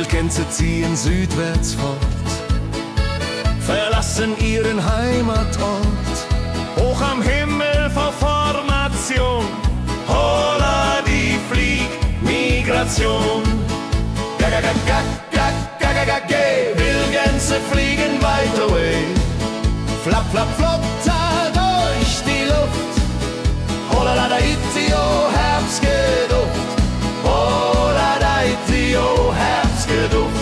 Wildgänse ziehen südwärts fort, verlassen ihren Heimatort. Hoch am Himmel vor Formation, holla die Fliegmigration. Gag, Wildgänse fliegen weit away. Flap, flap, flop, da durch die Luft. Holla da itio, Herbstgeduft. Holla da itio, Herbstgeduft.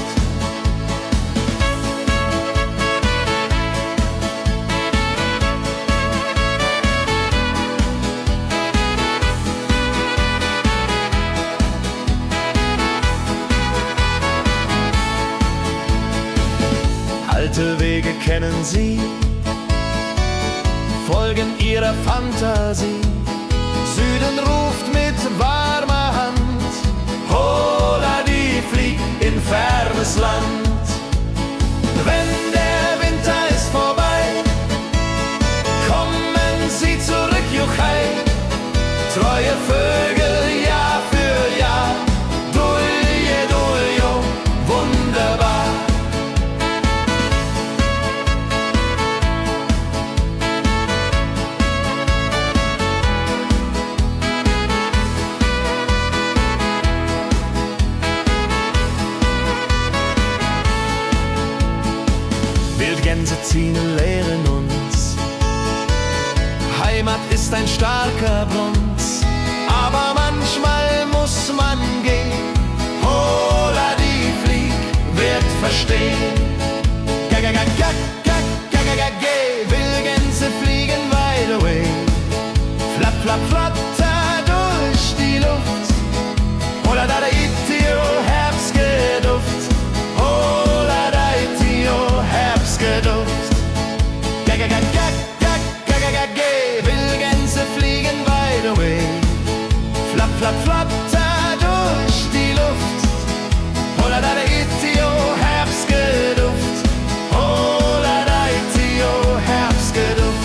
Alte Wege kennen sie, folgen ihrer Fantasie. Süden ruft mit warmer Hand, holla die flieg in fernes Land. Wenn der Winter ist vorbei, kommen sie zurück, Juchai. Treue Vögel, Jahr für Jahr, Dulje, Duljo, wunderbar. Wildgänse ziehen, lehren uns. Heimat ist ein starker Bronz, aber manchmal muss man gehen. Holla die Flieg wird verstehen. Wildgänse fliegen wide away. Flap, flap, flatter durch die Luft. Holla da itio, Herbstgeduft. Holla da itio, Herbstgeduft. Wildgänse fliegen wide away. Flap, flap, flatter durch die Luft. Holla da itio, Herbstgeduft. Holla da itio, Herbstgeduft.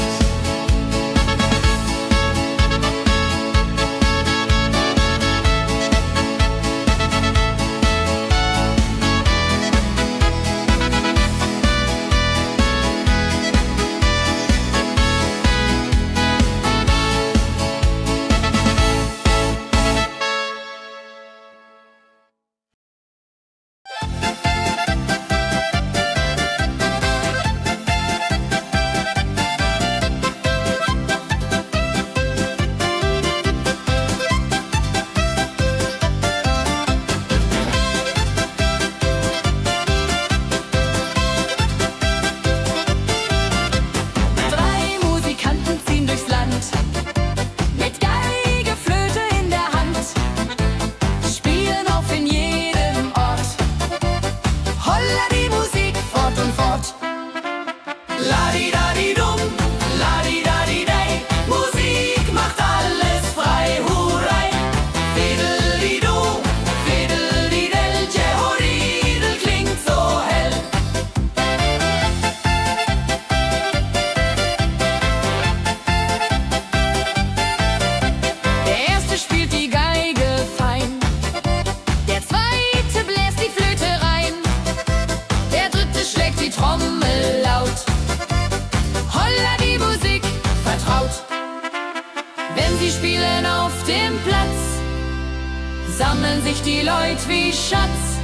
Sammeln sich die Leute wie Schatz,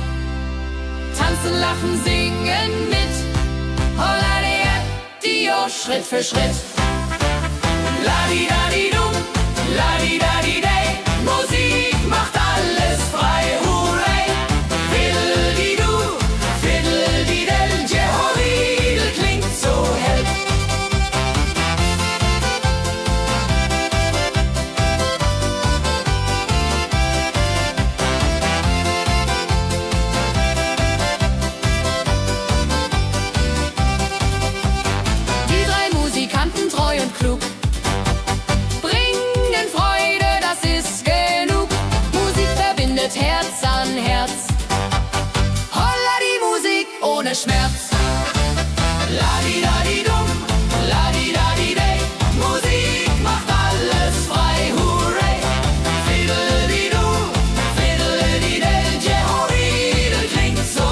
tanzen, lachen, singen mit. Holla Dio, Schritt für Schritt. Ladi-dadi-dum, ladi-dadi-day, Musik macht alles frei, hurray. Fiddle-di-du, fiddle-di-del, Jehoridel klingt so hell. Treu und klug, bringen Freude, das ist genug. Musik verbindet Herz an Herz. Holla die Musik ohne Schmerz. Ladi-dadi-dum, ladi-dadi-day, Musik macht alles frei, hurray. Fiddle-di-du, fiddle-di-del, Jehoridel klingt so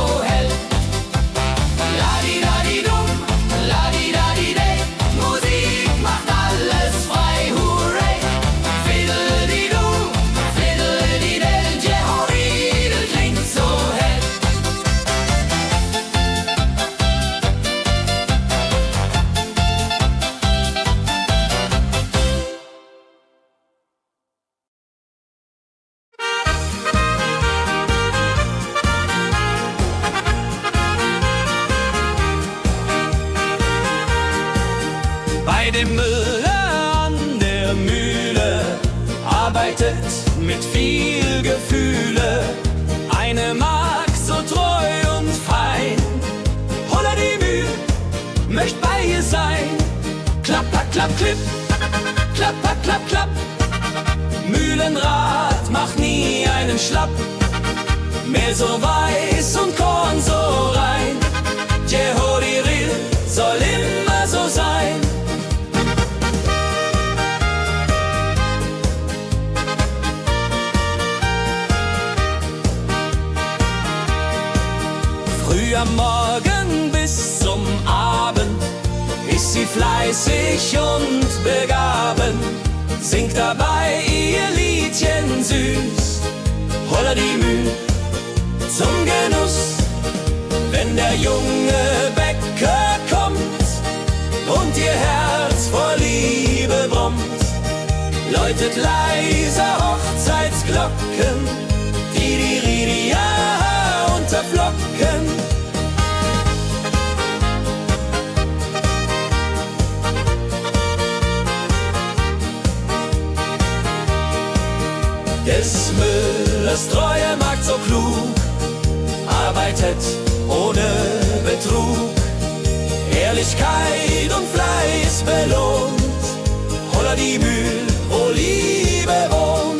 bei dem Müller an der Mühle arbeitet mit viel Gefühle eine Magd so treu und fein. Holla die Mühl, möcht bei ihr sein. Klapper, klapp, klipp, klapper, klapp, klapp. Mühlenrad macht nie einen Schlapp. Mehl so weiß und Korn so rein. Jehoriril soll immer so sein. Früh am Morgen bis zum Abend ist sie fleißig und begaben, singt dabei ihr Liedchen süß. Holla die Mühl zum Genuss, wenn der junge Bäcker kommt und ihr Herz vor Liebe brummt, läutet leiser Hochzeitsglocken, die Ridia unterflocken. Des Müllers treue Magd so klug, arbeitet ohne Betrug, Ehrlichkeit und Fleiß belohnt. Holla die Mühl, wo Liebe wohnt.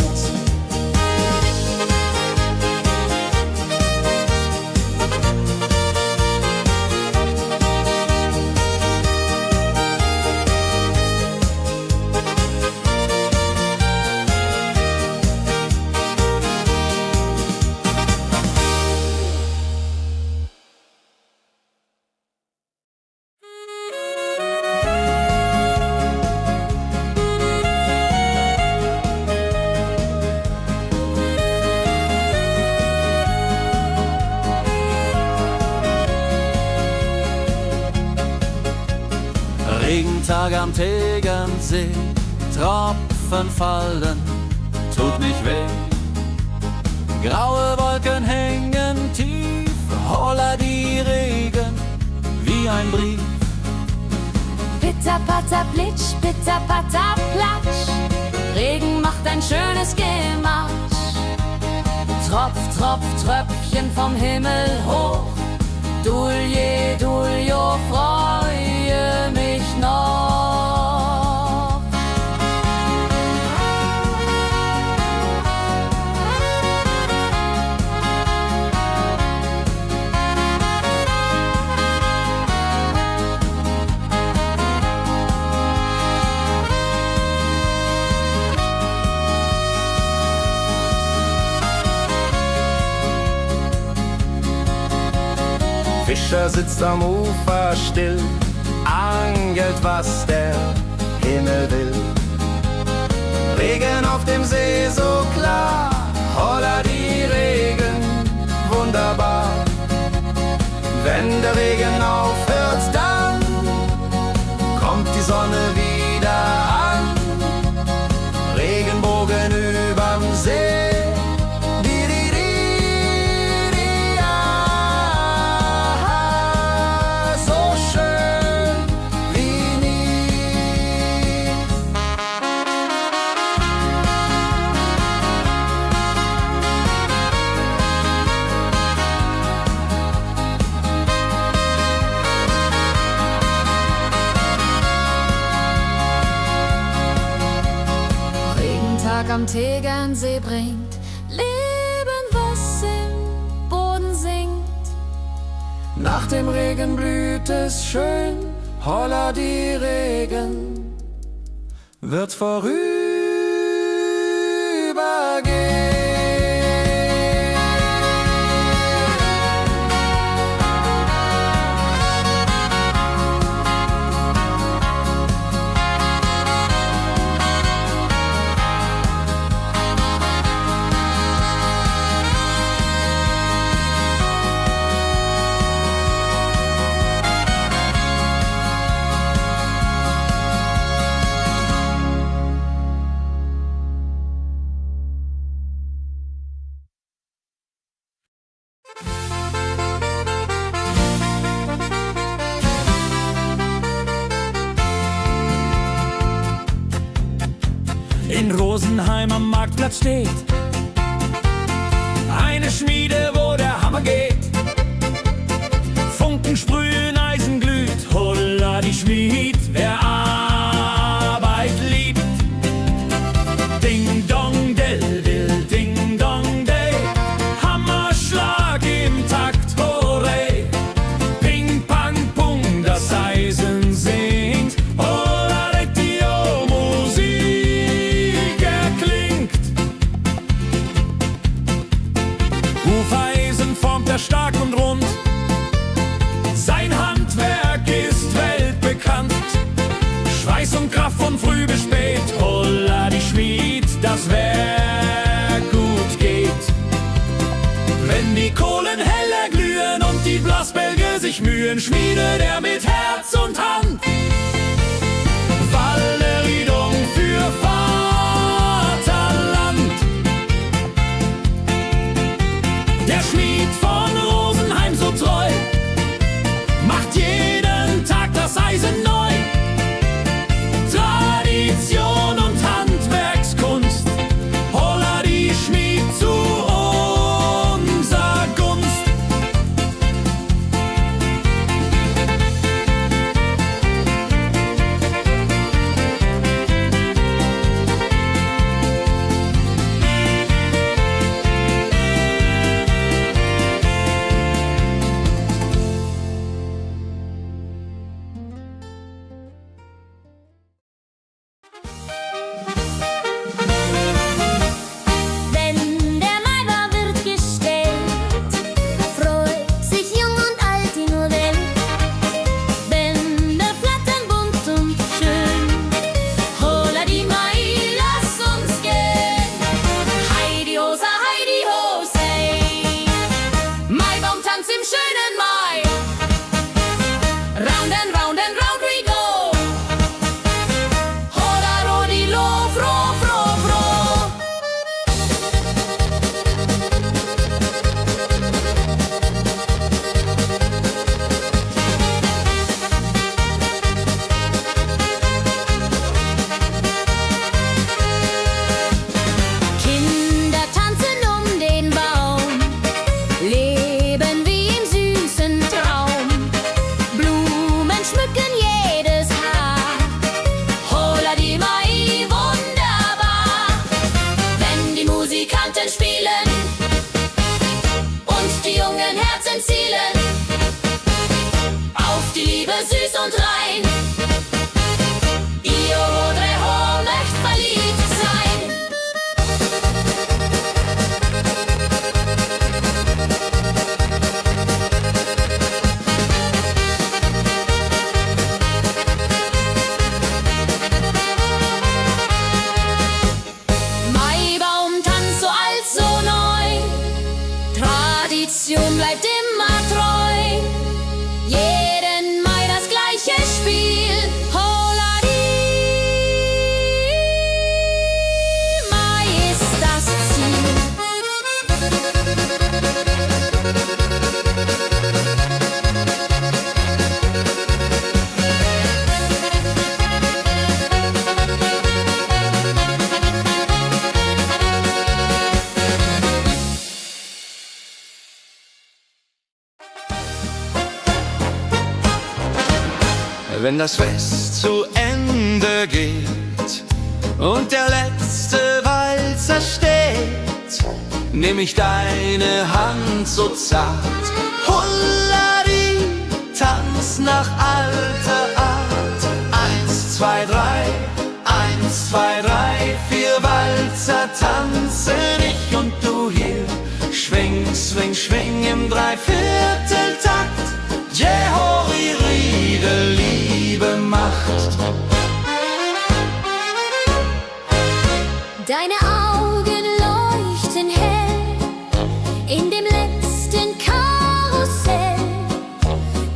Regentag am Tegernsee, Tropfen fallen, tut nicht weh. Graue Wolken hängen tief, holla die Regen wie ein Brief. Pitter, patter, plitsch, pitter, patter, platsch. Regen macht ein schönes Gematsch. Tropf, Tropf, Tröpfchen vom Himmel hoch. Dulje, Duljo, freue mich noch. Fischer sitzt am Ufer still, angelt, was der Himmel will. Regen auf dem See so klar, holla die Regen, wunderbar. Wenn der Regen aufhört, dann kommt die Sonne wieder an. Regenbogen überm See. Am Tegernsee bringt Leben, was im Boden singt. Nach dem Regen blüht es schön, holla die Regen wird vorübergehen. in Rosenheim am Marktplatz steht. Eine Schmiede, wo der Hammer geht. Funken sprühen, Eisen glüht, holla die Schmied, wer Arbeit liebt. Ding dong del dill, ding dong day, Hammerschlag im Takt, hooray. Ping pang pung, das Eisen singt, holla die Musik erklingt. Hufeisen formt er stark und rund, sein Handwerk ist weltbekannt. Schweiß und Kraft von früh bis spät, holla die Schmied, das Werk gut geht. Wenn die Kohlen heller glühen und die Blasbälge sich mühen, schmiedet er mit Herz und Hand Walleriedung für Vaterland. Der Schmied von Rosenheim so treu macht jeden Tag das Eisen neu. Tradition und Handwerkskunst, holla die Schmied zu unser Gunst. Wenn der Maibaum wird gestellt, freut sich jung und alt die nur Welt. Bänder flattern bunt und schön, holla die Mai, lass uns gehen. Heidi Hosa, Heidi Hosey, Maibaum tanzt im schönen Mai. Round and round and round we go. Holla Rodi lo, fro, fro, fro. Kinder tanzen um den Baum, leben wie im süßen Traum. Blumen schmücken jedes Haar, holla die Mai, wunderbar. Wenn die Musikanten spielen und die jungen Herzen zielen auf die Liebe süß und rein. Io Rodreho möcht verliebt sein. Maibaum tanzt so alt, so neu, Tradition bleibt immer treu. Jeden Mai das gleiche Spiel, holla die Mai ist das Ziel. Wenn das Fest zu Ende geht und der letzte Walzer steht, nehm ich deine Hand so zart, Hullari, tanz nach alter Art. 1, 2, 3, 1, 2, 3, 4 Walzer tanzen, ich und du hier. Schwing, swing, schwing im Dreivierteltakt. Jehori, Riede, Liebe macht. Deine Augen leuchten hell in dem letzten Karussell.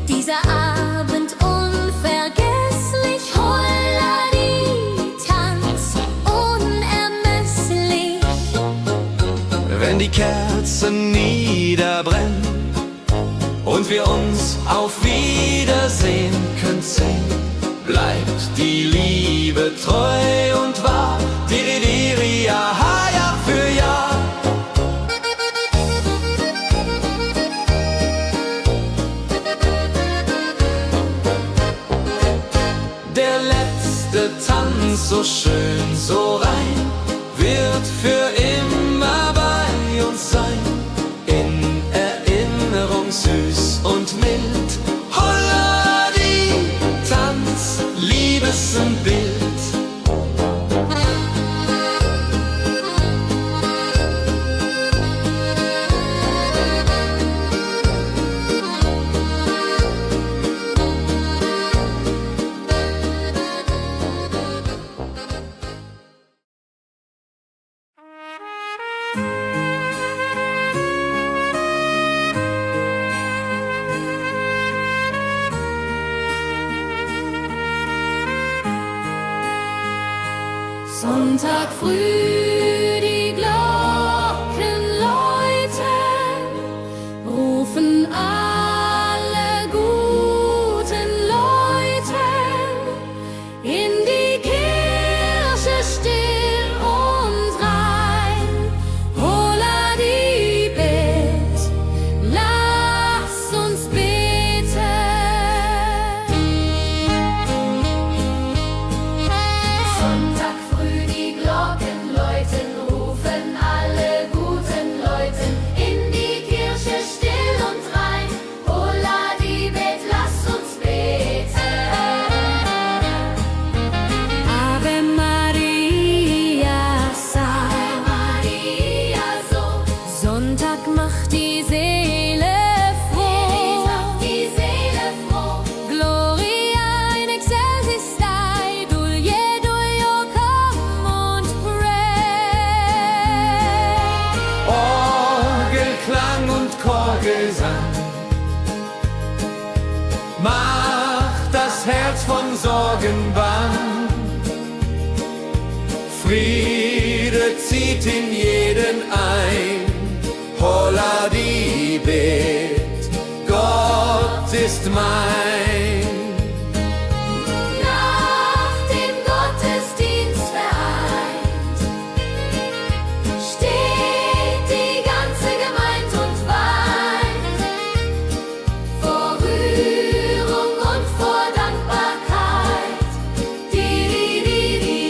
Dieser Abend unvergesslich, Holladi, Tanz unermesslich. Wenn die Kerzen niederbrennen und wir uns auf Wiedersehen können sehen, bleibt die Liebe treu und wahr. Di, di, di, so schön, so rein, wird für immer bei uns sein. In Erinnerung süß und mild. Holla die Tanz, Liebesbild. Sonntag früh, die Glocken läuten, rufen alle guten Leute in die Kirche still und rein. Holla die Bet, lass uns beten. Sonntag früh, die Glocken läuten, rufen alle guten Leute in die Kirche still und rein. Holla die Bet, lass uns beten. Ave Maria, Ave Maria, so. Sonntag macht die Seele froh. Die Seele froh. Gloria in excelsis Dei, Dulio, come und pray. Orgelklang und Chorgesang macht das Herz von Sorgen bang. Friede zieht in jeden ein. Holla die Bet, Gott ist mein. Nach dem Gottesdienst vereint steht die ganze Gemeinde und weint vor Rührung und vor Dankbarkeit.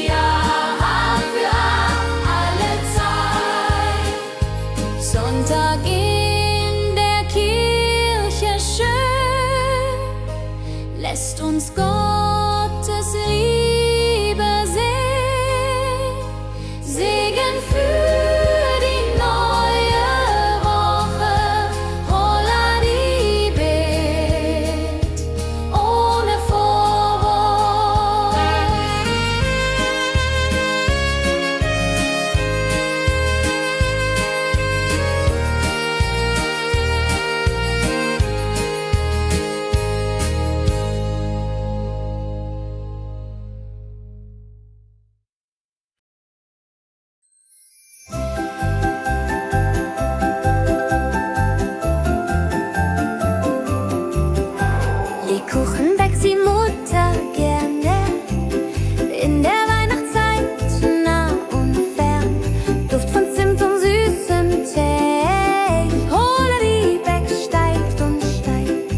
Ja, für alle Zeit. Sonntag in der Kirche schön lässt uns Gottes Liebe sehen. Segen für die neue Woche. Holla die Bet ohne Vorwurf. Lebkuchen backt die Mutter gerne in der Weihnachtszeit, nah und fern. Duft von Zimt und süßem Tee. Holla die Beck steigt und steigt.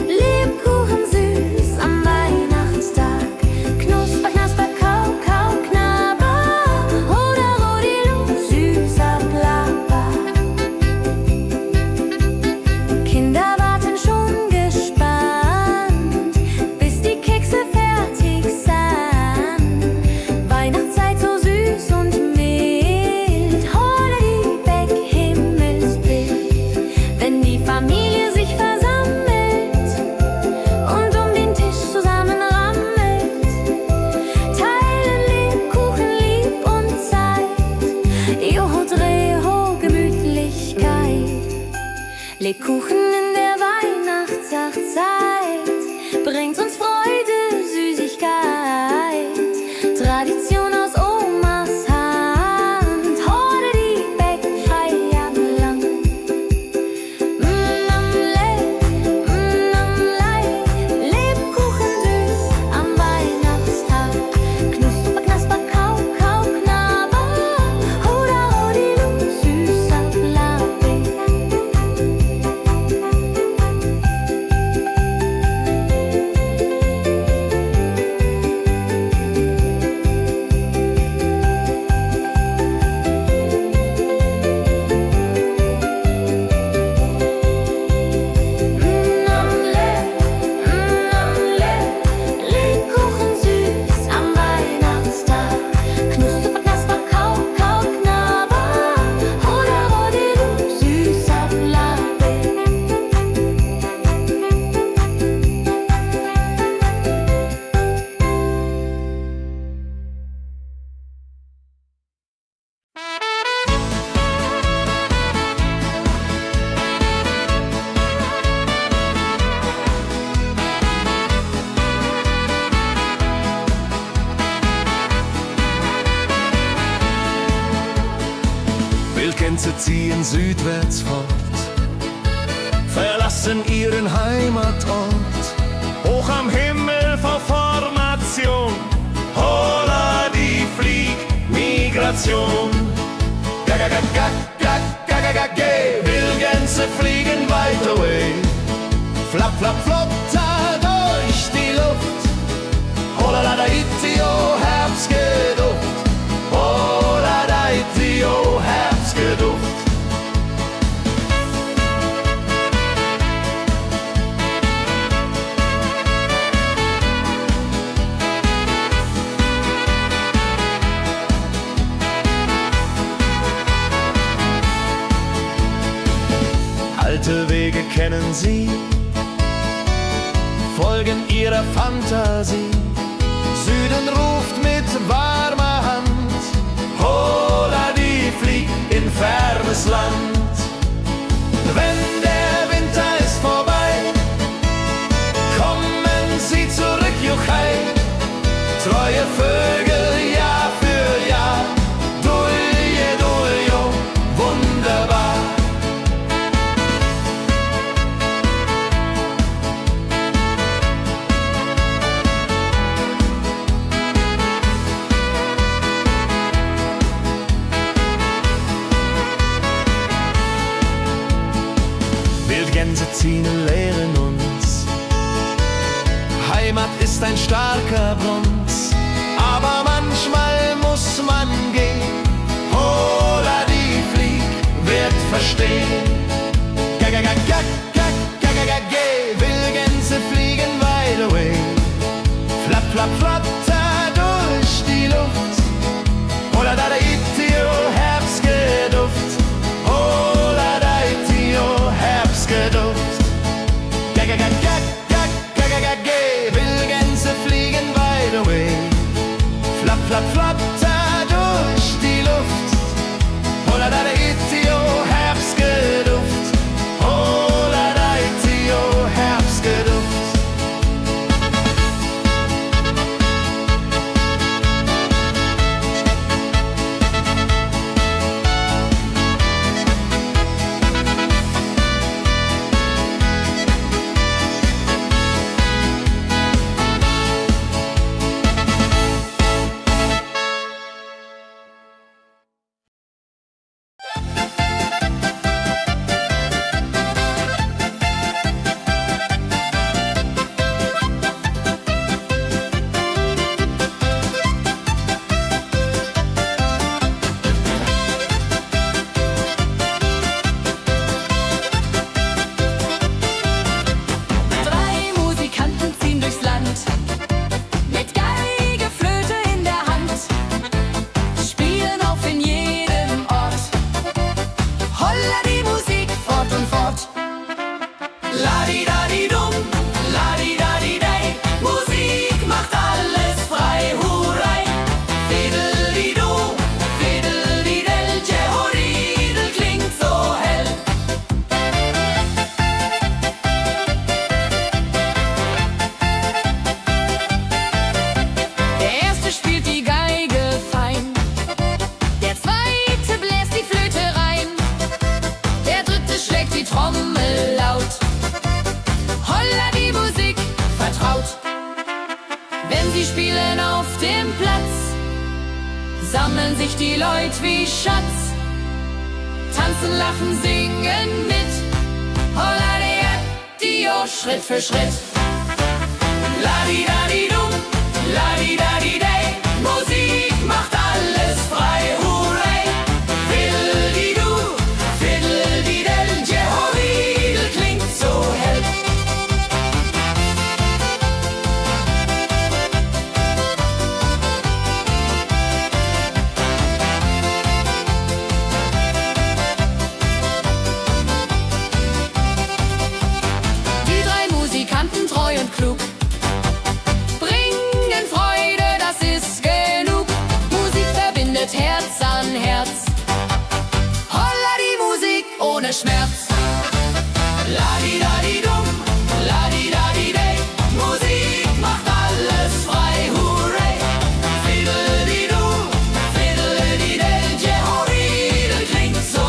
Lebkuchen süß am Weihnachtstag. Knusper, knasper, kau, kau, knabber. Holla, rodilu, süßer Plapper. Kinder warten schon gespannt, bis die Kekse fertig sind. Weihnachtszeit so süß und mild. Holla die Beck, Himmelsbild. Wenn die Familie sich versammelt und um den Tisch zusammenrammelt, teilen Lebkuchen lieb und Zeit. Joho, Dreho, Gemütlichkeit. Lebkuchen in der Weihnachtszeit bringt uns Freude, Süßigkeit. Tradition aus Omas Hand. Holla die Beck, frei am Land. Lebkuchen süß am Weihnachtstag. Knusper, knasper, kau, kau, knabber. Holla, rodilu, süßer Plapper. Wildgänse ziehen südwärts fort, verlassen ihren Heimatort. Hoch am Himmel vor Formation, holla die Fliegmigration. Wildgänse fliegen weit away, flap, flap, flop, da durch die Luft. Holla da itio, Herbstgeduft. Holla da itio, Herbstgeduft. Alte Wege kennen sie, folgen ihrer Fantasie. Süden ruft mit warmer Hand, holla die flieg in fernes Land. Wenn der Winter ist vorbei, kommen sie zurück, Juchai. Treue Vögel Jahr für Jahr, dulje, duljo, wunderbar. Wildgänse ziehen, lehren uns. Heimat ist ein starker Bronz, aber manchmal muss man gehen. Holla die Flieg wird verstehen. Wildgänse fliegen wide away, flap, flap, flatter durch die Luft. Holla da itio, Herbstgeduft. Holla da itio, Herbstgeduft. Wildgänse fliegen wide away, flap, flap, flatter durch die Luft. Holla da itio, Herbstgeduft. Holla da itio, Herbstgeduft. Sammeln sich die Leute wie Schatz, tanzen, lachen, singen mit. Holla Dio, Schritt für Schritt. Ladi-dadi-dum, ladi-dadi-day, Musik macht alles frei, hurray. Fiddle-di-du, fiddle-di-del, Jehoridel klingt so hell. Treu und klug, bringen Freude, das ist genug. Musik verbindet Herz an Herz. Holla die Musik ohne Schmerz. Ladi-dadi-dum, ladi-dadi-day, Musik macht alles frei, hurray. Fiddle-di-du, fiddle-di-del, Jehoridel klingt so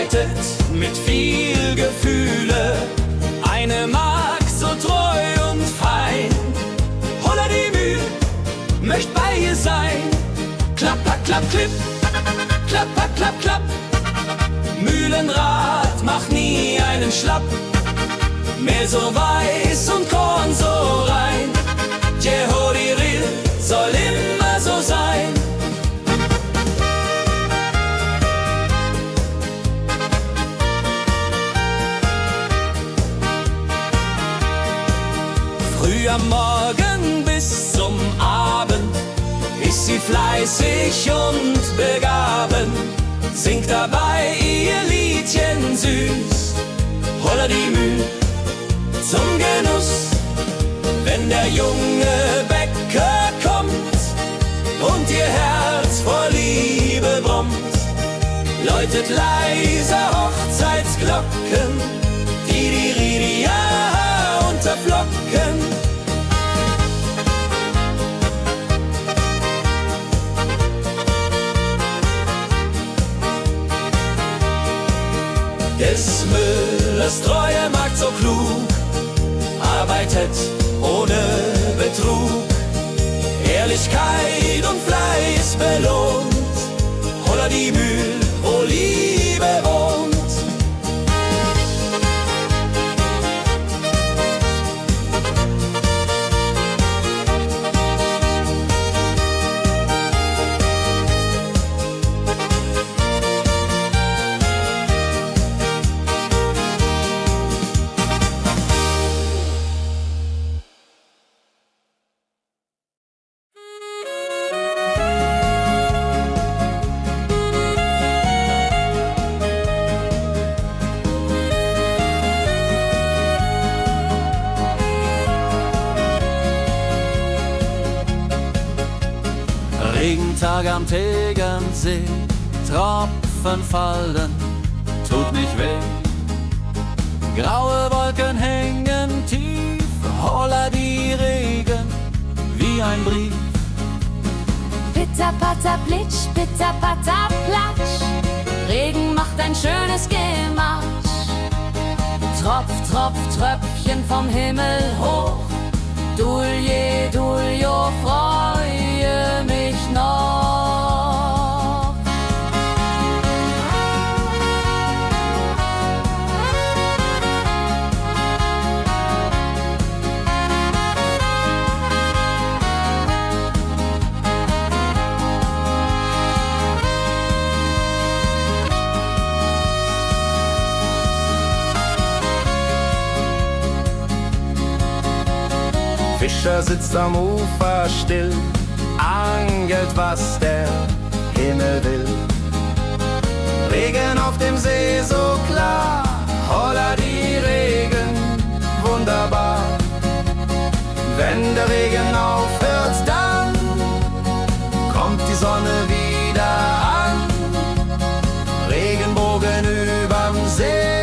arbeitet mit viel Gefühle. Eine Magd so treu und fein. Holla die Mühl, möcht bei ihr sein. Klapp, klapp, klapp, klipp, klapp, klapp, klapp, klapp. Mühlenrad macht nie einen Schlapp. Mehl so weiß und Korn so rein. Jehodiril soll immer so sein. Früh am Morgen bis zum Abend ist sie fleißig und begaben, singt dabei ihr Liedchen süß. Holla die Mühl zum Genuss, wenn der junge Bäcker kommt und ihr Herz vor Liebe brummt, läutet leiser Hochzeitsglocken, die unterflocken. Des Müllers treue Magd so klug, arbeitet ohne Betrug, Ehrlichkeit und Fleiß belohnt. Holla die Mühl, wo Liebe wohnt. Regentag am Tegernsee, Tropfen fallen, tut nicht weh. Graue Wolken hängen tief, holla die Regen wie ein Brief. Pitter, patter, plitsch, pitter, patter, platsch. Regen macht ein schönes Gematsch. Tropf, Tropf, Tröpfchen vom Himmel hoch. Dulje, Duljo, freue mich noch. Fischer sitzt am Ufer still, angelt, was der Himmel will. Regen auf dem See so klar, holla die Regen, wunderbar. Wenn der Regen aufhört, dann kommt die Sonne wieder an. Regenbogen überm See.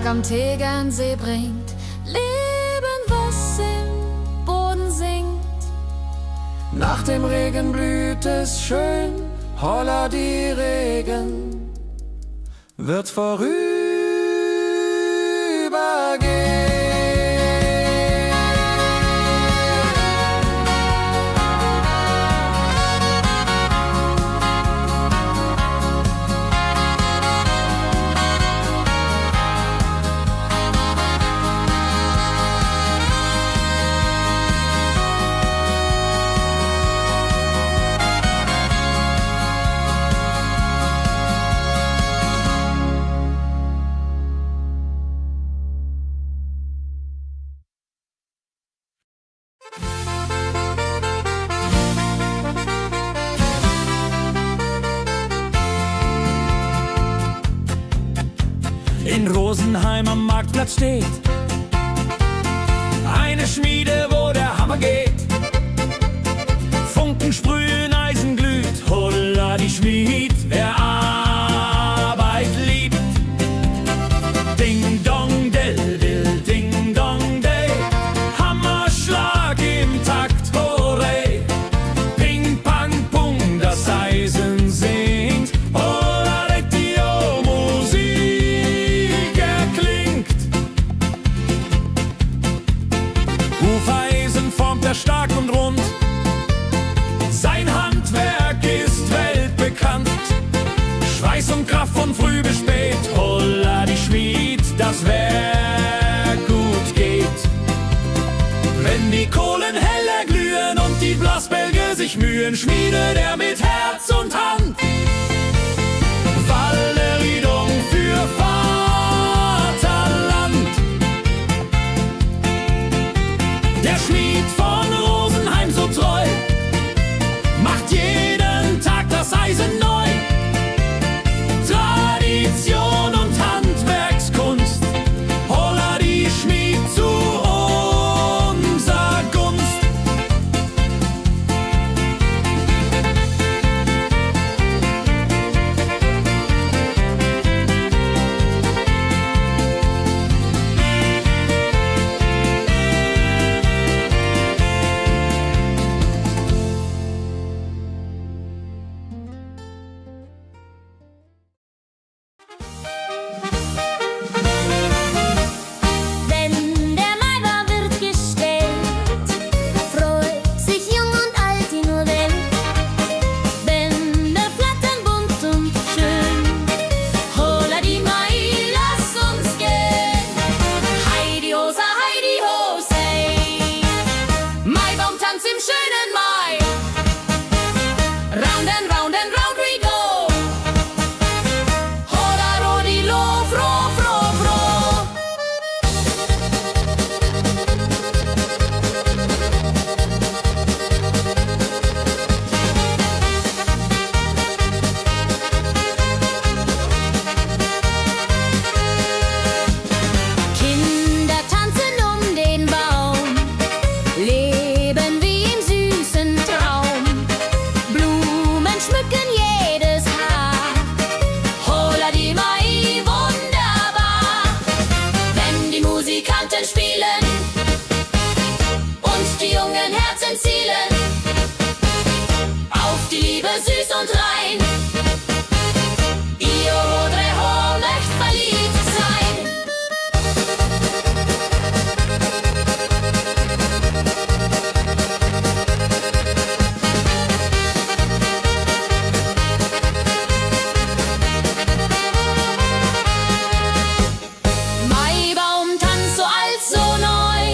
Am Tegernsee bringt Leben, was im Boden singt. Nach dem Regen blüht es schön, holla die Regen wird vorübergehen. in Rosenheim am Marktplatz steht. Eine Schmiede, wo der Hammer geht. Funken sprühen, Eisen glüht, holla die Schmied, wer Arbeit liebt. Ding dong del dill, ding dong day, Hammerschlag im Takt, hooray. Ping pang pung, das Eisen singt, holla Dio, Musik erklingt. Hufeisen formt er stark und rund, sein Handwerk ist weltbekannt. Schweiß und Kraft von früh bis spät, holla die Schmied, das Werk gut geht. Wenn die Kohlen heller glühen und die Blasbälge sich mühen, schmiedet er mit Herz und Hand Walleriedung für Vaterland. Der Schmied von Rosenheim so treu macht jeden Tag das Eisen neu. Tradition und Handwerkskunst, holla die Schmied zu unser Gunst. Wenn der Maibaum wird gestellt, freut sich jung und alt die nur Welt. Bänder flattern bunt und schön, holla die Mai, lass uns gehen. Heidi Hosa, Heidi Hosei, Maibaumtanz im schönen Mai. Round and round and round we go, holla Rodi lo, fro, fro, fro. Kinder tanzen um den Baum, leben wie im süßen Traum. Blumen schmücken jedes Haar, holla die Mai, wunderbar. Wenn die Musikanten spielen und die jungen Herzen zielen auf die Liebe süß und rein. Io Rodreho möcht verliebt sein. Maibaumtanz so alt, so neu,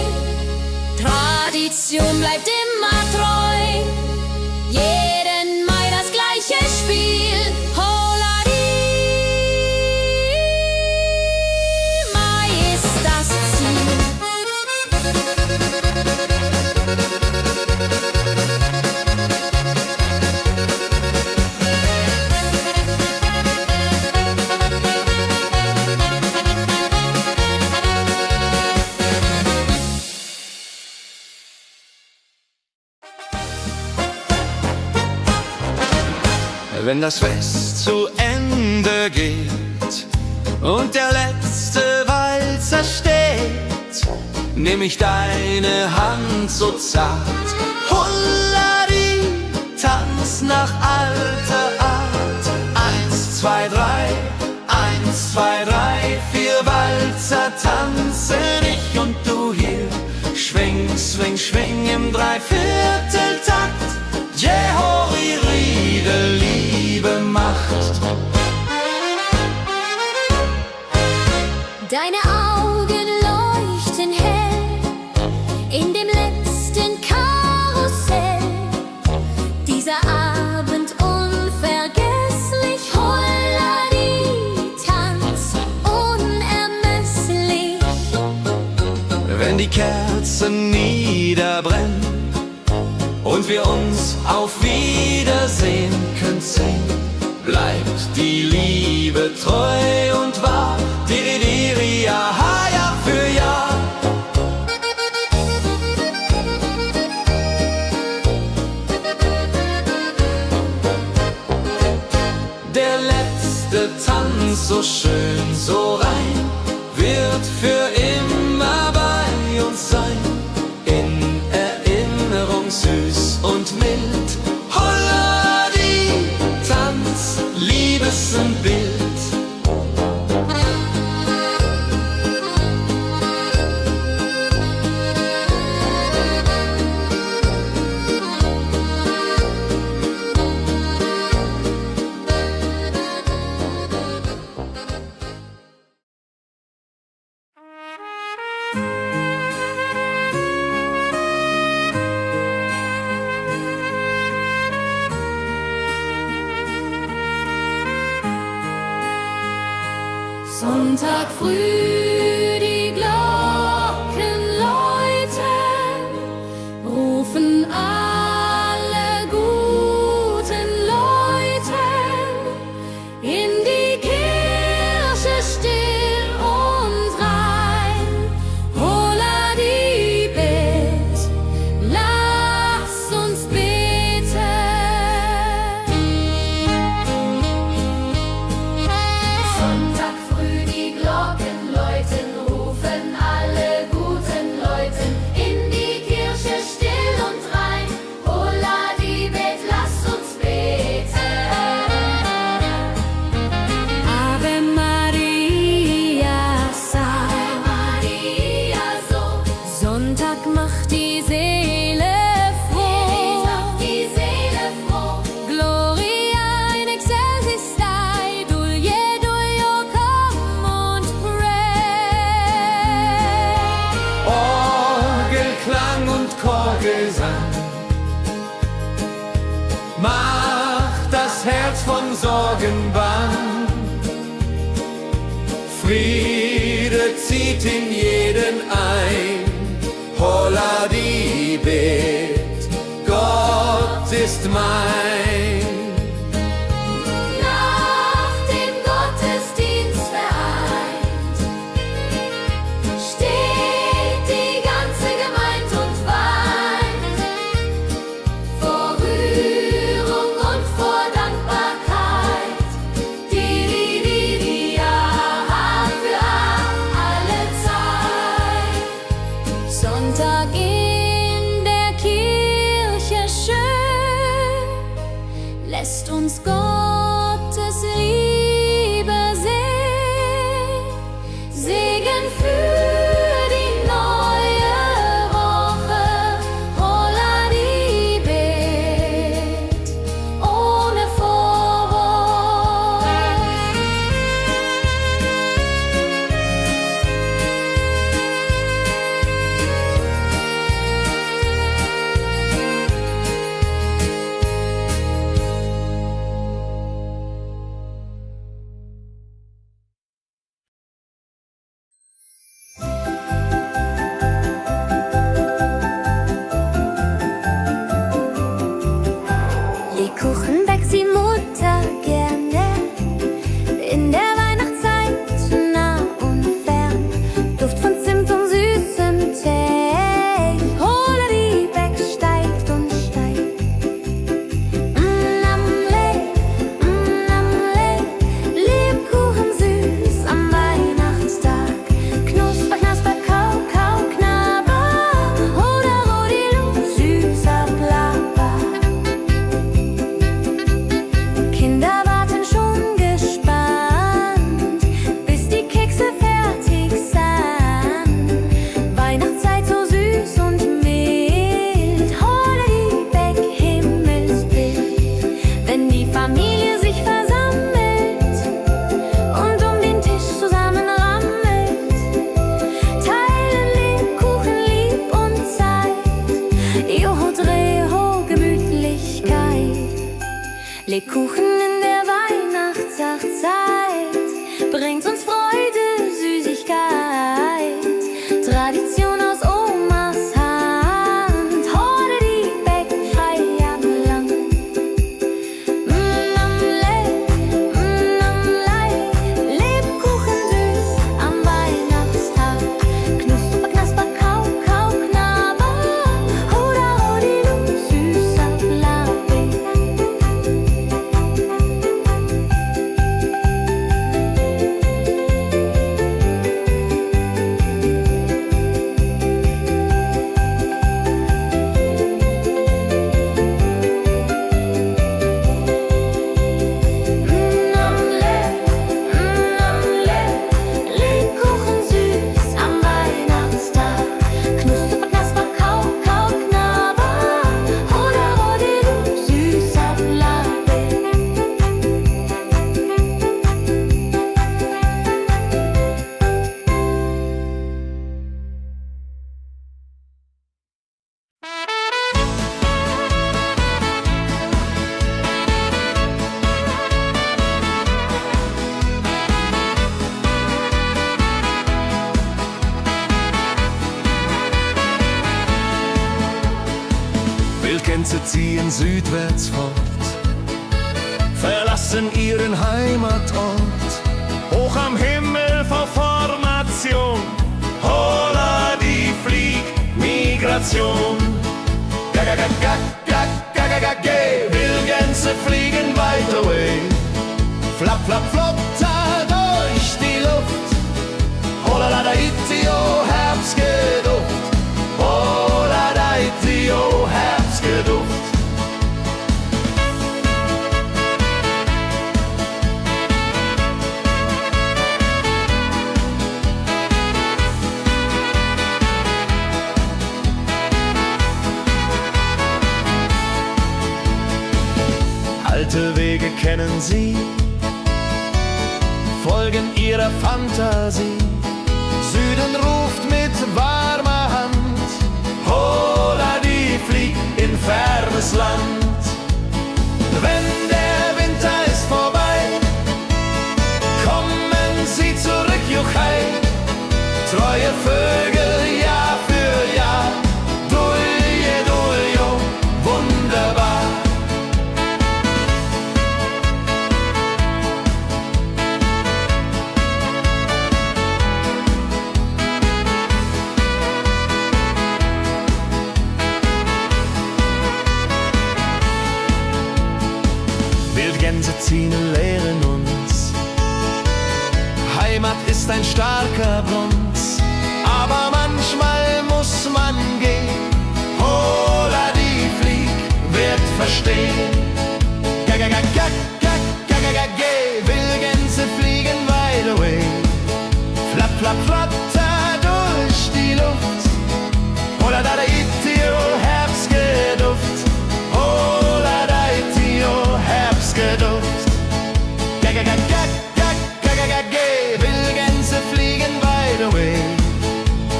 Tradition bleibt immer treu. Jeden Mai das gleiche Spiel, holla die Mai ist das Ziel. Wenn das Fest zu Ende geht und der letzte Walzer steht, nehm ich deine Hand so zart, Hulladi, tanz nach alter Art. 1, 2, 3, 1, 2, 3, 4 Walzer tanzen ich und du hier. Schwing, swing, schwing im Dreivierteltakt. Jehori Riede, Liebe macht. Deine Augen leuchten hell in dem letzten Karussell. Dieser Abend unvergesslich, Holladi, Tanz unermesslich. Wenn die Kerzen niederbrennen und wir uns auf Wiedersehen künsten, bleibt die Liebe treu und wahr. Di, di, di, so schön, so rein, wird für immer bei uns sein. In Erinnerung süß und mild. Holla die Tanz, Liebesbild. Sonntag früh, die Glocken läuten, rufen alle guten Leute in die Kirche still und rein. Holla die Bet, lass uns beten. Sonntag früh die Glocken läuten, rufen alle guten Leute in die Kirche still und rein. Holla die Bet, lass uns beten. Ave Maria, Ave Maria, so Sonntag macht die Seele froh. macht die Seele froh. Gloria in excelsis Dei, Dulce, komm und pray. Orgelklang und Chorgesang macht das Herz von Sorgen bang. Friede zieht in jeden ein. Holla die Bet, Gott ist mein. Nach dem Gottesdienst vereint steht die ganze Gemeinde und weint vor Rührung und vor Dankbarkeit. Die ja für alle Zeit. Sonntag in der Kirche schön, lässt uns Gottes Liebe sehen. Segen für die neue Woche, holla die Bet, ohne Vorwurf. Lebkuchen backt die Mutter gerne in der Weihnachtszeit, nah und fern. Duft von Zimt und süßem Tee. Holla die Beck steigt und steigt. Lebkuchen süß am Weihnachtstag. Knusper, knasper, kau, kau, knabber. Oder Rodilu, süßer Plapper. Kinder warten schon gespannt, bis die Kekse fertig sind. Weihnachtszeit so süß und mild. Holla die Beck, Himmelsbild. Wenn die Familie sich versammelt und um den Tisch zusammen rammelt, teilen Lebkuchen lieb und Zeit. Joho, Dreho, Gemütlichkeit. Lebkuchen in der Weihnachtszeit bringt uns Freude, Süßigkeit. Tradition aus Omas Hand. Holla die Beck, Feierland. Lebkuchen süß am Weihnachtstag. Knusper, knasper, kau, kau, knabber. Oder Rodilu, süßer Plapper. Wildgänse ziehen südwärts fort, verlassen ihren Heimatort. Hoch am Himmel vor Formation, holla die Fliegmigration. Wildgänse fliegen weit away, flap, flap, flop, da durch die Luft. Holla da itio, Herbstgeduft. Holla da itio, Herbstgeduft. Alte Wege kennen sie, folgen ihrer Fantasie. Süden ruft mit warmer Hand, holla die flieg in fernes Land. Wenn der Winter ist vorbei, kommen sie zurück, juchai. Treue Vögel Jahr für Jahr, dulje, duljo, wunderbar. Wildgänse ziehen, lehren uns, Heimat ist ein starker Bronz, aber manchmal muss man gehen. Holla die Flieg wird verstehen. Wildgänse fliegen wide away, flap, flap, flatter durch die Luft. Holla da itio, Herbstgeduft. Holla da itio, Herbstgeduft. Wildgänse fliegen wide away,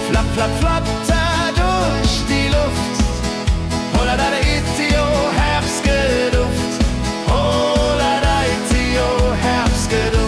flap, flap, flatter durch die Luft. Holla da itio, Herbstgeduft. Holla da itio, Herbstgeduft.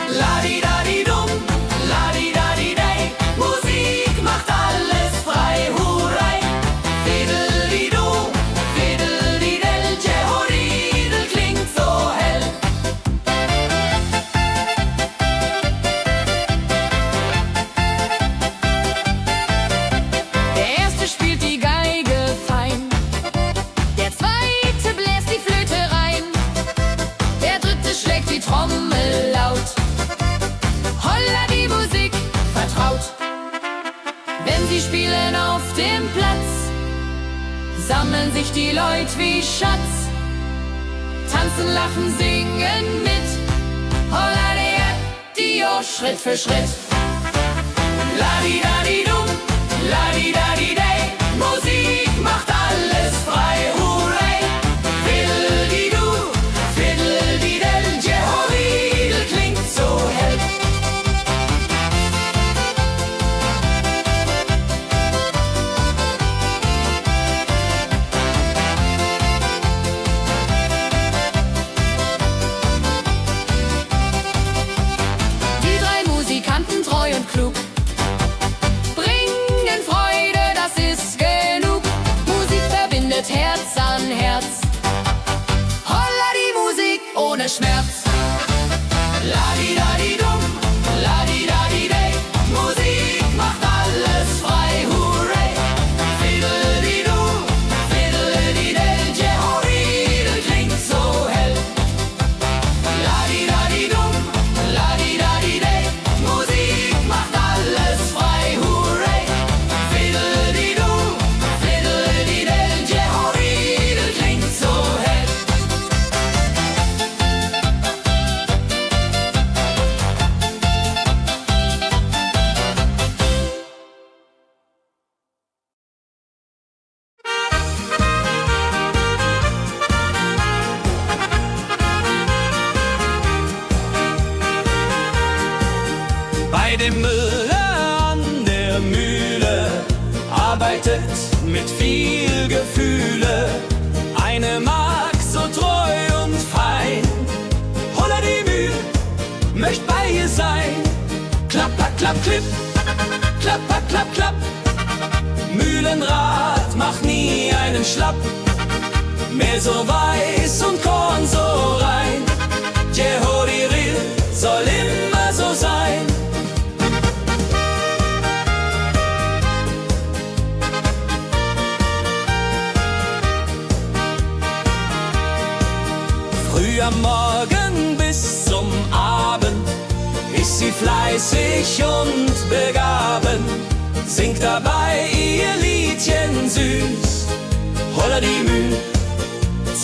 Ladi-dadi-dum, ladi-dadi-dei, Musik macht alles frei, hurray. Fiddeli-du, fiddeli-del, Jehoridel klingt so hell. Der erste spielt die Geige fein, der zweite bläst die Flöte rein, der dritte schlägt die Trommel laut. Holla die Musik vertraut. Wenn sie spielen auf dem Platz, sammeln sich die Leute wie Schatz. Tanzen, lachen, singen mit. Holla der Dio, Schritt für Schritt. Ladi-dadi-dum, ladi-dadi-dei, Musik macht alles frei, hurray. Fiddeli-du, fiddeli-del, Jehoridel klingt so hell. Die drei Musikanten, treu und klug, bringen Freude, das ist genug. Musik verbindet Herz an Herz. Holla die Musik ohne Schmerz. Ladi-dadi-dum, ladi-dadi-dei, Musik macht alles frei, hurray. Fiddeli-du, fiddeli-del, Jehoridel klingt so dem Müller an der Mühle arbeitet mit viel Gefühle eine Magd so treu und fein. Holla die Mühl, möcht bei ihr sein. Klapper, klapp, klipp, klapper, klapp, klapp. Mühlenrad macht nie einen Schlapp. Mehr so weiß und Korn so rein. Jehoriril soll immer so sein. Früh am Morgen bis zum Abend ist sie fleißig und begaben, singt dabei ihr Liedchen süß. Holla die Mühl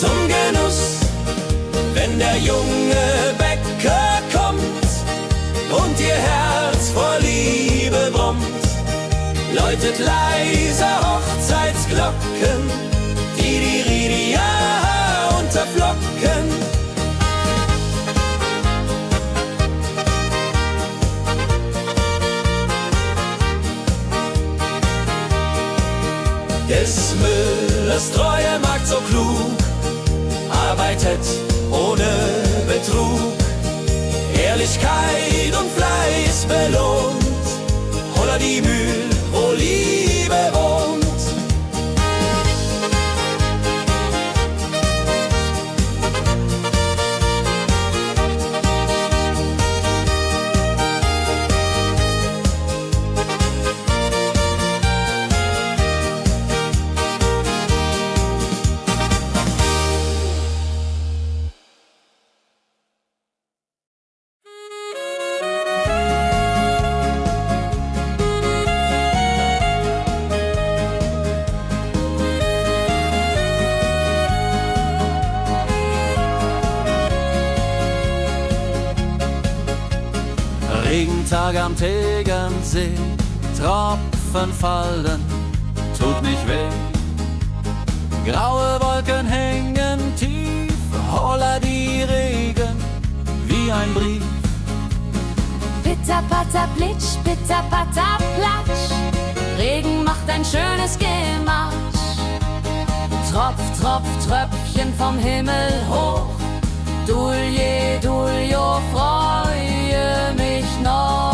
zum Genuss, wenn der junge Bäcker kommt und ihr Herz vor Liebe brummt, läutet leiser Hochzeitsglocken, die Ridia unterflocken. Des Müllers treue Magd so klug, arbeitet ohne Betrug, Ehrlichkeit und Fleiß belohnt. Holla die Mühl, wo Liebe wohnt. Regentag am Tegernsee, Tropfen fallen, tut nicht weh. Graue Wolken hängen tief, holla die Regen wie ein Brief. Pitter, patter, plitsch, pitter, patter, platsch. Regen macht ein schönes Gemarsch. Tropf, Tropf, Tröpfchen vom Himmel hoch. Dulje, Duljo, freue mich noch.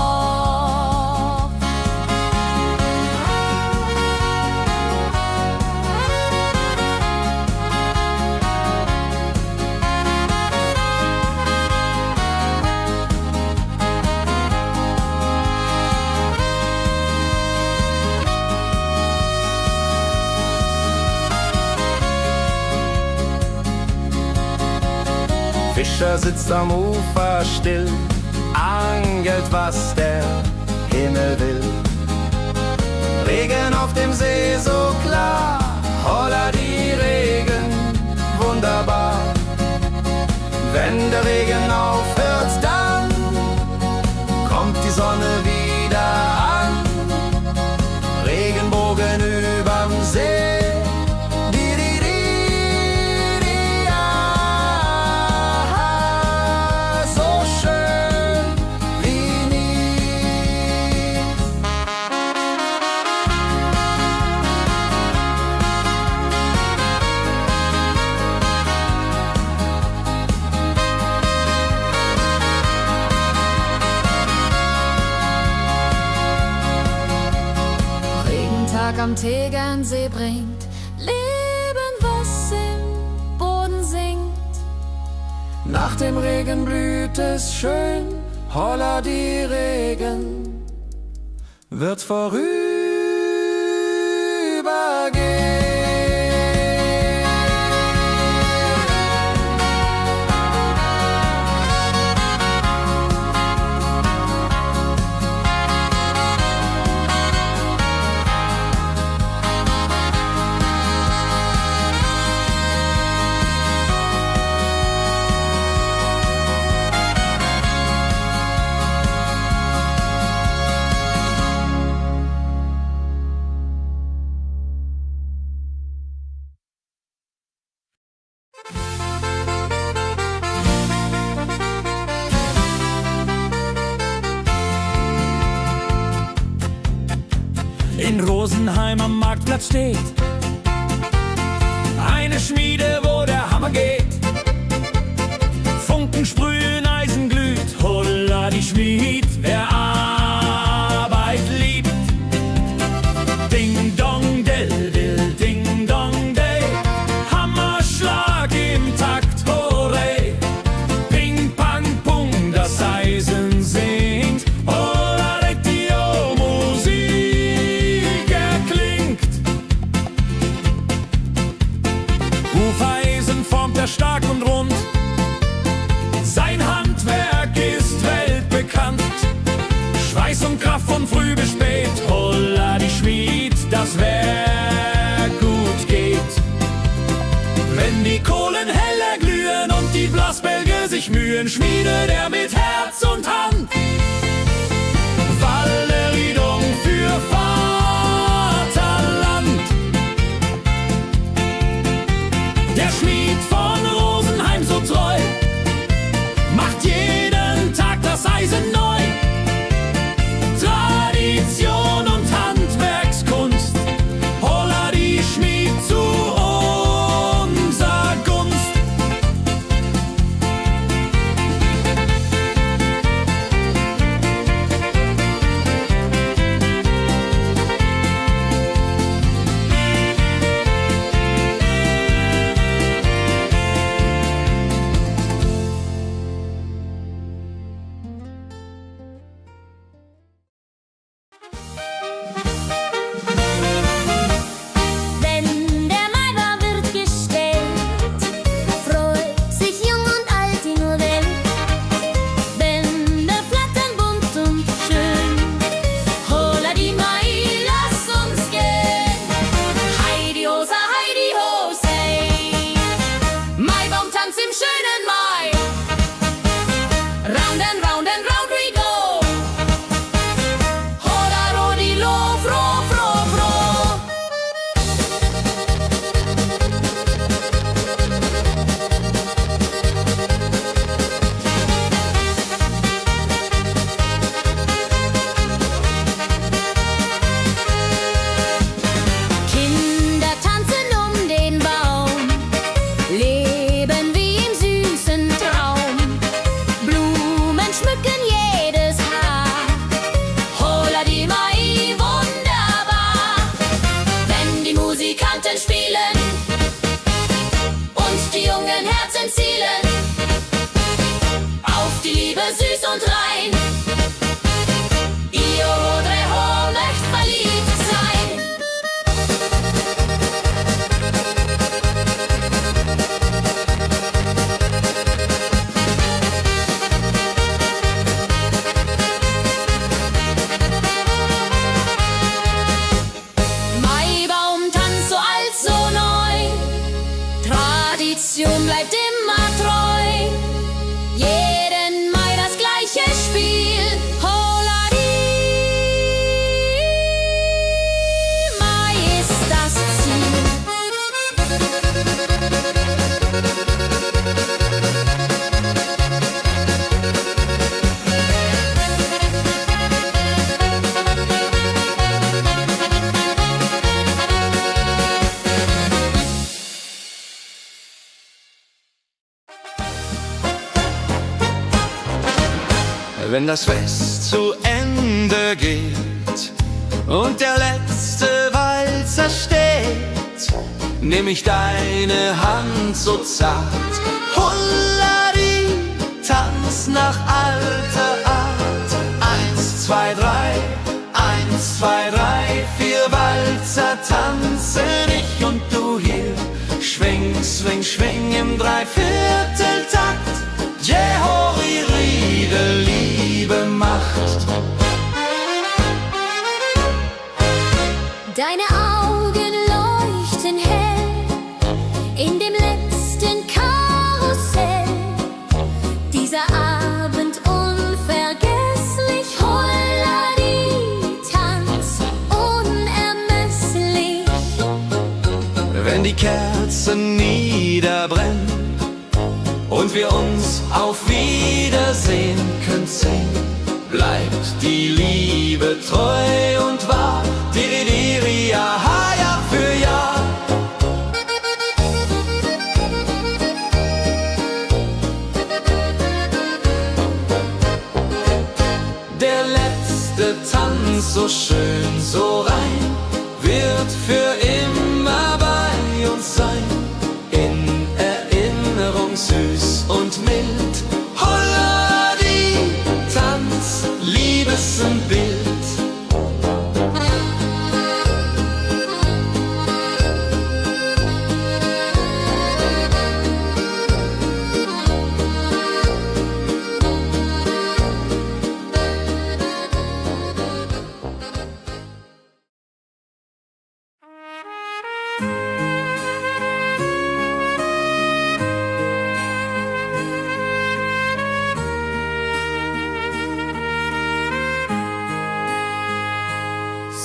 Fischer sitzt am Ufer still, angelt, was der Himmel will. Regen auf dem See so klar, holla die Regen, wunderbar. Wenn der Regen aufhört, dann kommt die Sonne wieder an. Regenbogen überm See. Am Tegernsee bringt Leben, was im Boden singt. Nach dem Regen blüht es schön, holla die Regen wird vorübergehen. Rosenheim am Marktplatz steht. Eine Schmiede, wo der Hammer geht. Funken sprühen, Eisen glüht, holla die Schmied, wer Arbeit liebt. Ding dong del dill, ding dong day, Hammerschlag im Takt, hooray. Ping pang pung, das Eisen singt, holla die Musik erklingt. Hufeisen formt er stark und rund, sein Handwerk ist weltbekannt. Schweiß und Kraft von früh bis spät, holla die Schmied, das Werk gut geht. Wenn die Kohlen heller glühen und die Blasbälge sich mühen, schmiedet er mit Herz und Hand Walleriedung für Vaterland. Der Schmied von Rosenheim so treu macht jeden Tag das Eisen neu. Tradition und Handwerkskunst, holla die Schmied zu unser Gunst. Wenn der Maibaum wird gestellt, freut sich jung und alt die nur Welt. Bänder flattern bunt und schön, holla die Mai, lass uns gehen. Heidi Hosa, Heidi Hosei, Maibaumtanz im schönen Mai. Round and round and round we go, holla rodi lo, fro, fro, fro. Kinder tanzen den Baum, leben wie im süßen Traum. Blumen schmücken jedes Haar, holla die Mai, wunderbar. Wenn die Musikanten spielen und die jungen Herzen zielen auf die Liebe süß und rein. Io Rodreho möcht verliebt sein. Maibaumtanz so alt, so neu, Tradition bleibt immer treu. Jeden Mai das gleiche Spiel, holla die Mai ist das Ziel. Wenn das Fest zu Ende geht und der letzte Walzer steht, nehm ich deine Hand so zart, holladi, tanz nach alter Art. 1, 2, 3, 1, 2, 3, 4 Walzer tanzen ich und du hier. Schwing, swing, schwing im Dreivierteltakt. Jehori Riede, Liebe macht. Deine Augen leuchten hell in dem letzten Karussell. Dieser Abend unvergesslich, holladi, Tanz unermesslich. Wenn die Kerzen niederbrennen und wir uns auf Wiedersehen künsten, bleibt die Liebe treu und wahr. Diri, diri, ganz so schön, so rein, wird für immer bei uns sein. In Erinnerung süß und mild, holla die Tanz, Liebesbild.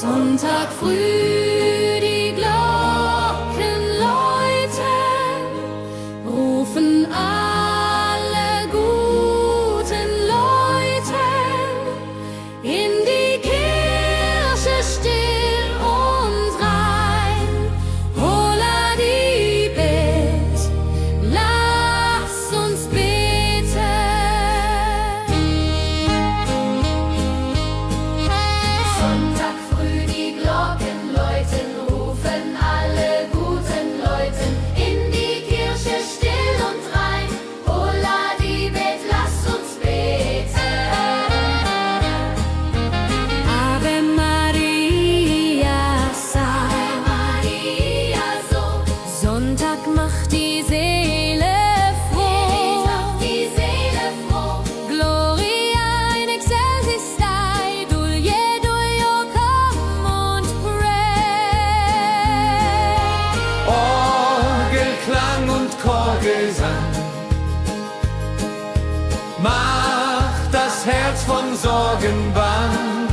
Sonntag früh, die Glocken läuten, rufen alle guten Leute in die Kirche still und rein. Holla die Bet, lass uns beten. Sonntag früh die Glocken läuten, rufen alle guten Leute in die Kirche still und rein. Holla die Bet, lass uns beten. Ave Maria, Ave Maria, so Sonntag macht die Seele froh. macht die Seele froh. Gloria in excelsis Dei, Dulio come und pray. Orgelklang und Chorgesang macht das Herz von Sorgen bang.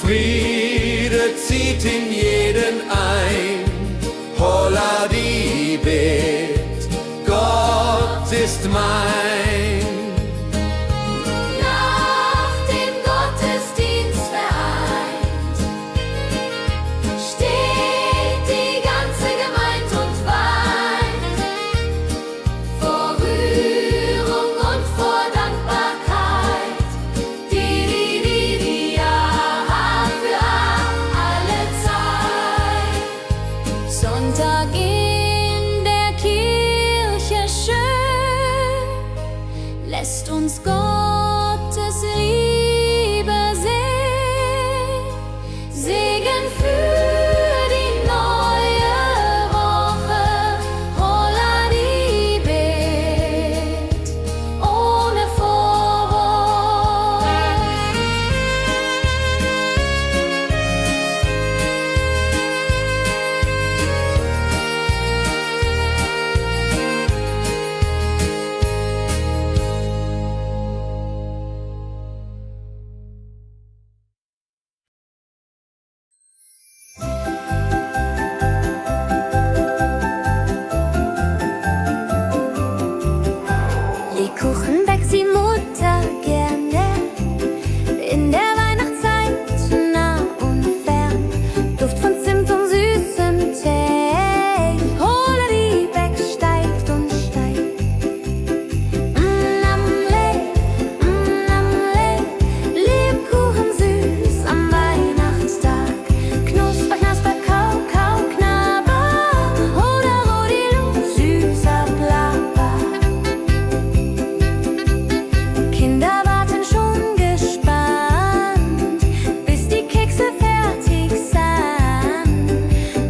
Friede zieht in jeden ein. Holla die Bet, Gott ist mein. Nach dem Gottesdienst vereint steht die ganze Gemeinde und weint vor Rührung und vor Dankbarkeit. Die Jahr für alle Zeit. Sonntag in der Kirche schön, lässt uns Gottes Liebe sehen. Segen für die neue Woche, holla die Bet, ohne Vorwurf. Lebkuchen backt die Mutter gerne. In der Weihnachtszeit nah und fern. Duft von Zimt und süßem Tee. Holla die Beck steigt und steigt. Namle, Lebkuchen süß am Weihnachtstag. Knusper, knasper, kau, kau, knabber. Holla, rodilu, süßer Plapper. Kinder warten schon gespannt, bis die Kekse fertig sind.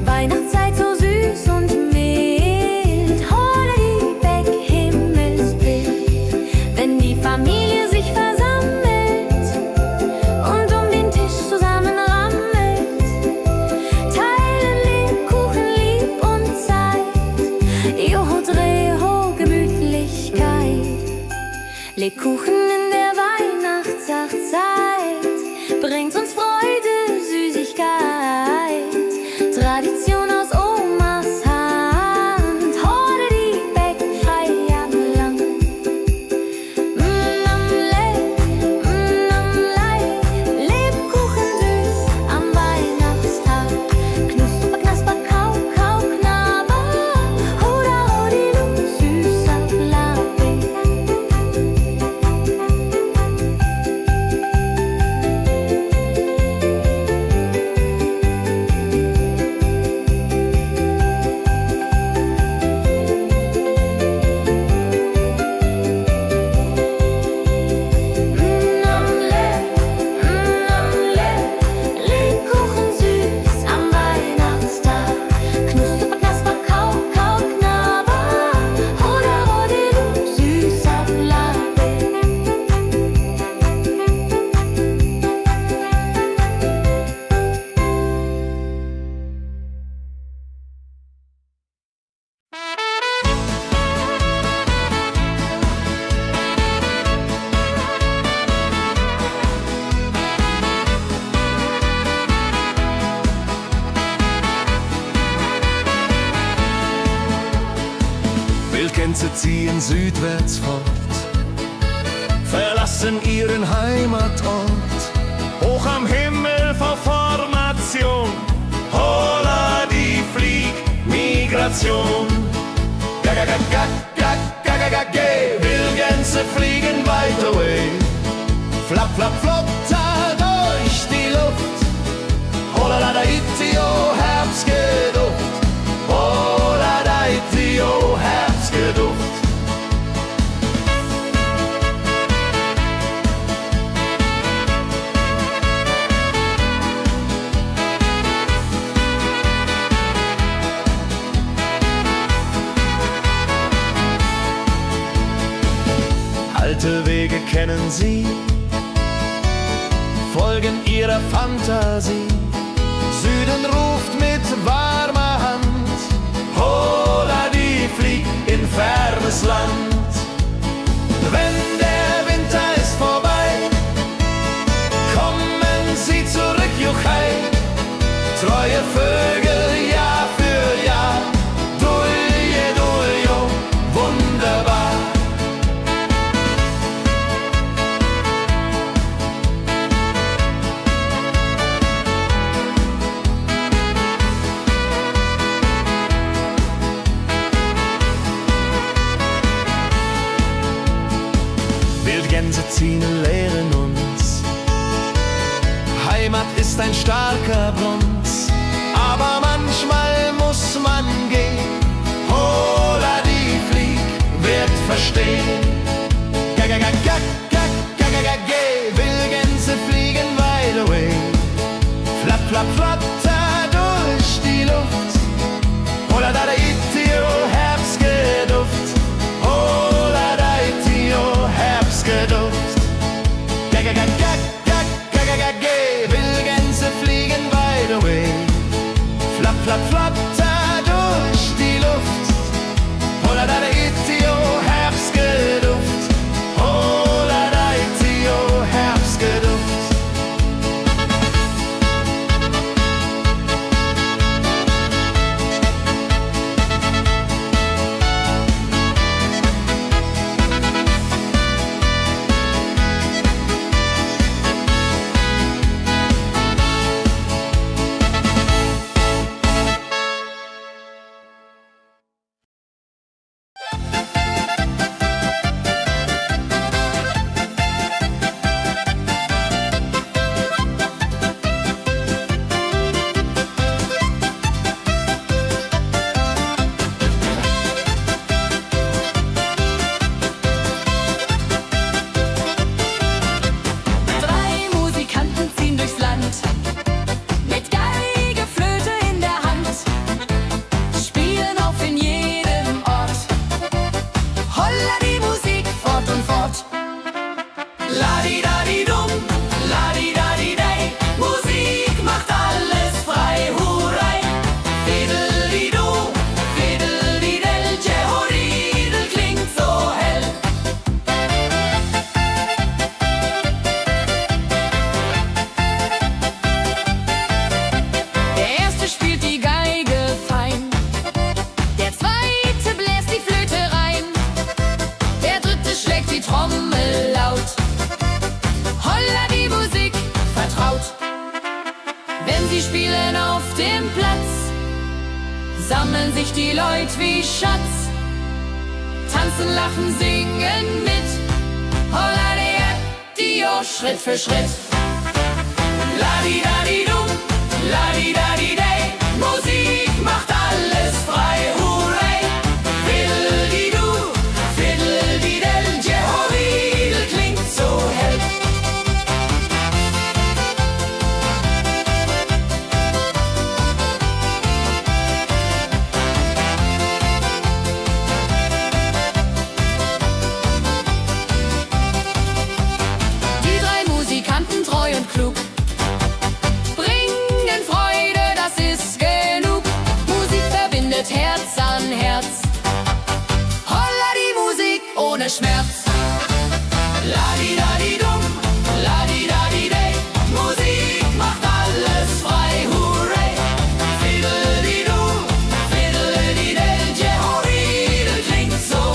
Weihnachtszeit so süß und mild, holla die Beck, Himmelsbild. Wenn die Familie sich versammelt und um den Tisch zusammenrammelt, teilen Lebkuchen lieb und Zeit. Joho, Dreho, Gemütlichkeit. Lebkuchen in der Weihnachtszeit bringt uns Freude, Süßigkeit. Tradition aus Omas Hand, holla die Beck, frei am Land. Lebkuchen süß am Weihnachtstag. Knusper, knasper, kau, kau, knabber. Holla, rodilu, süßer Plapper. Wildgänse ziehen südwärts fort, verlassen ihren Heimatort. Hoch am Himmel vor Formation, holla die Fliegmigration. Wildgänse fliegen weit away, flap, flap, flop, da durch die Luft. Holla da itio, Herbstgeduft. Holla da itio, Herbstgeduft. Alte Wege kennen sie, folgen ihrer Fantasie. Süden ruft mit warmer Hand, holla die flieg in fernes Land. Wenn der Winter ist vorbei, kommen sie zurück, Juchai. Treue Vögel Jahr für Jahr, dulje, duljo, wunderbar. Wildgänse ziehen, lehren uns. Heimat ist ein starker Brunz, aber manchmal muss man gehen. Holla die Flieg wird verstehen. Wildgänse fliegen wide away, flap, flap, flatter durch die Luft. Holla da itio, Herbstgeduft. Holla da itio, Herbstgeduft. Wildgänse fliegen wide away, flap, flap, flatter durch die Luft. Holla da itio, Herbstgeduft. Holla da itio, Herbstgeduft. Sammeln sich die Leute wie Schatz, tanzen, lachen, singen mit. Holla Dio, Schritt für Schritt. Ladi-dadi-dum, ladi-dadi-day, Musik macht alles frei, hurray. Fiddle-di-du, fiddle-di-del, Jehoridel klingt so hell. Treu und klug, bringen Freude, das ist genug. Musik verbindet Herz an Herz. Holla die Musik ohne Schmerz. Ladi-dadi-dum, ladi-dadi-day, Musik macht alles frei, hurray. Fiddle-di-du, fiddle-di-del, Jehoridel klingt so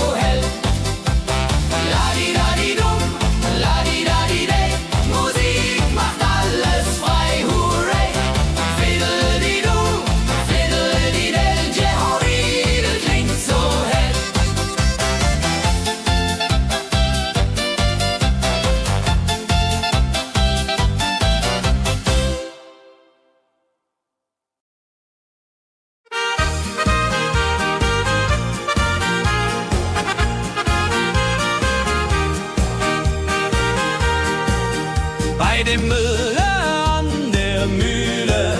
dem Müller an der Mühle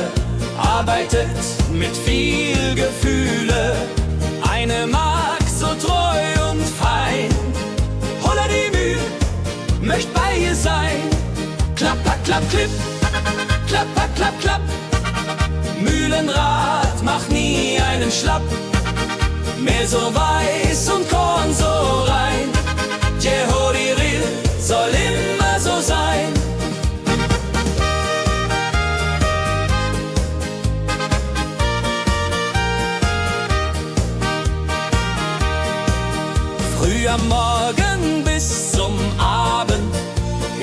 arbeitet mit viel Gefühle eine Magd so treu und fein. Holla die Mühl, möcht bei ihr sein. Klapp, klapp, klapp, klipp, klapp, klapp, klapp, klapp. Mühlenrad macht nie einen Schlapp. Mehl so weiß und Korn so rein. Jehoriril soll immer so sein. Früh am Morgen bis zum Abend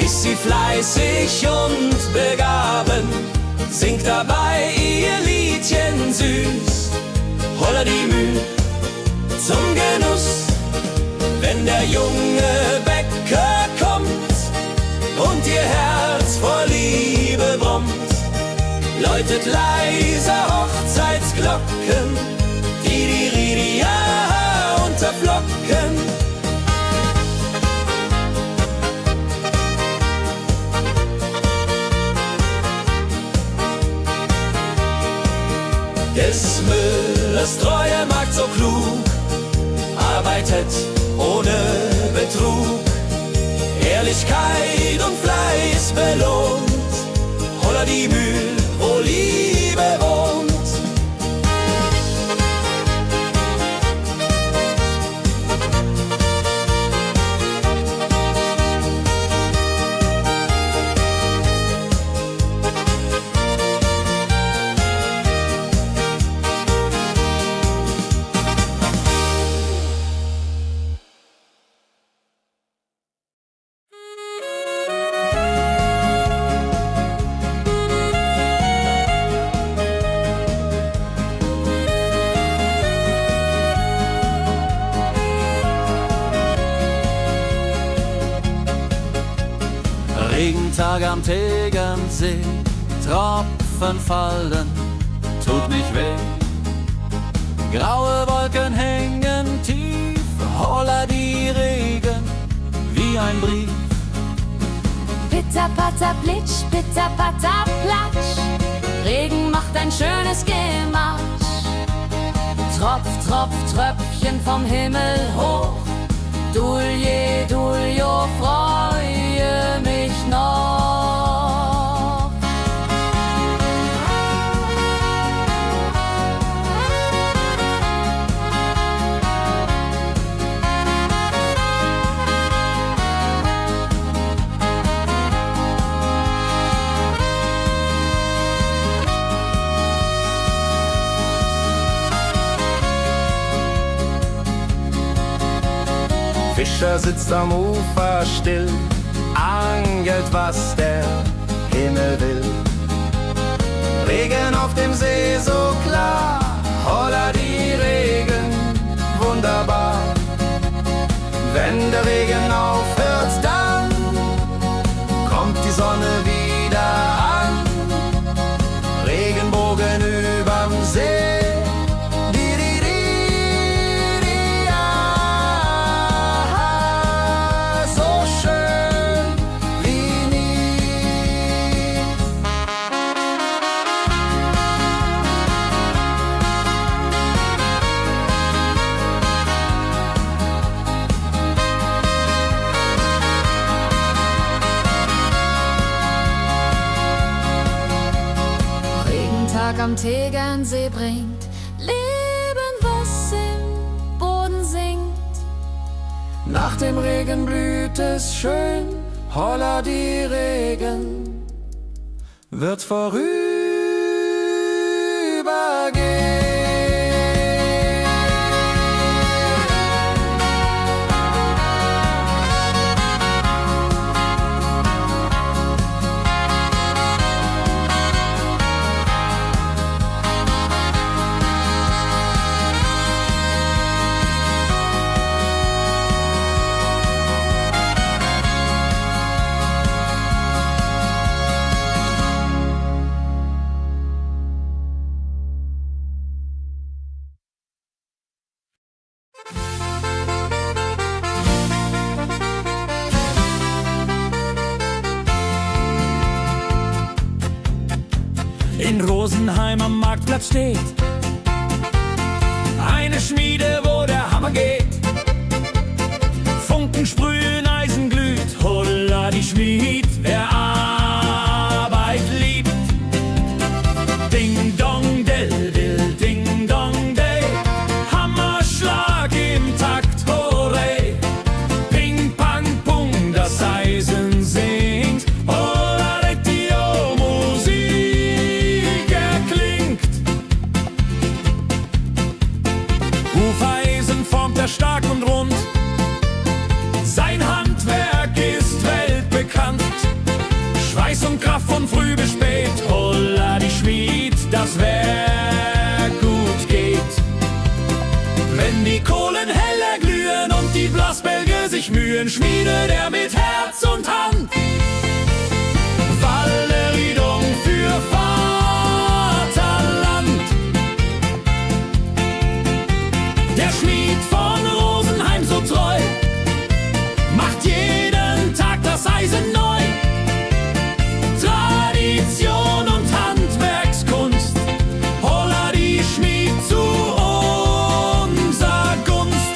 ist sie fleißig und begaben, singt dabei ihr Liedchen süß. Holla die Mühl zum Genuss, wenn der junge Bäcker kommt und ihr Herz vor Liebe brummt, läutet leiser Hochzeitsglocken, die Ridia unterflocken. Des Müllers treue Magd so klug, arbeitet ohne Betrug, Ehrlichkeit und Fleiß belohnt. Holla die Mühl, wo Liebe wohnt. Regentag am Tegernsee, Tropfen fallen, tut nicht weh. Graue Wolken hängen tief, holla die Regen wie ein Brief. Pitter, patter, plitsch, pitter, patter, platsch. Regen macht ein schönes Gematsch. Tropf, Tropf, Tröpfchen vom Himmel hoch. Dulje, Duljo, freue mich noch. Fischer sitzt am Ufer still, angelt, was der Himmel will. Regen auf dem See so klar, holla die Regen, wunderbar. Wenn der Regen aufhört, dann kommt die Sonne wieder an. Regenbogen überm See. Am Tegernsee bringt Leben, was im Boden singt. Nach dem Regen blüht es schön, holla die Regen wird vorübergehen. Rosenheim am Marktplatz steht. Eine Schmiede, wo der Hammer geht. Funken sprühen, Eisen glüht, holla die Schmied, wer Arbeit liebt. Ding dong del dill, ding dong day, Hammerschlag im Takt, hooray. Ping pang pung, das Eisen singt, holla die Musik erklingt. Hufeisen formt er stark und rund, sein Handwerk ist weltbekannt. Schweiß und Kraft von früh bis spät, holla die Schmied, das Werk gut geht. Wenn die Kohlen heller glühen und die Blasbälge sich mühen, schmiedet er mit Herz und Hand Walleriedung für Vaterland. Der Schmied von Rosenheim so treu macht jeden Tag das Eisen neu. Tradition und Handwerkskunst, holla die Schmied zu unser Gunst.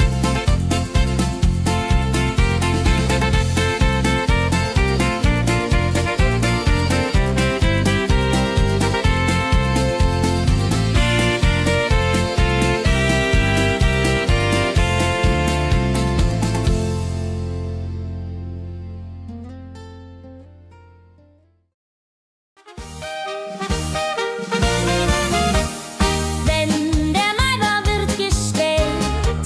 Wenn der Maibaum wird gestellt,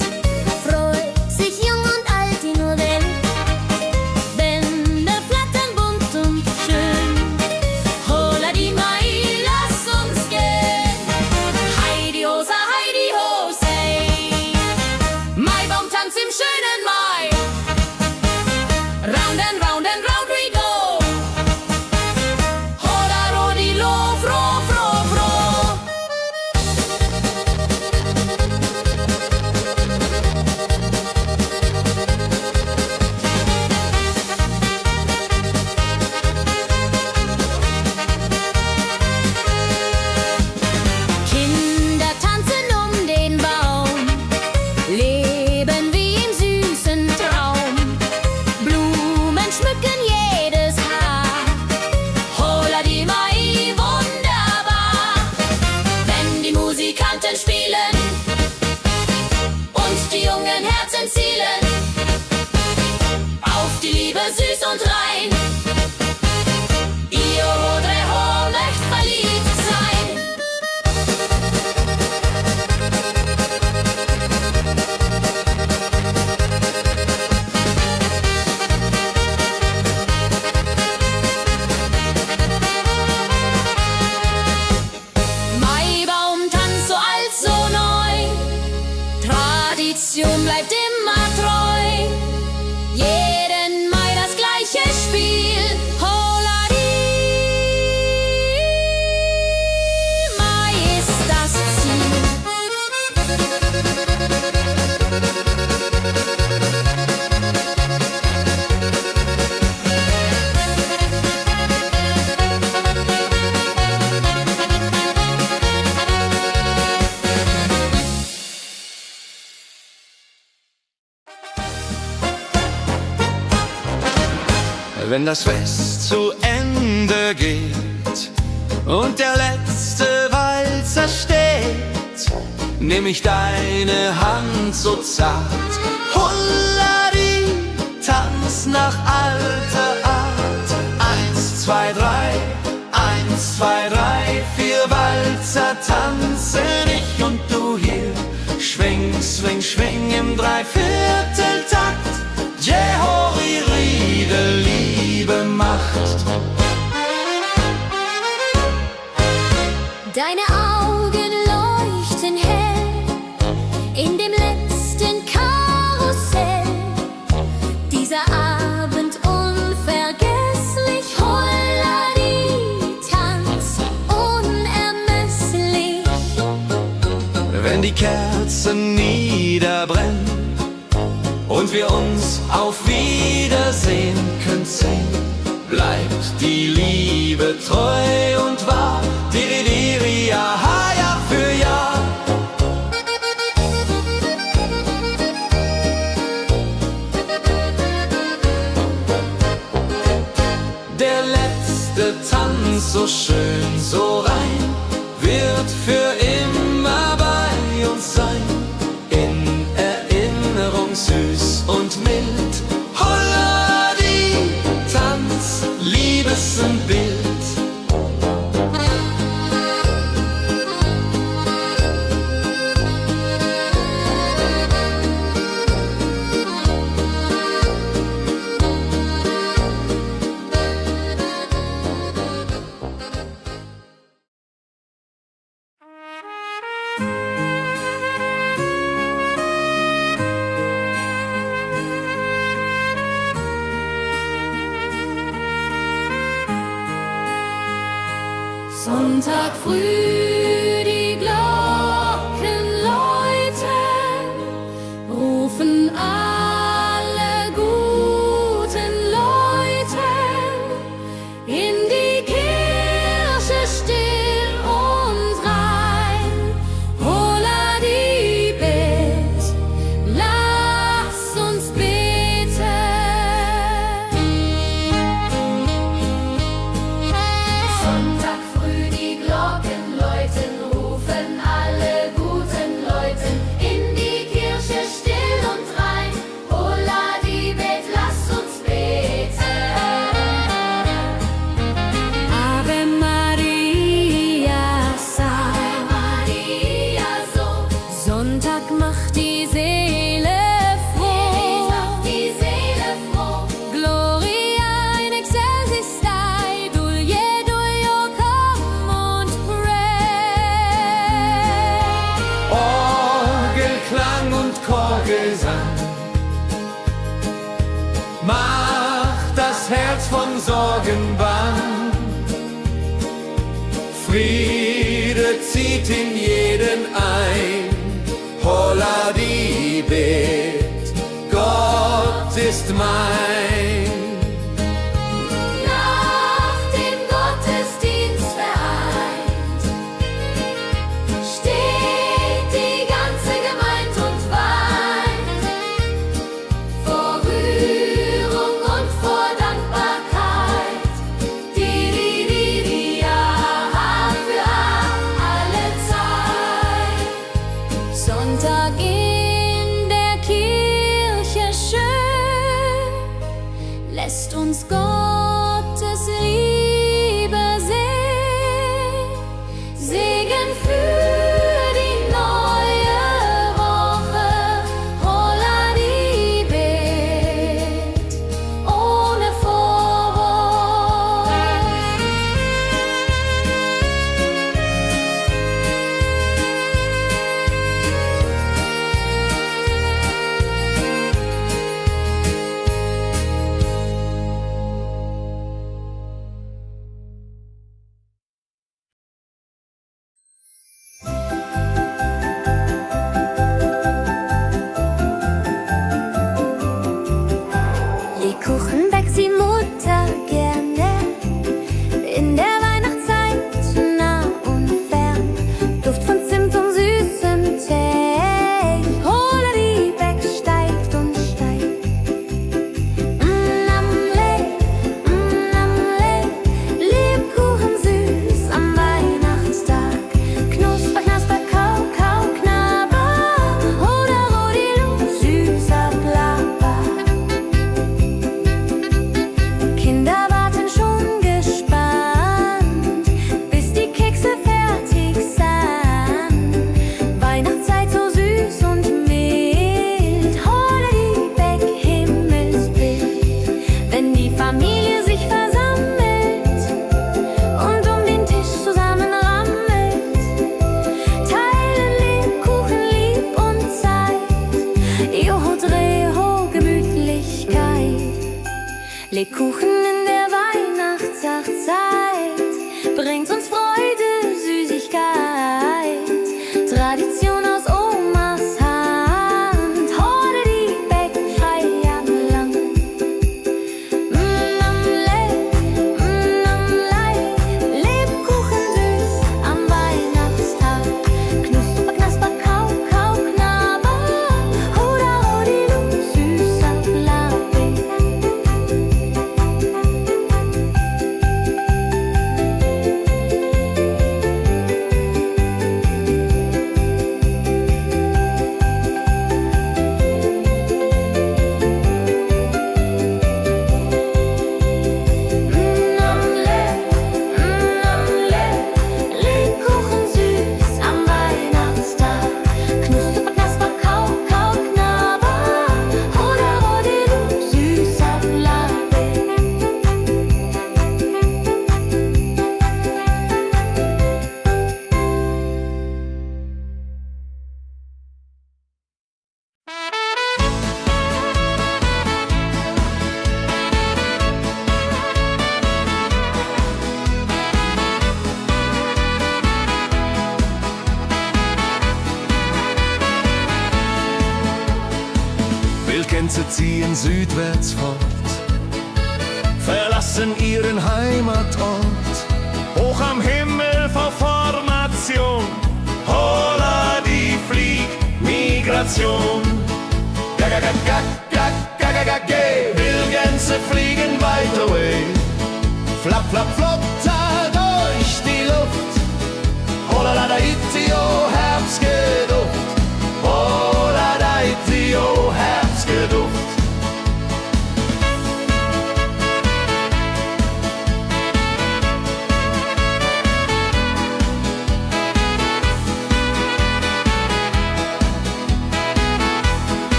freut sich jung und alt die nur Welt. Bänder flattern bunt und schön, holla die Mai, lass uns gehen. Heidi Hosa, Heidi Hosey, Maibaumtanz im schönen Mai. Round and round and round we go. Hola rodilo, fro, fro, fro. Kinder tanzen um den Baum, leben wie im süßen Traum. Blumen schmücken jedes Haar, Hola die Mai, wunderbar. Wenn die Musikanten spielen und die jungen Herzen zielen auf die Liebe süß und rein. Io Rodreho möcht verliebt sein. Maibaumtanz so alt, so neu, Tradition bleibt immer treu. Jeden Mai das gleiche Spiel, holla die Mai ist das Ziel. Wenn das Fest zu Ende geht und der letzte Walzer steht, nehm ich deine Hand so zart, Hulladi, tanz nach alter Art. 1, 2, 3, 1, 2, 3, 4 Walzer tanzen ich und du hier. Schwing, swing, schwing im Dreivierteltakt. Jehori Riede, Liebe macht. Deine Augen leuchten hell in dem letzten Karussell. Dieser Abend unvergesslich, Holladi, Tanz unermesslich. Wenn die Kerzen niederbrennen und wir uns auf Wiedersehen können sehen, bleibt die Liebe treu und wahr. Diri, diri, so schön, so rein, wird für immer bei uns sein. In Erinnerung süß und mild. Holla die Tanz, Liebesbild. Sonntag früh, die Glocken läuten, rufen alle guten Leute in die Kirche still und rein. Holla die Bet, lass uns beten. Sonntag früh die Glocken läuten, rufen alle guten Leute in die Kirche still und rein. Holla die Bet, lass uns beten. Ave Maria, Ave Maria, so Sonntag macht die Seele froh. macht die Seele froh. Gloria in excelsis Dei, Dulio, come und pray. Orgelklang und Chorgesang macht das Herz von Sorgen bang. Friede zieht in jeden ein. Holla die Bet, Gott ist mein. Nach dem Gottesdienst vereint steht die ganze Gemeinde und weint vor Rührung und vor Dankbarkeit. Ja, für alle Zeit. Sonntag in der Kirche schön, lässt uns Gottes Liebe sehen. Segen für die neue Woche, holla die Bet, ohne Vorwurf. Lebkuchen backt die Mutter gerne. In der Weihnachtszeit nah und fern. Duft von Zimt und süßem Tee. Holla die Beck steigt und steigt. Lebkuchen süß am Weihnachtstag. Knusper, knasper, kau, kau, knabber. Holla, rodilu, süßer Plapper. Kinder warten schon gespannt, bis die Kekse fertig sind. Weihnachtszeit so süß und mild. Holla die Beck, Himmelsbild. Wenn die Familie sich versammelt und um den Tisch zusammen rammelt, teilen Lebkuchen lieb und Zeit. Joho, Dreho, Gemütlichkeit. Lebkuchen in der Weihnachtszeit bringt uns Freude, Süßigkeit. Tradition aus Omas Hand. Holla die Beck, frei am Land. Lebkuchen süß am Weihnachtstag. Knusper, knasper, kau, kau, knabber. Holla, rodilu, süßer Plapper. Pilgergänse ziehen südwärts fort, verlassen ihren Heimatort. Hoch am Himmel vor Formation, holla die Fliegmigration. Pilgergänse fliegen weit away, flap, flap, flop, da durch die Luft. Holla da itio, Herbstgeduft. Holla da itio, Herbstgeduft.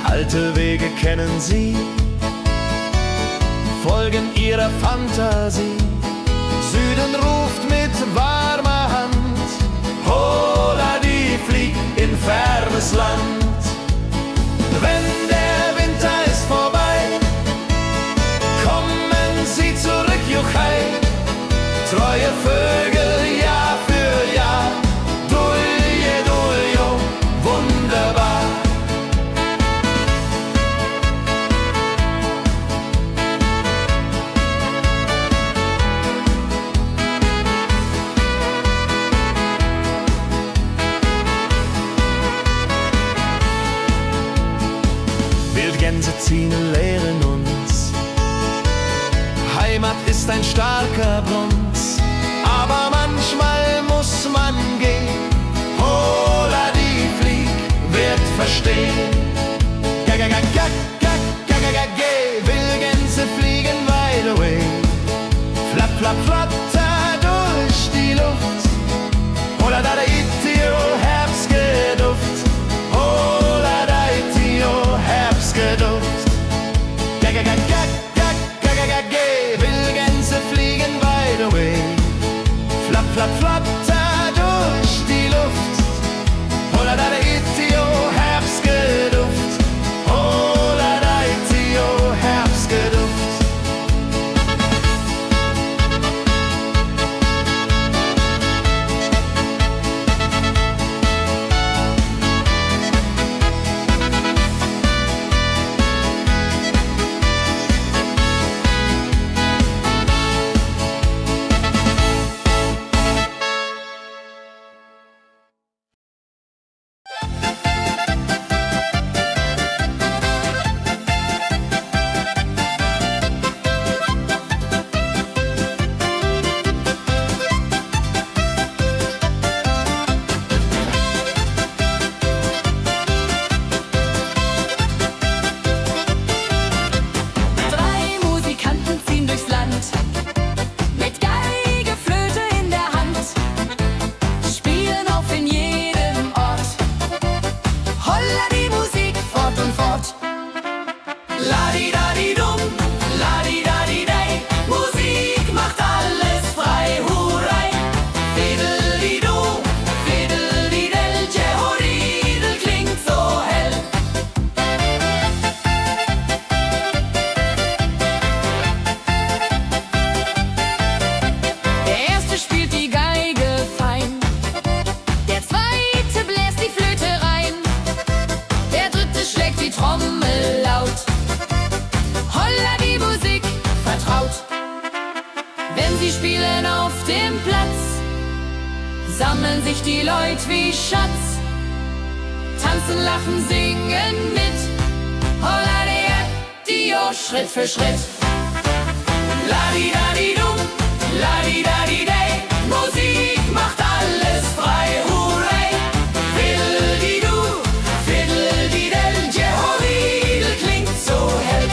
Alte Wege kennen sie, folgen ihrer Fantasie. Süden ruft mit warmer Hand, holla die flieg in fernes Land. Wenn der Winter ist vorbei, kommen sie zurück, Juchai. Treue Vögel, Jahr für Jahr, dulje, duljo, wunderbar. Wildgänse ziehen, lehren uns, Heimat ist ein starker Bronz, aber manchmal muss man gehen. Holla die Flieg wird verstehen. Wildgänse fliegen wide away, flap, flap, flatter durch die Luft. Holla da itio, Herbstgeduft. Holla da itio, Herbstgeduft. Wildgänse fliegen wide away, flap, flap, flatter durch die Luft. Holla da itio, Herbstgeduft. Holla da itio, Herbstgeduft. Sammeln sich die Leute wie Schatz, tanzen, lachen, singen mit. Holla Dio, Schritt für Schritt. La-di-da-di-dum, la-di-da-di-day, Musik macht alles frei, hurray. Fiddle-di-du, fiddle-di-del, Jehoridel klingt so hell.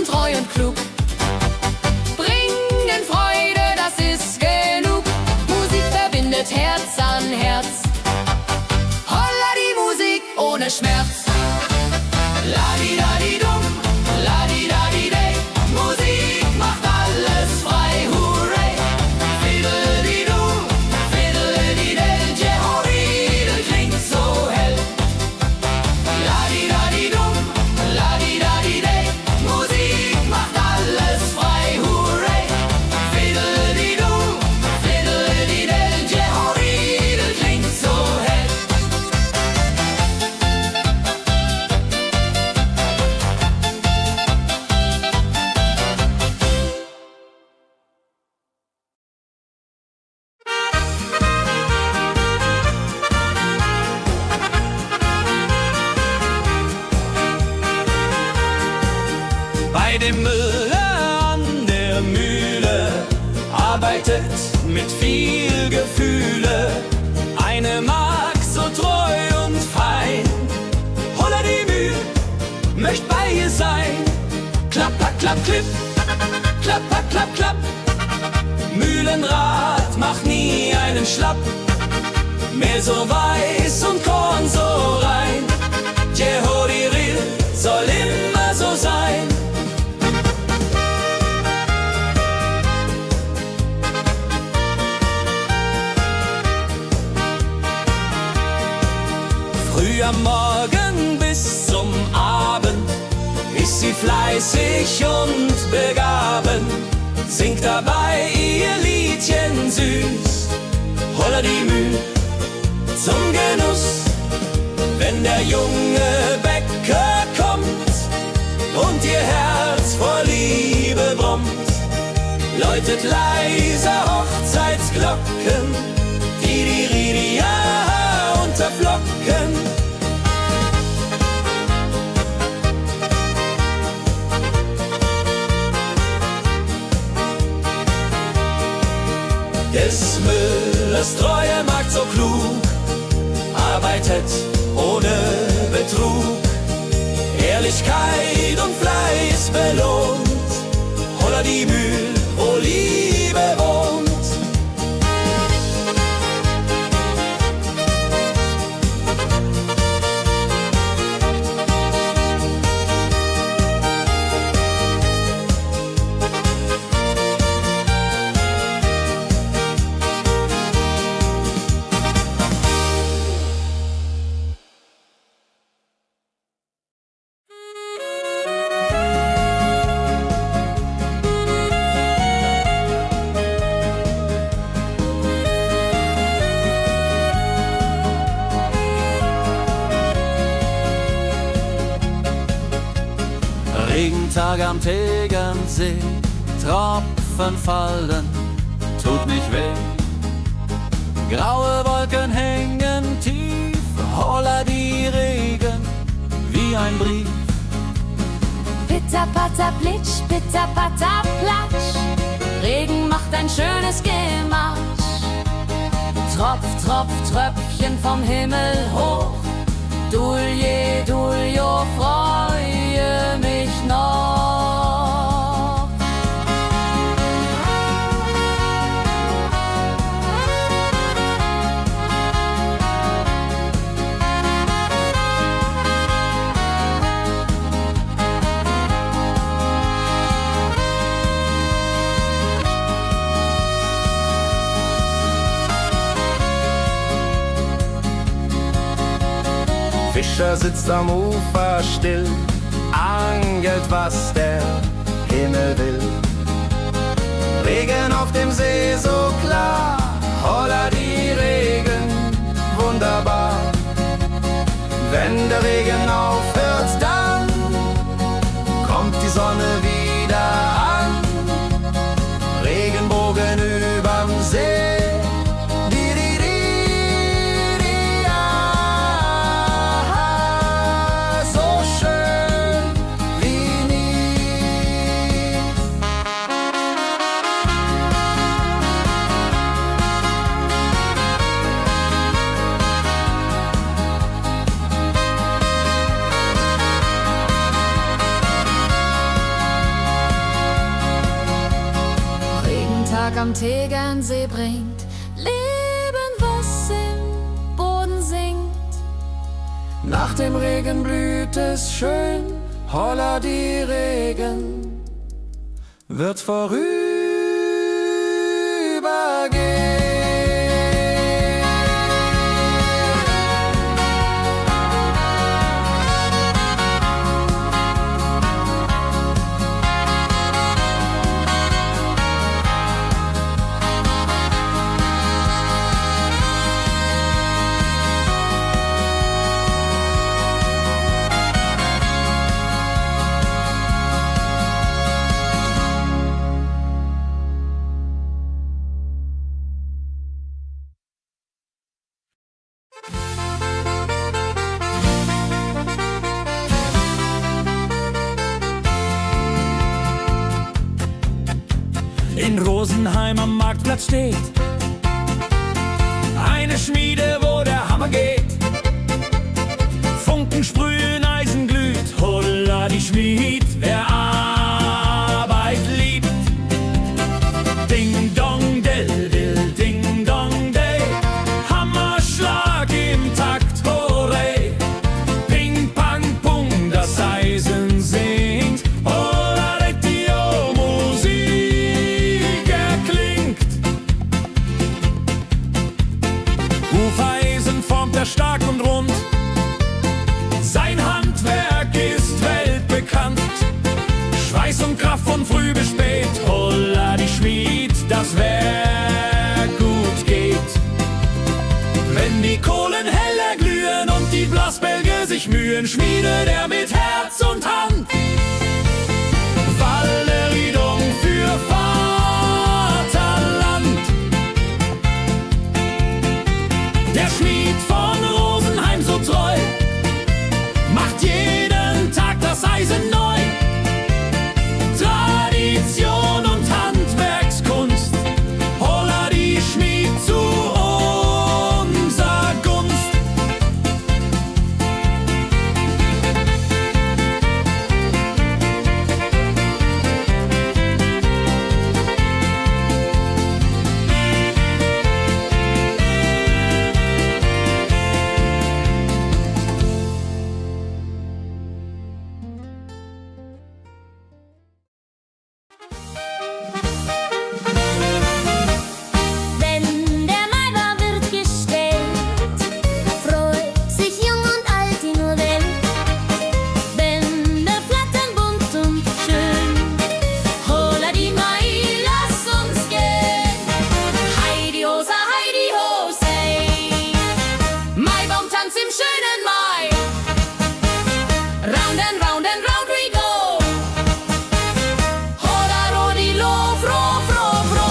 Treu und klug, bringen Freude, das ist genug. Musik verbindet Herz an Herz. Holla die Musik ohne Schmerz. La-di-da-di-dum, la-di-da-di-day, Musik macht alles frei, hurray. Fiddle-di-du, fiddle-di-del, Jehoridel klingt so hell. Bei dem Müller an der Mühle arbeitet mit viel Gefühle eine Magd so treu und fein. Holla die Mühl, möcht bei ihr sein. Klapp, klapp, klipp, klapp, klapp, klapp. Mühlenrad macht nie einen Schlapp. Mehl so weiß und Korn so rein. Jehodiril soll immer so sein. Früh am Morgen bis zum Abend ist sie fleißig und begaben, singt dabei ihr Liedchen süß. Holla die Mühl zum Genuss, wenn der junge Bäcker kommt und ihr Herz vor Liebe brummt, läutet leiser Hochzeitsglocken, die ja unter Flocken. Des Müllers treue Magd so klug, arbeitet ohne Betrug, Ehrlichkeit und Fleiß belohnt. Holla die Mühl, wo Liebe wohnt. Regentag am Tegernsee, Tropfen fallen, tut nicht weh. Graue Wolken hängen tief, holla die Regen wie ein Brief. Pitter, patter, plitsch, pitter, patter, platsch. Regen macht ein schönes Gemarsch. Tropf, tropf, Tröpfchen vom Himmel hoch. Dulje, duljo, freue mich noch. Fischer sitzt am Ufer still, angelt, was der Himmel will. Regen auf dem See so klar, holla die Regen, wunderbar. Wenn der Regen aufhört, dann kommt die Sonne wieder an. Regenbogen überm See. Am Tegernsee bringt Leben, was im Boden singt. Nach dem Regen blüht es schön, holla die Regen wird vorübergehen. in Rosenheim am Marktplatz steht. Eine Schmiede, wo der Hammer geht. Funken sprühen, Eisen glüht, holla die Schmied, wer Arbeit liebt. Ding dong dill dill, ding dong day, Hammerschlag im Takt, hooray. Ping pang pung, das Eisen singt, holla die Musik erklingt. Hufeisen formt er stark und rund, sein Handwerk ist weltbekannt. Schweiß und Kraft von früh bis spät, holla die Schmied, das Werk gut geht. Wenn die Kohlen heller glühen und die Blasbälge sich mühen, schmiedet er mit Herz und Hand Walleriedung für Vaterland. Der Schmied von Rosenheim so treu macht jeden Tag das Eisen neu. Tradition und Handwerkskunst, holla die Schmied zu unser Gunst. Wenn der Maibaum wird gestellt, freut sich jung und alt die nur Welt. Bänder flattern bunt und schön, holla die Mai, lass uns gehen. Heidi Hosa, Heidi Hosei, Maibaumtanz im schönen Mai. Round and round and round we go. Holla Rodi lo, fro, fro, fro.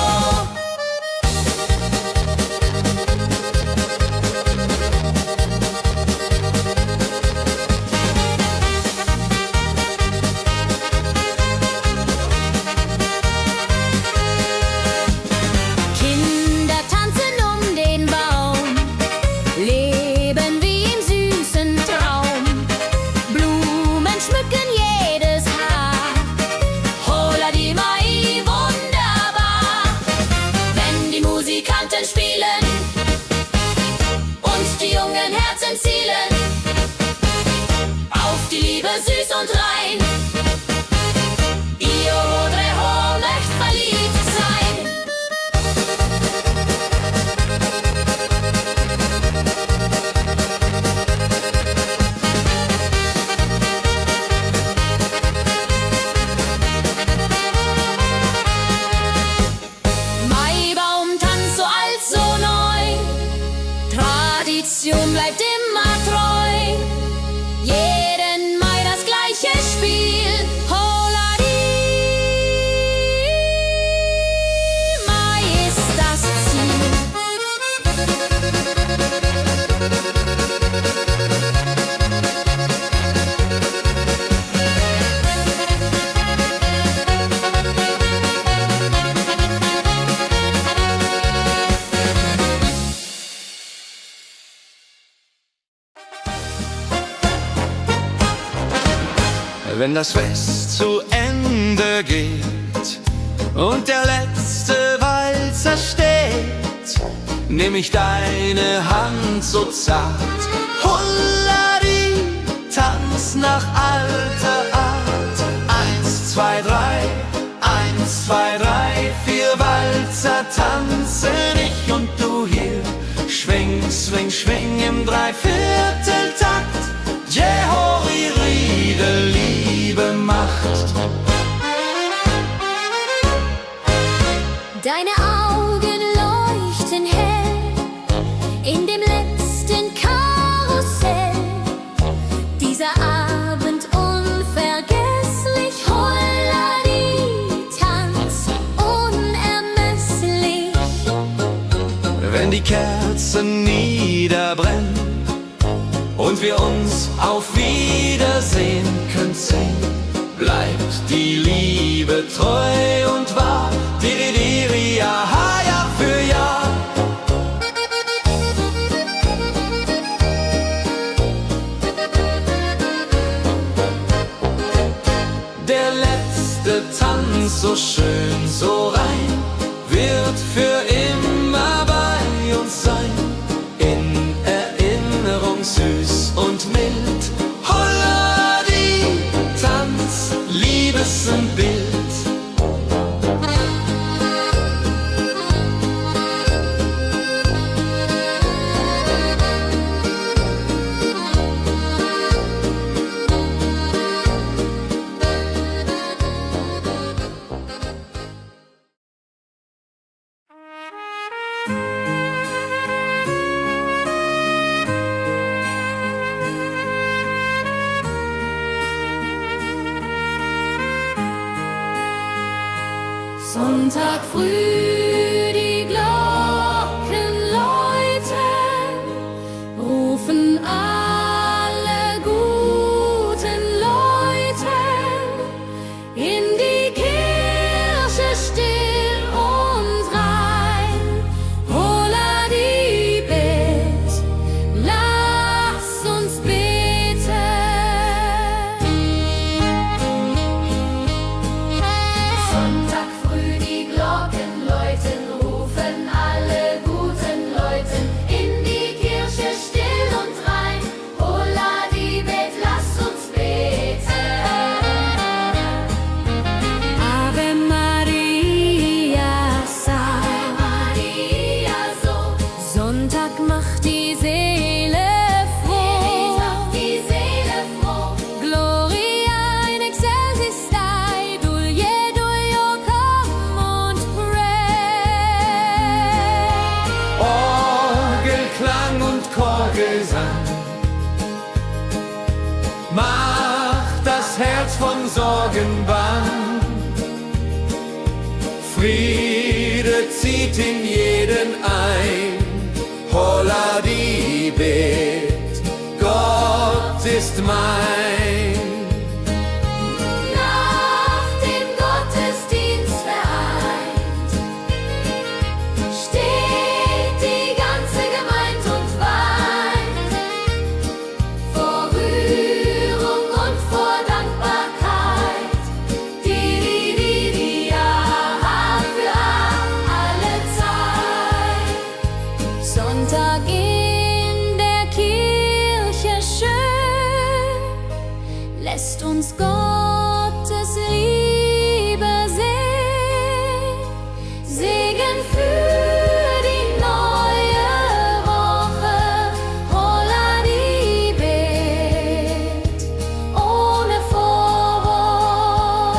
Kinder tanzen um den Baum, leben wie im süßen Traum. Blumen schmücken jedes Haar, holla die Mai, wunderbar. Wenn die Musikanten spielen und die jungen Herzen zielen auf die Liebe süß und rein. Io Rodreho möcht verliebt sein. Maibaumtanz so alt, so neu, Tradition bleibt immer treu. Jeden Mai das gleiche Spiel, holla die Mai ist das Ziel. Wenn das Fest zu Ende geht und der letzte Walzer steht, nehm ich deine Hand so zart, Hulladi, tanz nach alter Art. 1, 2, 3, 1, 2, 3, 4 Walzer tanzen ich und du hier. Schwing, swing, schwing im Dreivierteltakt. Jehori Riede, Liebe macht. Deine Augen leuchten hell in dem letzten Karussell. Dieser Abend unvergesslich, Holladi, Tanz unermesslich. Wenn die Kerzen niederbrennen und wir uns auf Wiedersehen künsten, bleibt die Liebe treu und wahr. letzte Tanz, so schön, so rein, wird für immer bei uns sein. In Erinnerung süß und mild. Holla die Tanz, Liebesbild. Sonntag früh, die Glocken läuten, rufen alle guten Leute in die Kirche still und rein. Holla die Bet, lass uns beten. Sonntag früh die Glocken läuten, rufen alle guten Leute in die Kirche still und rein. Holla die Bet, lass uns beten. Ave Maria, Ave Maria, so Sonntag macht die Seele froh. macht die Seele froh. Gloria in excelsis Dei, Dulio, come und pray. Orgelklang und Chorgesang macht das Herz von Sorgen bang. Friede zieht in jeden ein. Holla die Bet, Gott ist mein. Nach dem Gottesdienst vereint steht die ganze Gemeinde und weint vor Rührung und vor Dankbarkeit. Ja, für alle Zeit. Sonntag in der Kirche schön, lässt uns Gottes Liebe sehen. Segen für die neue Woche, holla die Bet, ohne Vorwurf.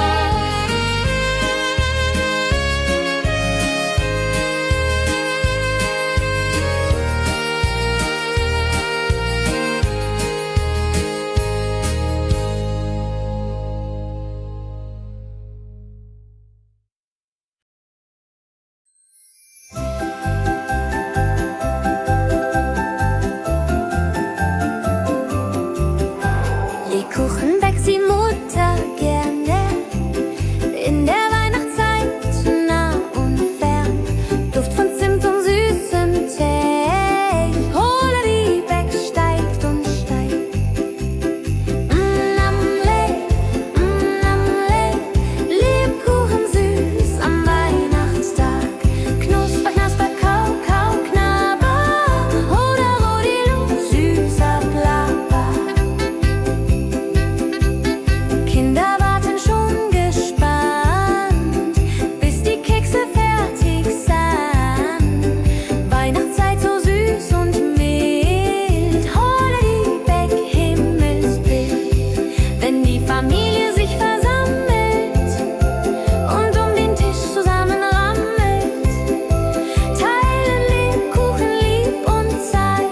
Lebkuchen backt die Mutter gerne in der Weihnachtszeit, nah und fern. Duft von Zimt und süßem Tee. Holla die Beck steigt und steigt. Lebkuchen süß am Weihnachtstag. Knusper, knasper, kau, kau, knabber. Oder Rodilu, süßer Plapper. Kinder warten schon gespannt, bis die Kekse fertig sind. Weihnachtszeit so süß und mild. Holla die Beck, Himmelsbild. Wenn die Familie sich versammelt und um den Tisch zusammenrammelt, teilen Lebkuchen lieb und Zeit.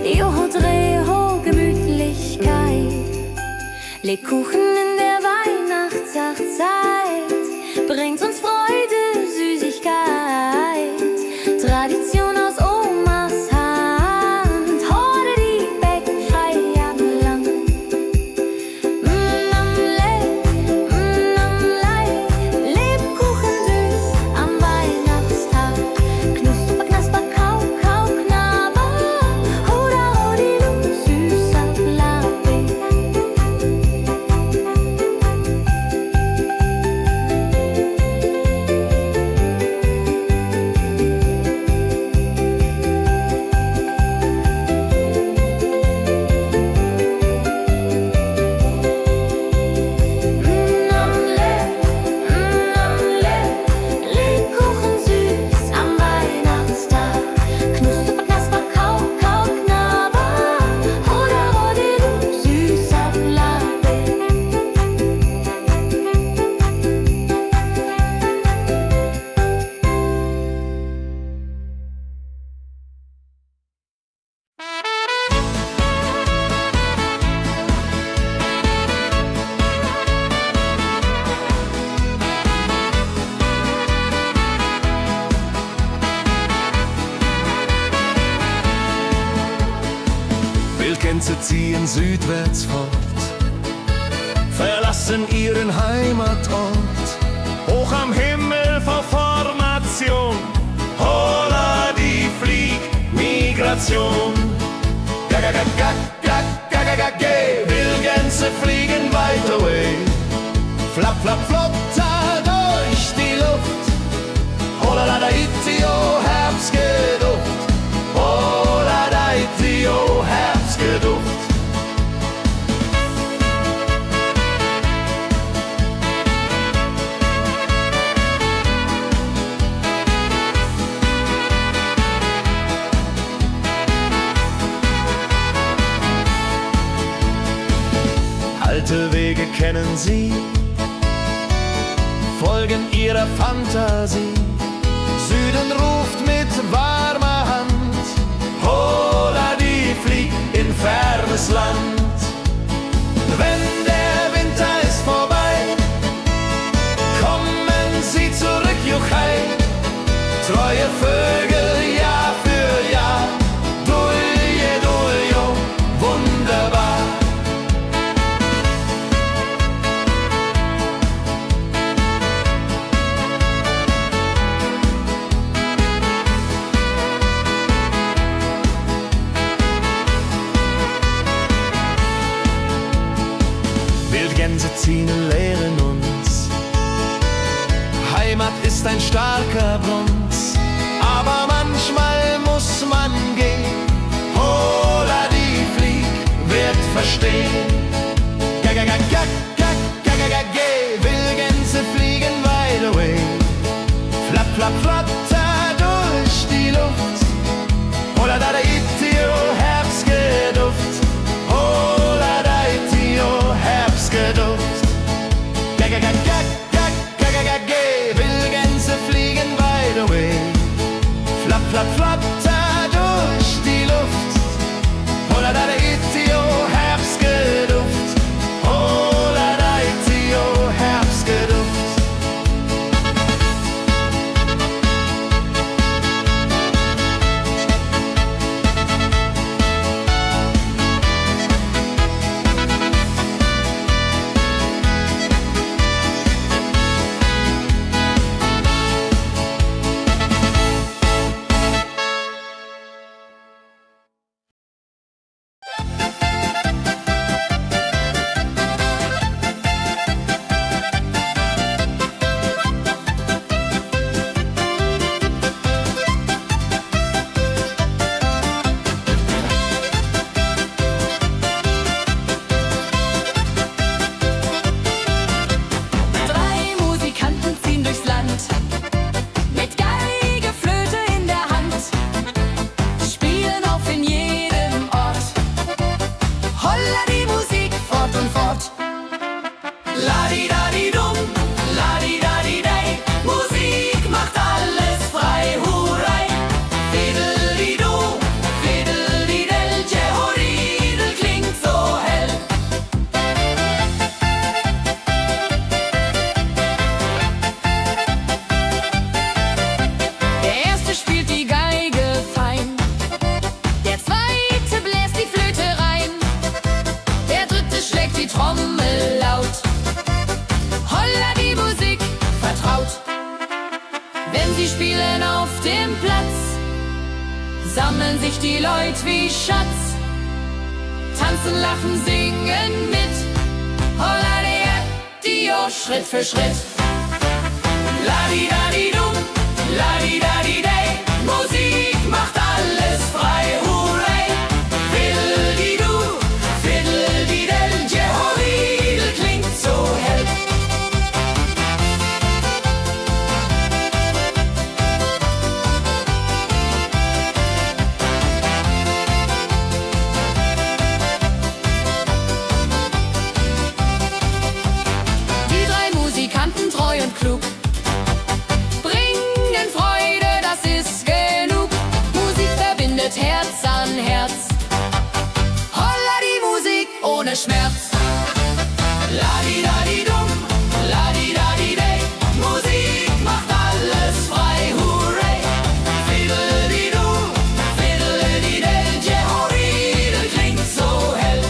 Joho, Dreho, Gemütlichkeit. Lebkuchen in der Weihnachtszeit bringt uns Freude, Süßigkeit. Tradition aus Omas Hand. Holla die Beck, Feierland. Lebkuchen süß am Weihnachtstag. Knusper, knasper, kau, kau, knabber. Oder Rodilu, süßer Plapper. ziehen südwärts fort, verlassen ihren Heimatort. Hoch am Himmel vor Formation, holla die Fliegmigration. Wildgänse fliegen weit away, flapp, flapp, flotter durch die Luft. Holla da itio, Herbstgeduft. Holla da itio, Herbstgeduft. Alte Wege kennen sie, folgen ihrer Fantasie. Süden ruft mit warmer Hand, holla die flieg in fernes Land. Wenn der Winter ist vorbei, kommen sie zurück, Juchai. Treue Vögel Jahr für Jahr, dulje, duljo, wunderbar. Wildgänse ziehen, lehren uns, Heimat ist ein starker Bronz, aber manchmal muss man gehen. Holla die Flieg wird verstehen. Wildgänse fliegen wide away, flapp, flapp, flatter durch die Luft. Holla da itio, Herbstgeduft. Holla da itio, Herbstgeduft. Wildgänse fliegen wide away, flapp, flapp, flatter durch die Luft. Holla da itio, Herbstgeduft. Holla da itio, Herbstgeduft. Sammeln sich die Leute wie Schatz, tanzen, lachen, singen mit. Holla Dio, Schritt für Schritt. Ladi-dadi-dum, ladi-dadi-day, Musik macht alles frei, hurray. Fiddle-di-du, fiddle-di-del, Jehoridel klingt so hell. Treu und klug, bringen Freude, das ist genug. Musik verbindet Herz an Herz. Holla die Musik ohne Schmerz. Ladi-dadi-dum, ladi-dadi-day, Musik macht alles frei, hurray. Fiddle-di-du, fiddle-di-del, Jehoridel klingt so hell.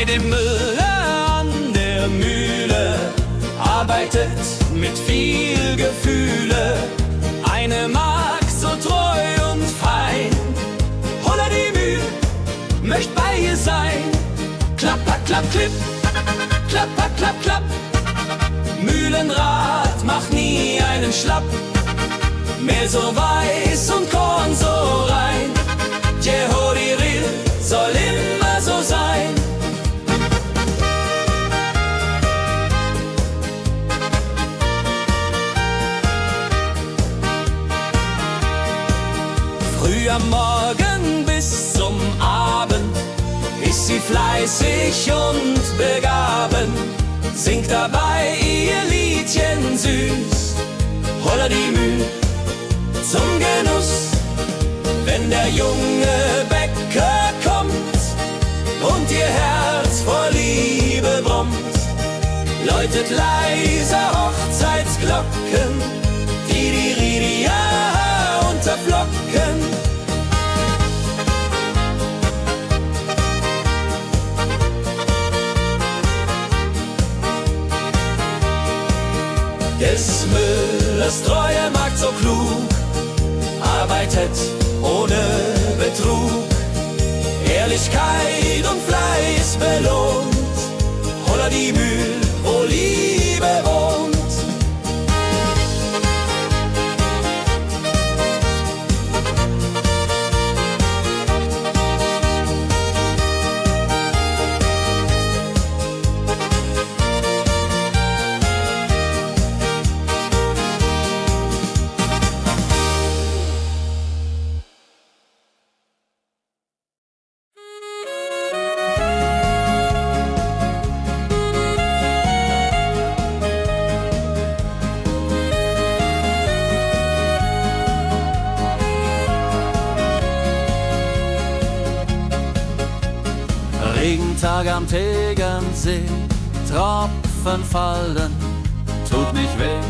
Bei dem Müller an der Mühle arbeitet mit viel Gefühle eine Magd so treu und fein. Holla die Mühl, möcht bei ihr sein. Klapper, klapp, klipp, klapper, klapp, klapp. Mühlenrad macht nie einen Schlapp. Mehl so weiß und Korn so rein. Jehodiril soll immer so sein. Früh am Morgen bis zum Abend ist sie fleißig und begaben, singt dabei ihr Liedchen süß. Holla die Mühl zum Genuss, wenn der junge Bäcker kommt und ihr Herz vor Liebe brummt, läutet leiser Hochzeitsglocken, die Ridia unterflocken. Des Müllers treue Magd so klug, arbeitet ohne Betrug, Ehrlichkeit und Fleiß belohnt. Holla die Mühl, wo Liebe wohnt. Regentag am Tegernsee, Tropfen fallen, tut nicht weh.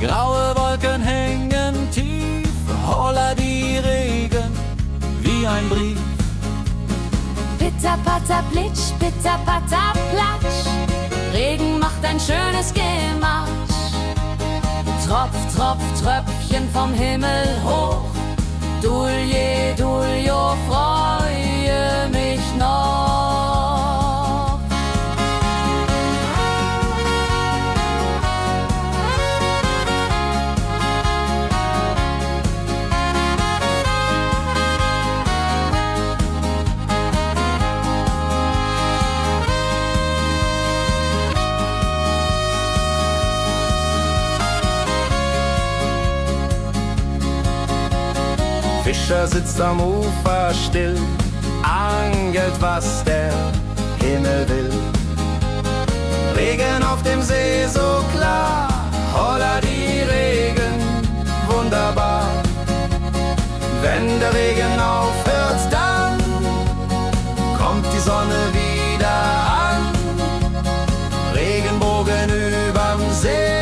Graue Wolken hängen tief, holla die Regen wie ein Brief. Pitter, patter, plitsch, pitter, patter, platsch. Regen macht ein schönes Gematsch. Tropf, Tropf, Tröpfchen vom Himmel hoch. Dulje, Duljo, freue mich noch. Fischer sitzt am Ufer still, angelt, was der Himmel will. Regen auf dem See so klar, holla die Regen, wunderbar. Wenn der Regen aufhört, dann kommt die Sonne wieder an. Regenbogen überm See.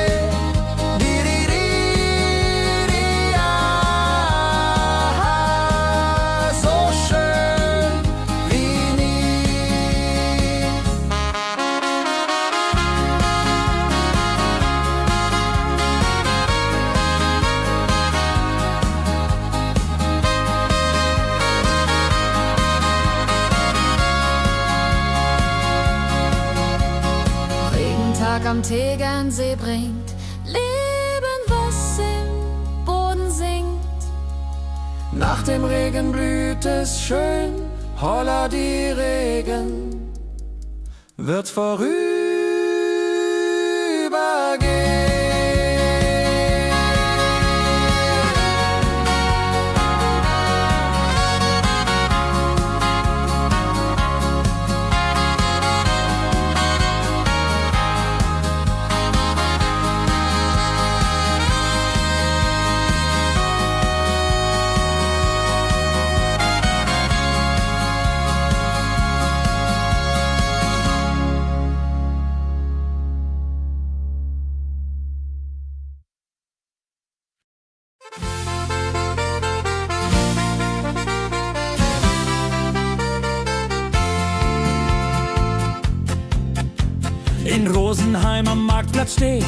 Am Tegernsee bringt Leben, was im Boden singt. Nach dem Regen blüht es schön, holla die Regen wird vorübergehen. in Rosenheim am Marktplatz steht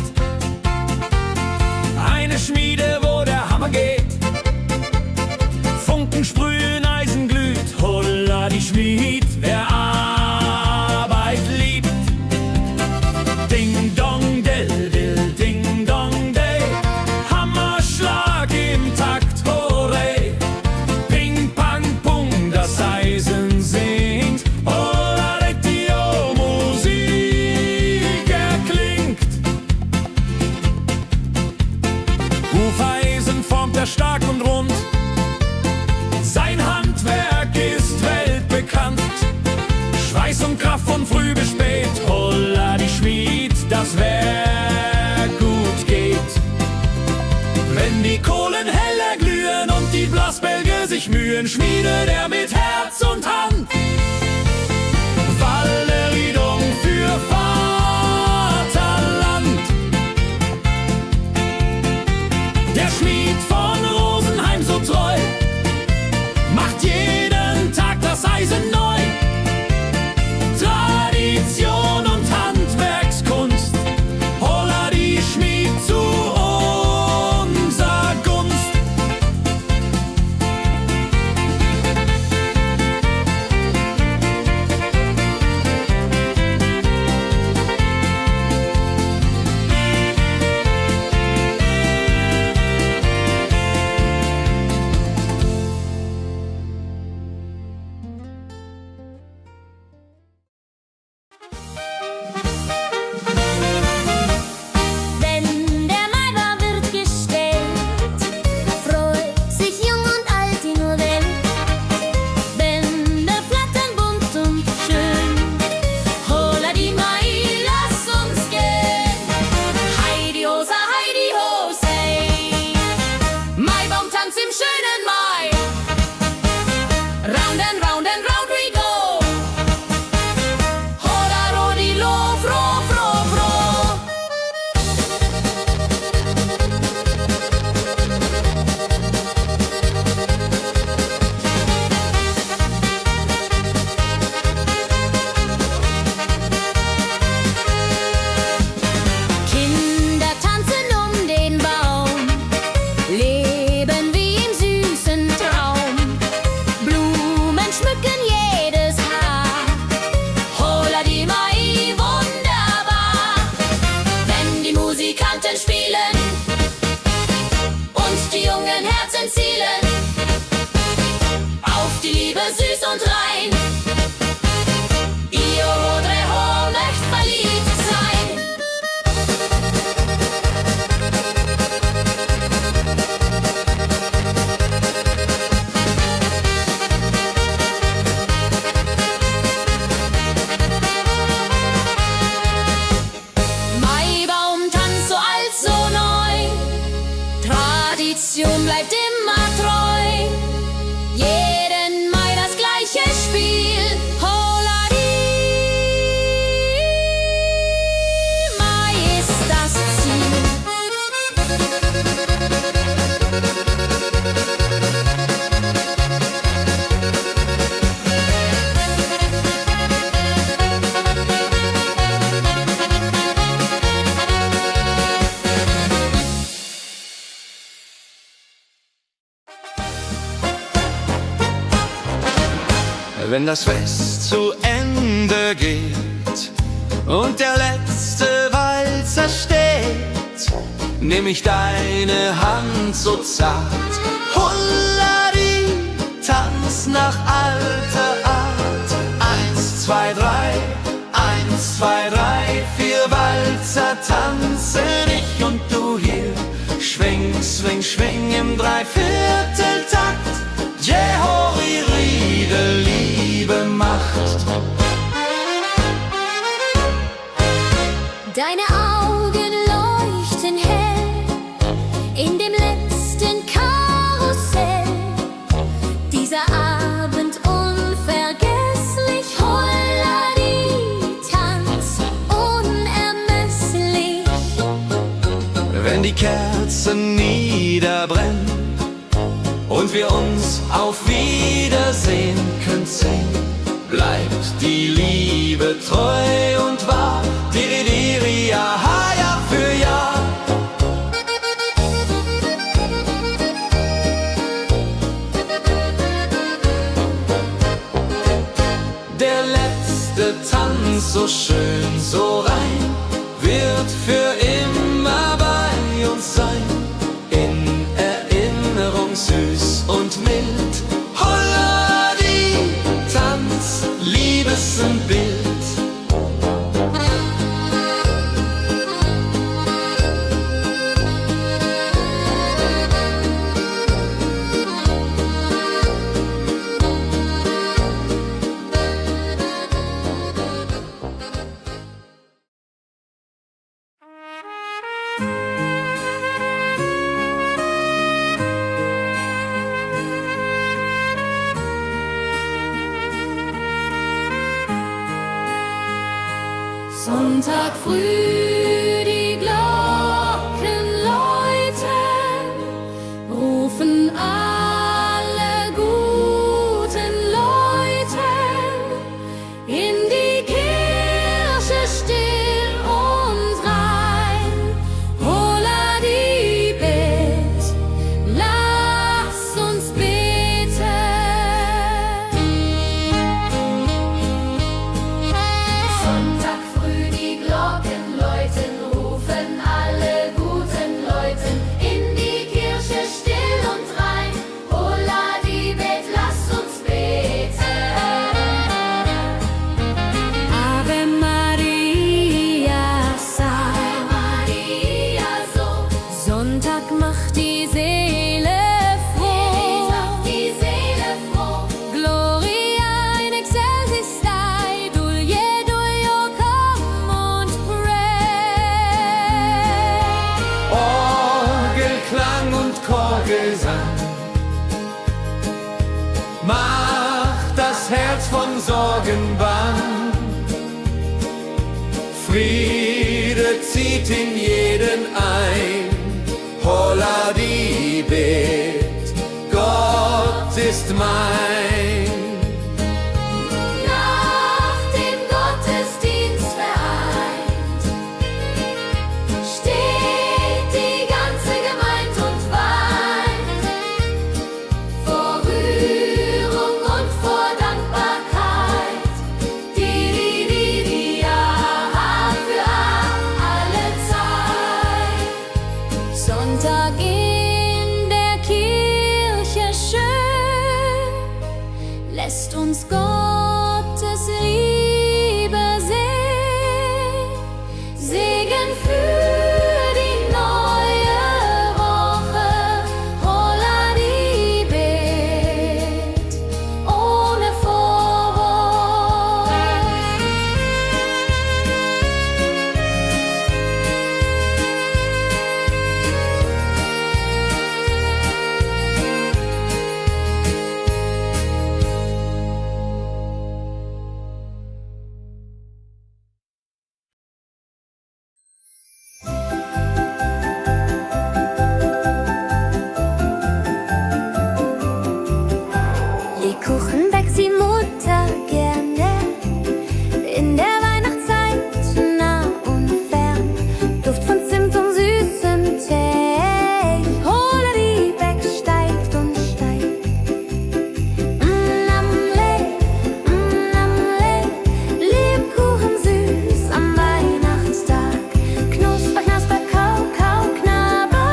eine Schmiede, wo der Hammer geht. Funken sprühen, Eisen glüht, holla die Schmied, wer Arbeit liebt. Ding dong del dill, ding dong day, Hammerschlag im Takt, hooray. Ping pang pung, das Eisen singt, holla die Musik erklingt. Hufeisen formt er stark und rund, sein Handwerk ist weltbekannt. Schweiß und Kraft von früh bis spät, holla die Schmied, das Werk gut geht. Wenn die Kohlen heller glühen und die Blasbälge sich mühen, schmiedet er mit Herz und Hand Walleriedung für Vaterland. Der Schmied von Rosenheim so treu macht jeden Tag das Eisen neu. Tradition und Handwerkskunst, holla die Schmied zu unser Gunst. Wenn der Maibaum wird gestellt, freut sich jung und alt die nur Welt. Bänder flattern bunt und schön, holla die Mai, lass uns gehen. Heidi Hosa, Heidi Hosey, Maibaumtanz im schönen Mai. Round and round and round we go. Hola Rodi lo, fro, fro, fro. Kinder tanzen den Baum, leben wie im süßen Traum. Blumen schmücken jedes Haar, Hola die Mai, wunderbar. Wenn die Musikanten spielen und die jungen Herzen zielen auf die Liebe süß und rein. Io Rodreho möcht verliebt sein. Maibaumtanz so alt, so neu, Tradition bleibt immer treu. Jeden Mai das gleiche Spiel, holla die Mai ist das Ziel. Wenn das Fest zu Ende geht und der letzte Walzer steht, nehm ich deine Hand so zart, Hullari, tanz nach alter Art. 1, 2, 3, 1, 2, 3, 4 Walzer tanzen ich und du hier. Schwing, swing, schwing im Dreivierteltakt. Jehori Riede, Liebe macht. Deine Augen leuchten hell in dem letzten Karussell. Dieser Abend unvergesslich, Holladi, Tanz unermesslich. Wenn die Kerzen niederbrennen und wir uns auf Wiedersehen künsten, bleibt die Liebe treu und wahr. Di, di, di. Tanz, so schön, so rein, wird für immer bei uns sein. In Erinnerung süß und mild. Holla die Tanz, Liebesbild. Sonntag früh, die Glocken läuten, rufen alle guten Leute in die Kirche still und rein. Holla die Bet, lass uns beten. Sonntag früh die Glocken läuten, rufen alle guten Leute in die Kirche still und rein. Holla die Bet, lass uns beten. Ave Maria, Ave Maria, so Sonntag macht die Seele froh. macht die Seele froh. Gloria in excelsis Dei, Dulio come und pray. Orgelklang und Chorgesang macht das Herz von Sorgen bang. Friede zieht in jeden ein. Holla die Bet, Gott ist mein. Nach dem Gottesdienst vereint steht die ganze Gemeinde und weint vor Rührung und vor Dankbarkeit. Die ja für alle Zeit. Sonntag in der Kirche schön, lässt uns Gottes Liebe sehen. Segen für die neue Woche, holla die Bet, ohne Vorwurf. Lebkuchen backt die Mutter gerne. In der Weihnachtszeit nah und fern. Duft von Zimt und süßem Tee. Holla die Beck steigt und steigt. Lebkuchen süß am Weihnachtstag. Knusper, knasper, kau, kau, knabber.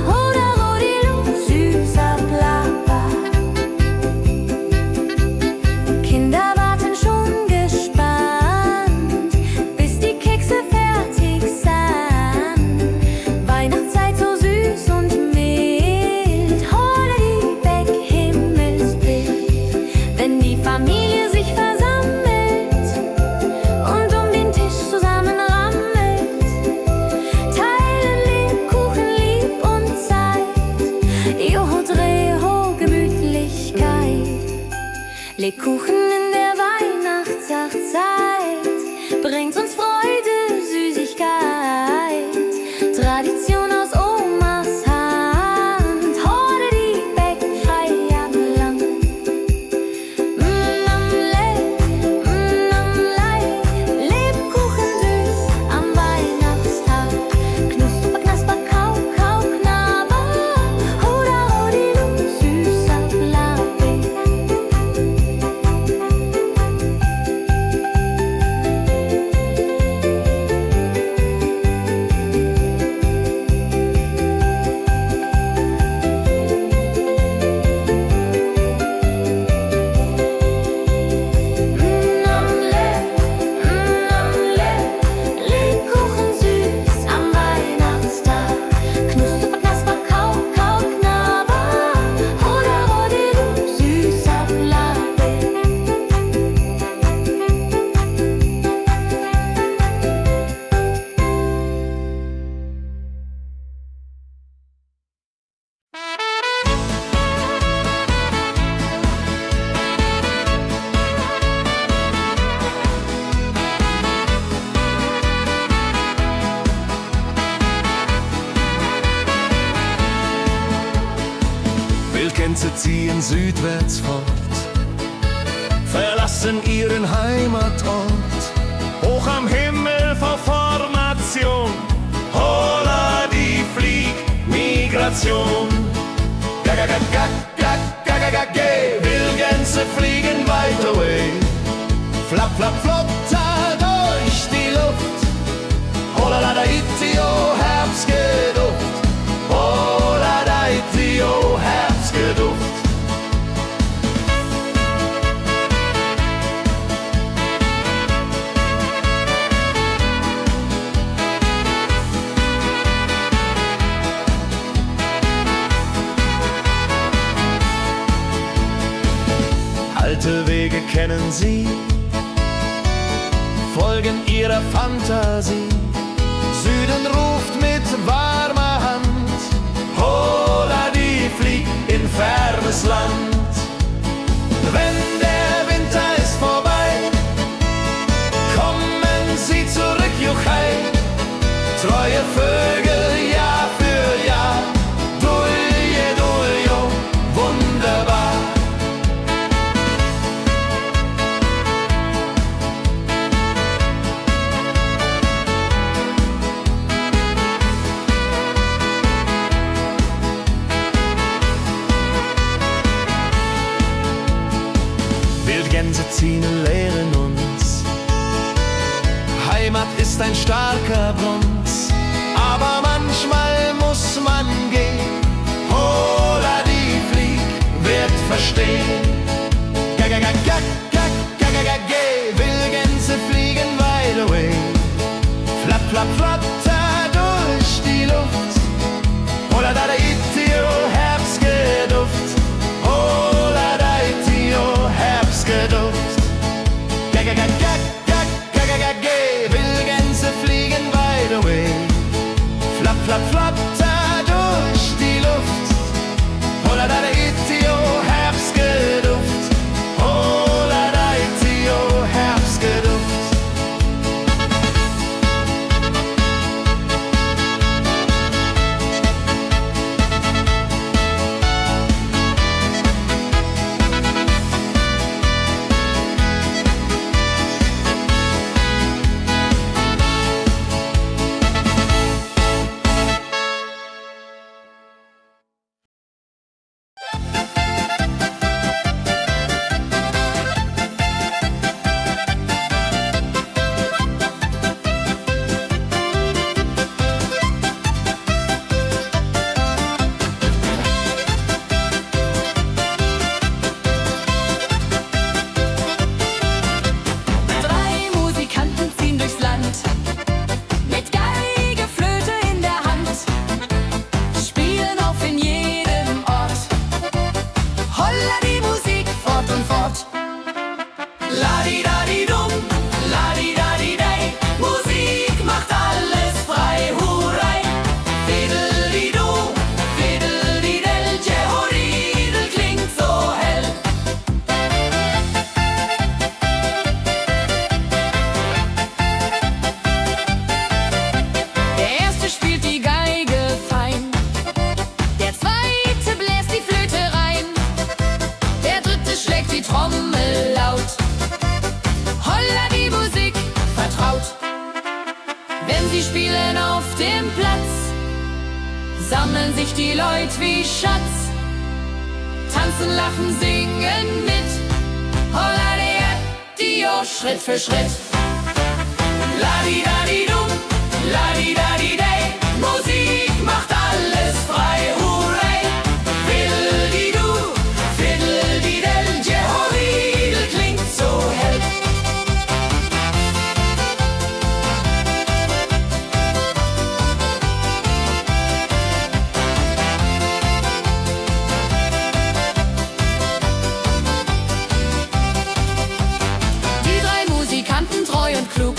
Holla, rodilu, süßer Plapper. Kinder warten schon gespannt, bis die Kekse fertig sind. Weihnachtszeit so süß und mild. Holla die Beck, Himmelsbild. Wenn die Familie sich versammelt und um den Tisch zusammenrammelt, teilen Lebkuchen lieb und Zeit. Joho, Dreho, Gemütlichkeit. Lebkuchen in der Weihnachtszeit bringt uns Freude, Süßigkeit. Tradition aus Omas Hand. Holla die Beck, frei am Land. Lebkuchen süß am Weihnachtstag. Knusper, knasper, kau, kau, knabber. Holla, rodilu, süßer Plapper. ziehen südwärts fort, verlassen ihren Heimatort. Hoch am Himmel vor Formation, holla die Fliegmigration. Wildgänse fliegen weit away, flap, flap, flop, da durch die Luft. Holla da itio, Herbstgeduft. Holla da itio, Herbstgeduft. Alte Wege kennen sie, folgen ihrer Fantasie. Süden ruft mit warmer Hand, holla die flieg in fernes Land. Wenn der Winter ist vorbei, kommen sie zurück, Juchai. Treue Vögel Jahr für Jahr, dulje, duljo, wunderbar. Wildgänse ziehen, lehren uns. Heimat ist ein starker Bronz, aber manchmal muss man gehen. Holla die Flieg wird verstehen. Wildgänse fliegen wide away, flap, flap, flatter durch die Luft. Holla da itio, Herbstgeduft. Holla da itio, Herbstgeduft. Wildgänse fliegen wide away, flap, flap, flatter durch die Luft. Holla da itio, Herbstgeduft. Holla da itio, Herbstgeduft. sammeln sich die Leute wie Schatz, tanzen, lachen, singen mit. Holla Dio, Schritt für Schritt. Ladi-dadi-dum, ladi-dadi-day, Musik macht alles frei, hurray. Fiddle-di-du, fiddle-di-del, Jehoridel klingt so hell. Die drei Musikanten, treu und klug,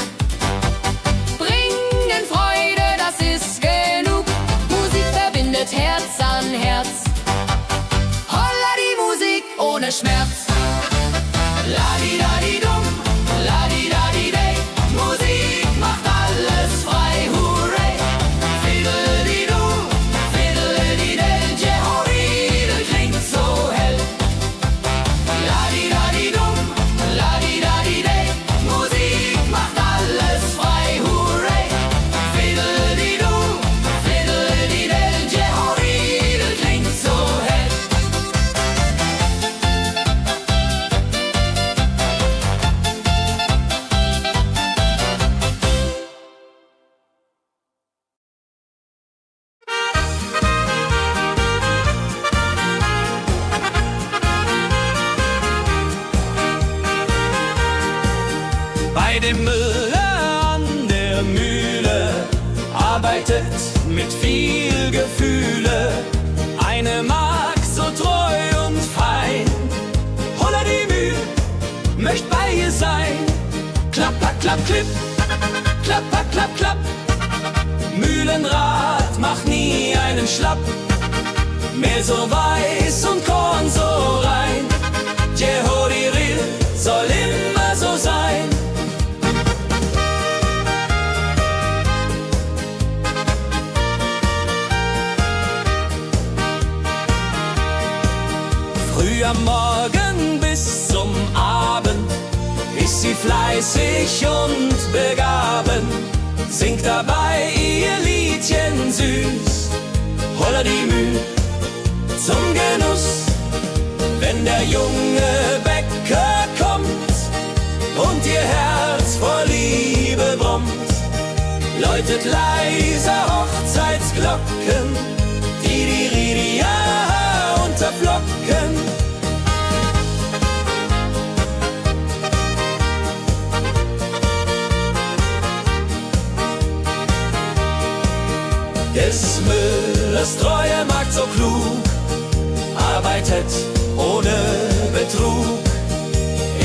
bringen Freude, das ist genug. Musik verbindet Herz an Herz. Holla die Musik ohne Schmerz. Ladi-dadi-dum, ladi-dadi-day, Musik macht alles frei, hurray. Fiddle-di-du, fiddle-di-del, Jehoridel klingt so hell. Bei dem Müller an der Mühle arbeitet mit viel Gefühle eine Magd so treu und fein. Holla die Mühl, möcht bei ihr sein. Klapp, klapp, klapp, klipp, klapp, klapp, klapp, klapp. Mühlenrad macht nie einen Schlapp. Mehl so weiß und Korn so rein. Jehodiril soll immer so sein. Früh am Morgen bis zum Abend ist sie fleißig und begaben, singt dabei ihr Liedchen süß. Holla die Mühl zum Genuss, wenn der junge Bäcker kommt und ihr Herz vor Liebe brummt, läutet leiser Hochzeitsglocken, die Ridia unterflocken. Des Müllers treue Magd so klug, arbeitet ohne Betrug,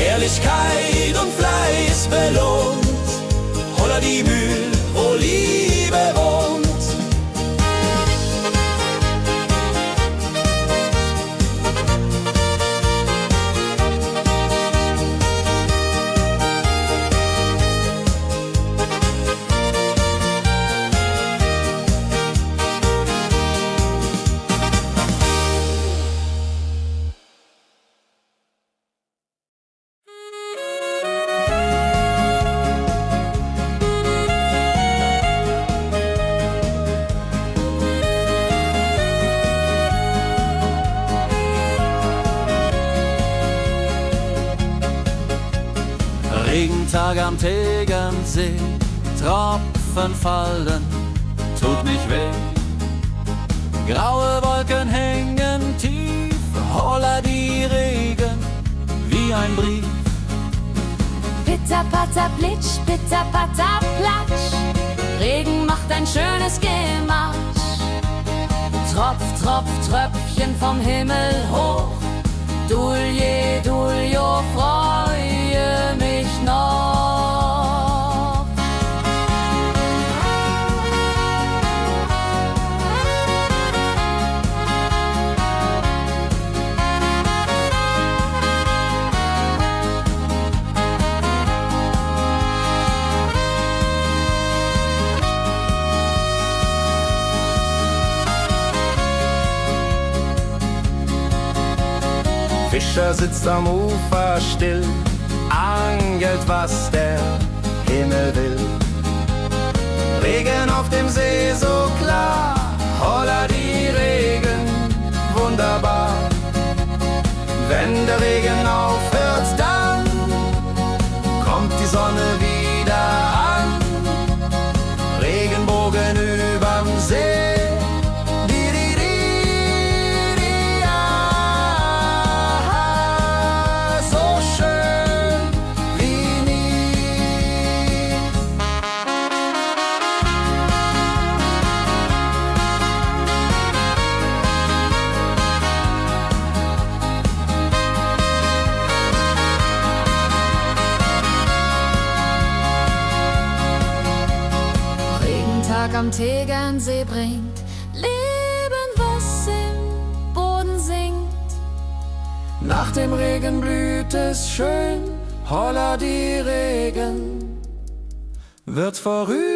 Ehrlichkeit und Fleiß belohnt. Holla die Mühl, wo Liebe wohnt. Regentag am Tegernsee, Tropfen fallen, tut nicht weh. Graue Wolken hängen tief, holla die Regen wie ein Brief. Pitter, patter, plitsch, pitter, patter, platsch. Regen macht ein schönes Gematsch. Tropf, Tropf, Tröpfchen vom Himmel hoch. Dulje, Duljo, freue mich noch. Fischer sitzt am Ufer still, angelt, was der Himmel will. Regen auf dem See so klar, holla die Regen, wunderbar. Wenn der Regen aufhört, dann kommt die Sonne wieder an. Regenbogen überm See. Am Tegernsee bringt Leben, was im Boden singt. Nach dem Regen blüht es schön, holla die Regen wird vorübergehen.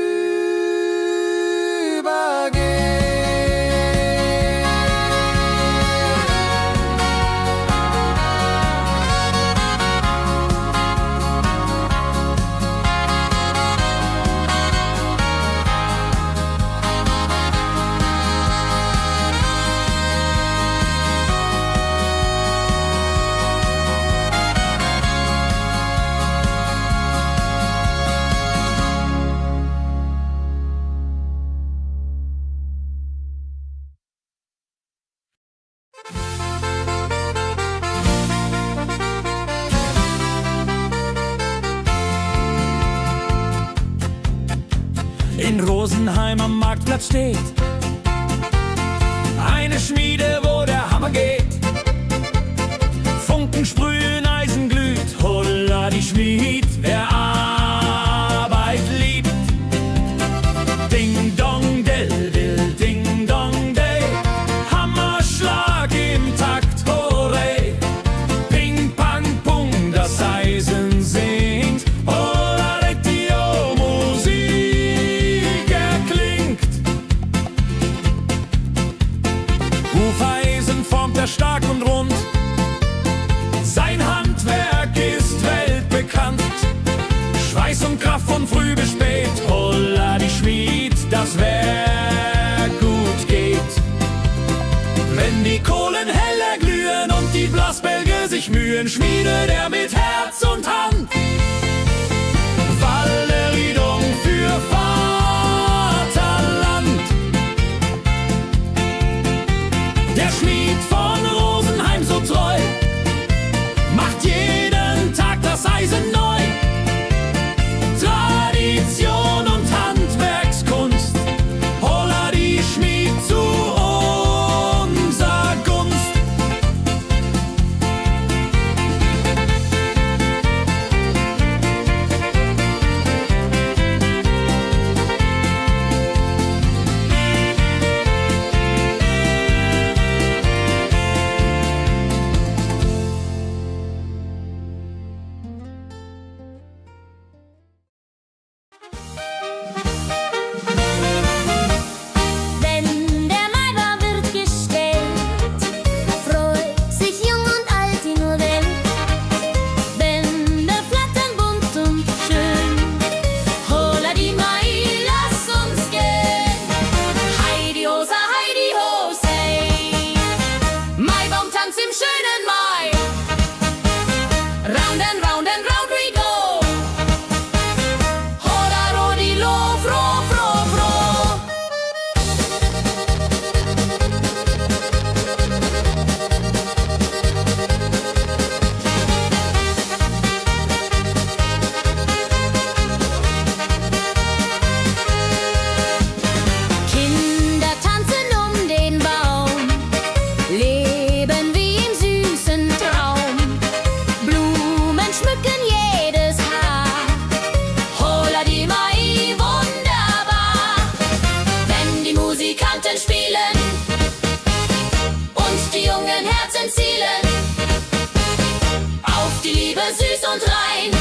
in Rosenheim am Marktplatz steht. Eine Schmiede, wo der Hammer geht. Funken sprühen, Eisen glüht, holla die Schmied, wer Arbeit liebt. Ding dong del dill, ding dong day, Hammerschlag im Takt, hooray. Ping pang pung, das Eisen singt, holla Dio, Musik erklingt. Hufeisen formt er stark und rund, sein Handwerk ist weltbekannt. Schweiß und Kraft von früh bis spät, holla die Schmied, das Werk gut geht. Wenn die Kohlen heller glühen und die Blasbälge sich mühen, schmiedet er mit Herz und Hand Walleriedung für Vaterland. Der Schmied von Rosenheim so treu macht jeden Tag das Eisen neu. Tradition und Handwerkskunst, holla die Schmied zu unser Gunst. Wenn der Maibaum wird gestellt, freut sich jung und alt die nur Welt. Bänder flattern bunt und schön, holla die Mai, lass uns gehen. Heidi Hosa, Heidi Hosei, Maibaumtanz im schönen Mai. Round and round and round we go. Hoda rodi lo, fro, fro, fro. Kinder tanzen den Baum, leben wie im süßen Traum. Blumen schmücken jedes Haar, Holla die Mai, wunderbar. Wenn die Musikanten spielen und die jungen Herzen zielen auf die Liebe süß und rein.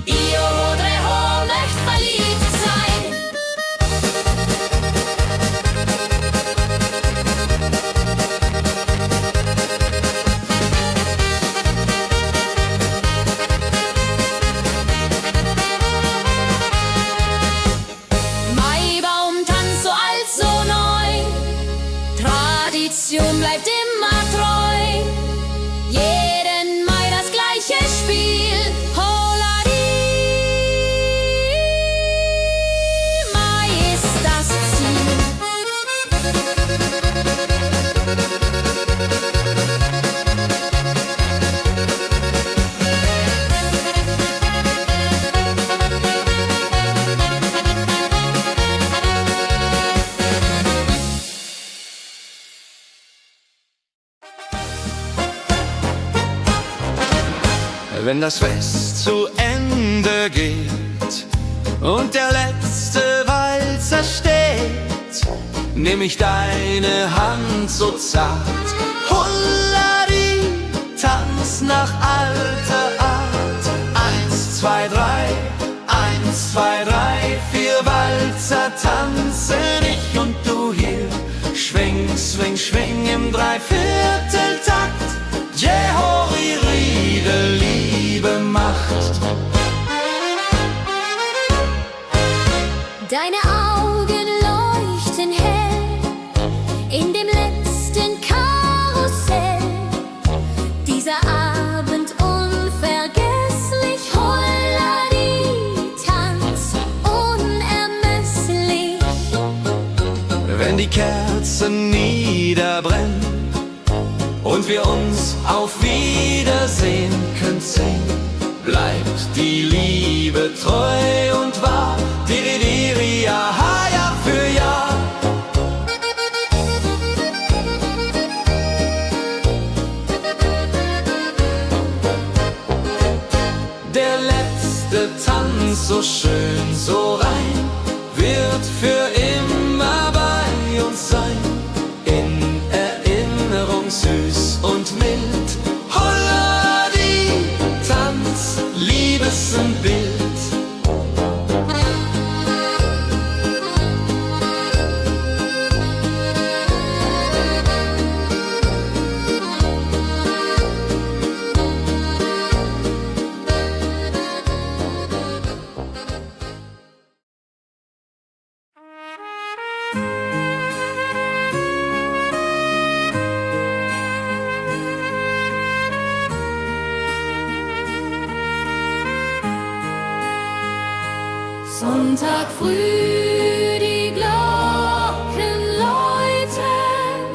Io Rodreho möcht verliebt sein. Maibaumtanz so alt, so neu, Tradition bleibt immer treu. Jeden Mai das gleiche Spiel, holla die Mai ist das Ziel. Wenn das Fest zu Ende geht und der letzte Walzer steht, nehm ich deine Hand so zart, Hulladi, tanz nach alter Art. 1, 2, 3, 1, 2, 3, 4 Walzer tanzen ich und du hier. Schwing, swing, schwing im Dreivierteltakt. Jehori Riede, Liebe macht. Deine Augen leuchten hell in dem letzten Karussell. Dieser Abend unvergesslich, Holladi, Tanz unermesslich. Wenn die Kerzen niederbrennen und wir uns auf Wiedersehen können singen, bleibt die Liebe treu und wahr. Di, di, di, letzte Tanz, so schön, so rein, wird für immer bei uns sein, in Erinnerung süß und mild. Holla die Tanz, Liebesbild. Sonntag früh, die Glocken läuten,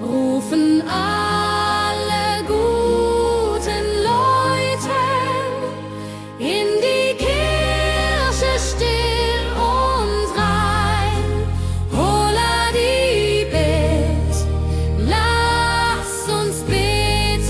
rufen alle guten Leute in die Kirche still und rein. Holla die Bet, lass uns beten.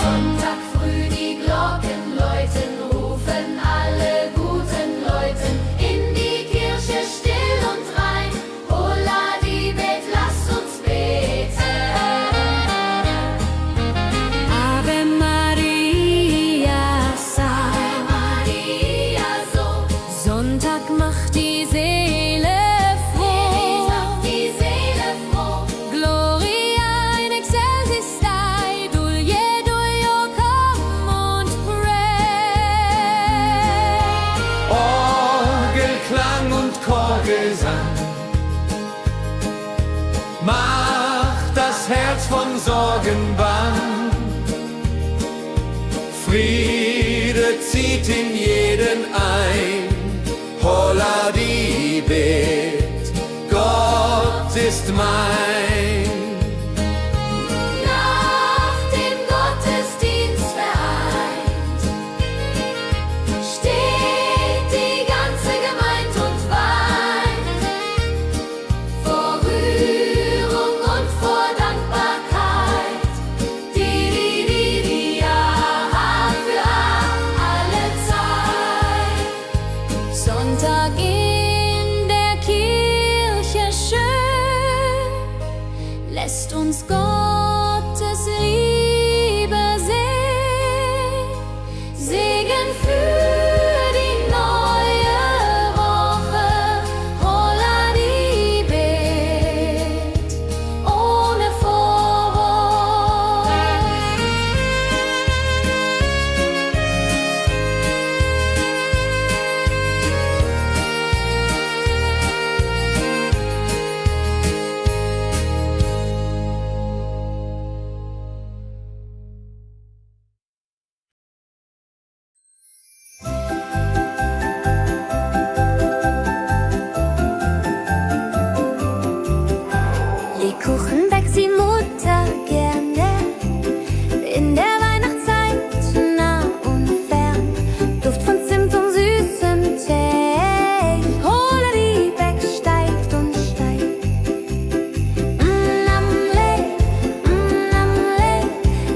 Sonntag früh die Glocken läuten, rufen alle guten Leute in die Kirche still und rein. Holla die Bet, lass uns beten. Ave Maria, Ave Maria, so Sonntag macht die Seele froh. macht die Seele froh. Gloria in excelsis Dei, Dulio, come und pray. Orgelklang und Chorgesang macht das Herz von Sorgen bang. Friede zieht in jeden ein. Holla die Bet, Gott ist mein. Nach dem Gottesdienst vereint steht die ganze Gemeinde und weint vor Rührung und vor Dankbarkeit. Die ja für alle Zeit. Sonntag in der Kirche schön, lässt uns Gottes Liebe sehen. Segen für die neue Woche, holla die Bet, ohne Vorwurf. Lebkuchen backt die Mutter gerne in der Weihnachtszeit, nah und fern. Duft von Zimt und süßem Tee. Holla die Beck steigt und steigt.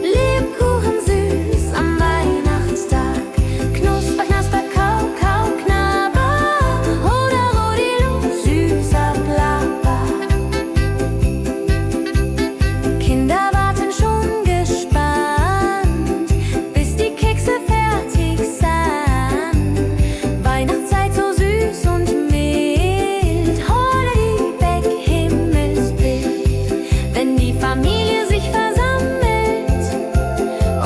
Lebkuchen süß am Weihnachtstag. Knusper, knasper, kau, kau, knabber. Holla, rodilu, süßer Plapper. Kinder warten schon gespannt, bis die Kekse fertig sind. Weihnachtszeit so süß und mild. Holla die Beck, Himmelsbild. Wenn die Familie sich versammelt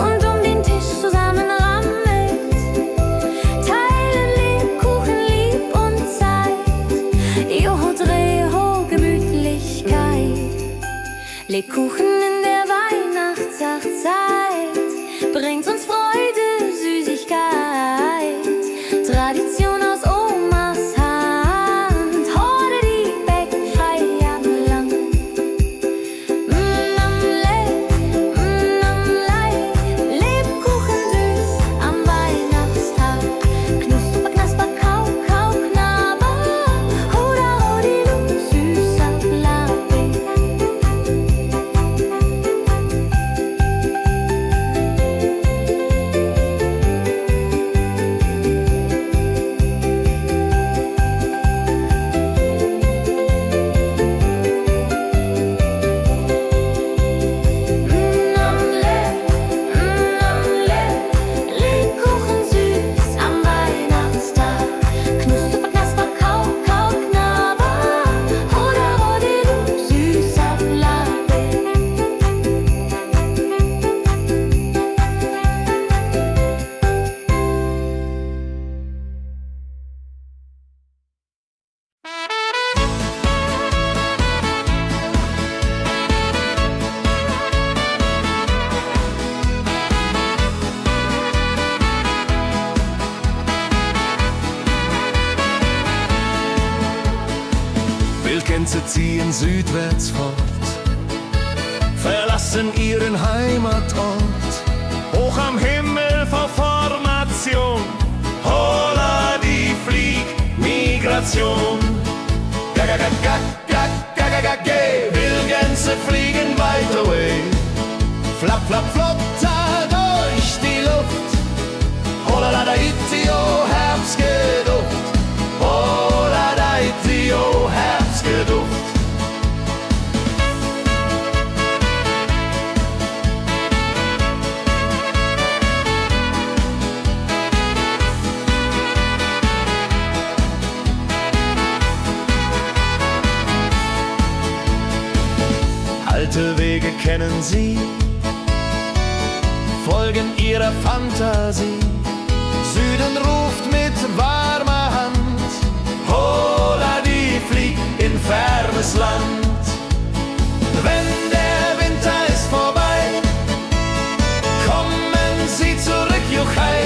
und um den Tisch zusammenrammelt, teilen Lebkuchen lieb und Zeit. Joho, Dreho, Gemütlichkeit. Lebkuchen in der Weihnachtszeit bringt uns Freude, Süßigkeit. Tradition aus Omas Hand. Holla die Beck, Feierland. Lebkuchen süß am Weihnachtstag. Knusper, knasper, kau, kau, knabber. Holla, rodilu, süßer Plapper. Reise ziehen südwärts fort, verlassen ihren Heimatort. Hoch am Himmel vor Formation, holla die Fliegmigration. Wildgänse fliegen weit away, flapp, flapp, flop, da durch die Luft. Holla da itio, Herbstgeduft. Holla da itio, Herbstgeduft. Alte Wege kennen sie, folgen ihrer Fantasie. Süden ruft mit warmer Hand, holla die flieg in fernes Land. Wenn der Winter ist vorbei, kommen sie zurück, juchai.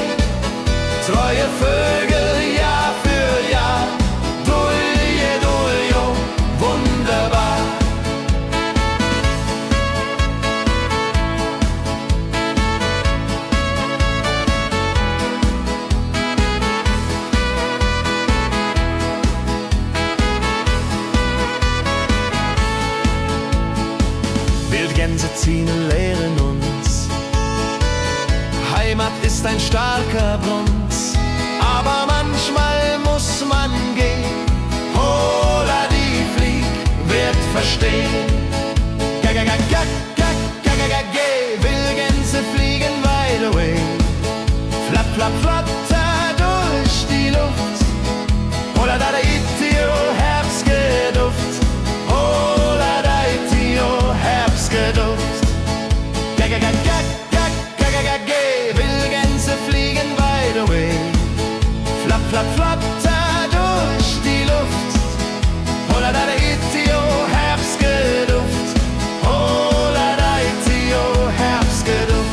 Treue Vögel Jahr für Jahr, dulje, duljo, wunderbar. Wildgänse ziehen, lehren uns, Heimat ist ein starker Brunz, aber manchmal muss man gehen. Holla die Flieg wird verstehen. Wildgänse fliegen wide away, flapp, flapp, flatter durch die Luft. Holla da itio, Herbstgeduft. Holla da itio, Herbstgeduft. Wildgänse fliegen wide away, flapp, flapp, flatter durch die Luft. Holla da itio, Herbstgeduft. Holla da itio, Herbstgeduft.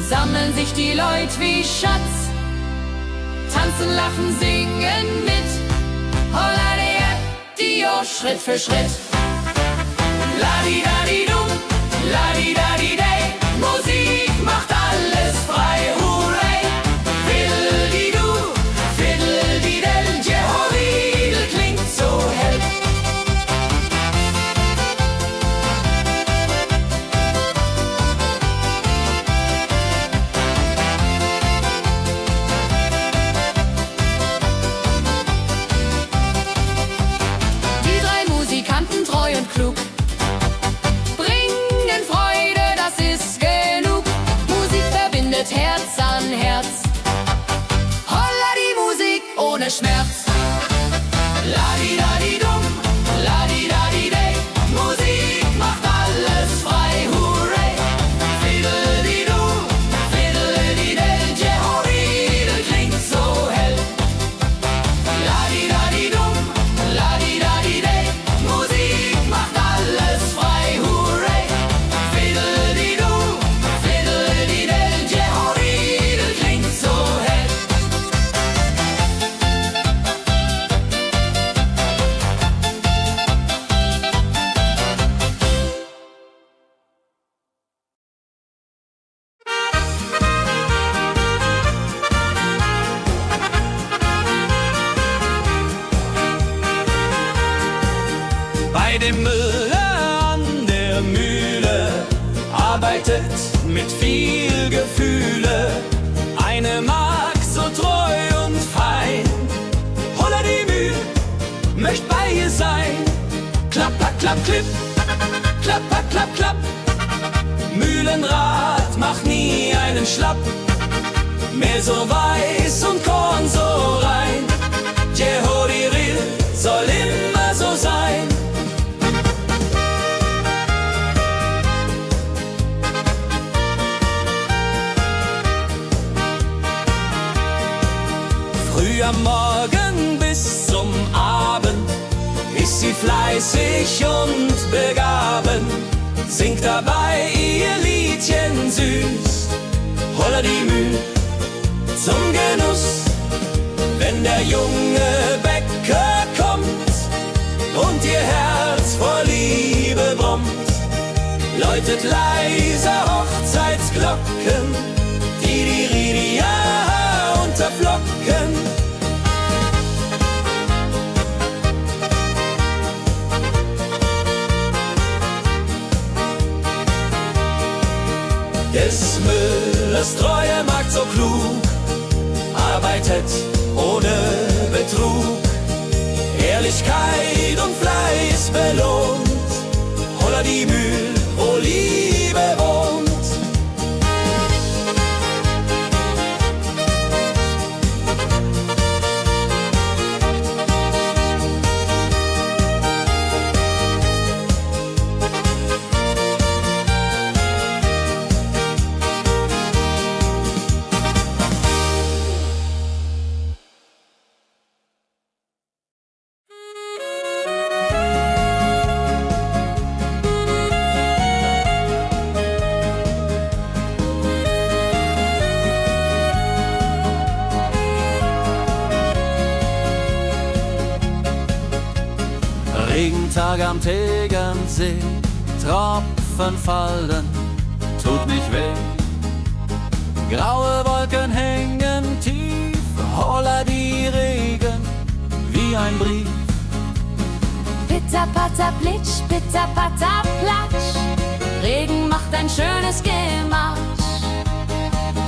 Sammeln sich die Leute wie Schatz, tanzen, lachen, singen mit. Holla Dio, Schritt für Schritt. Ladi-dadi-dum, ladi-dadi-day, Musik macht alles frei, hurray. Fiddle-di-du, fiddle-di-del, Jehoridel klingt so hell. Treu und klug, bringen Freude, das ist genug. Musik Heidi Müller an der Mühle arbeitet mit viel Gefühle. Eine Magd so treu und fein. Holla die Mühl, möcht bei ihr sein. Klapp, klapp, klipp, klapp, klapp, klapp. Mühlenrad macht nie einen Schlapp. Mehl so weiß und Korn so rein. Jehodiril soll immer so sein. Früh am Morgen bis zum Abend ist sie fleißig und begaben, singt dabei ihr Liedchen süß. Holla die Mühl zum Genuss, wenn der junge Bäcker kommt und ihr Herz vor Liebe brummt, läutet leise Hochzeitsglocken, die unterflocken. Des Müllers treue Magd so klug, arbeitet ohne Betrug, Ehrlichkeit und Fleiß belohnt. Holla die Mühl, wo Liebe wohnt. Regentag am Tegernsee, Tropfen fallen, tut nicht weh. Graue Wolken hängen tief, holla die Regen wie ein Brief. Pitter, patter, plitsch, pitter, patter, platsch. Regen macht ein schönes Gematsch.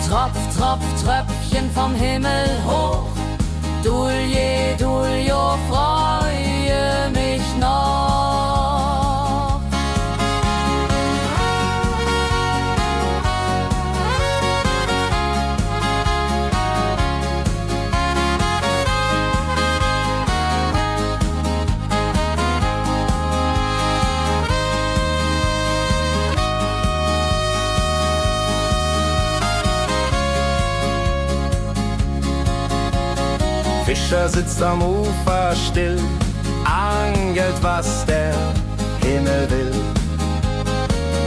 Tropf, tropf, Tröpfchen vom Himmel hoch. Dulje, Duljo, freue mich noch. Fischer sitzt am Ufer still, angelt, was der Himmel will.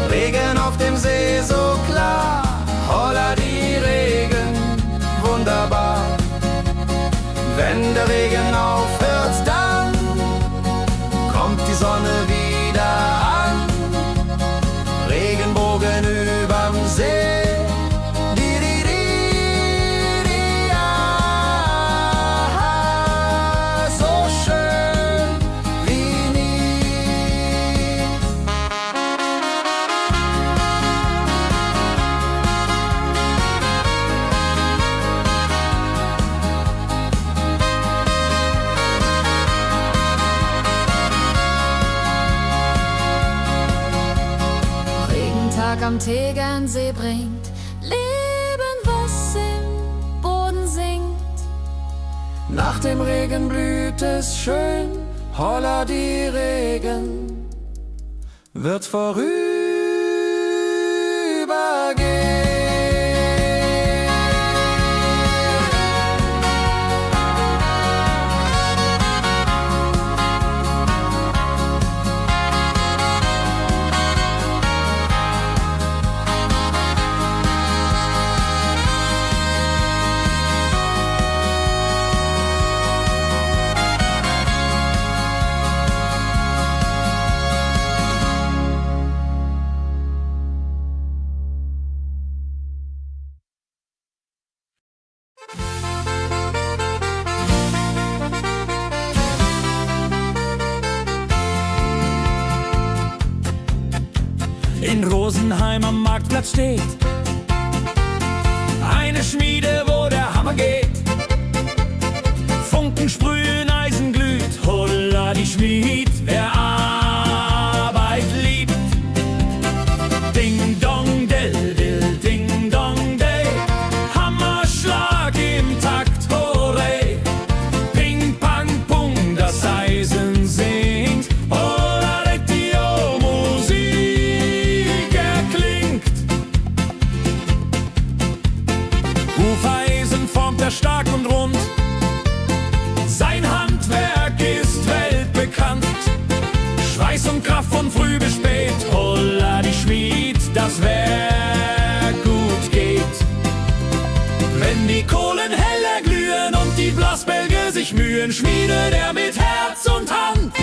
Regen auf dem See so klar, holla die Regen, wunderbar. Wenn der Regen aufhört, dann kommt die Sonne wieder an. Regenbogen überm See. Am Tegernsee bringt Leben, was im Boden singt. Nach dem Regen blüht es schön, holla die Regen wird vorübergehen. Rosenheim am Marktplatz steht eine Schmiede, wo der Hammer geht. Funken sprühen, Eisen glüht, holla die Schmied, wer Arbeit liebt. Ding dong del dill, ding dong day, Hammerschlag im Takt, hurray. Ping pang pung, das Eisen singt, holla die Musik erklingt. Hufeisen formt er stark und rund, sein Handwerk ist weltbekannt. Schweiß und Kraft von früh bis spät, holla die Schmied, das Werk gut geht. Wenn die Kohlen heller glühen und die Blasbälge sich mühen, schmiedet er mit Herz und Hand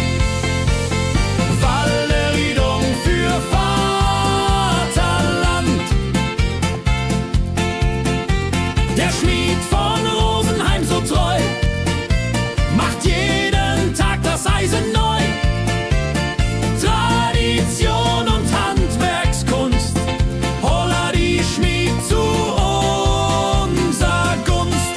Walleriedung für Vaterland. Der Schmied von Rosenheim so treu macht jeden Tag das Eisen neu. Tradition und Handwerkskunst, holla die Schmied zu unser Gunst.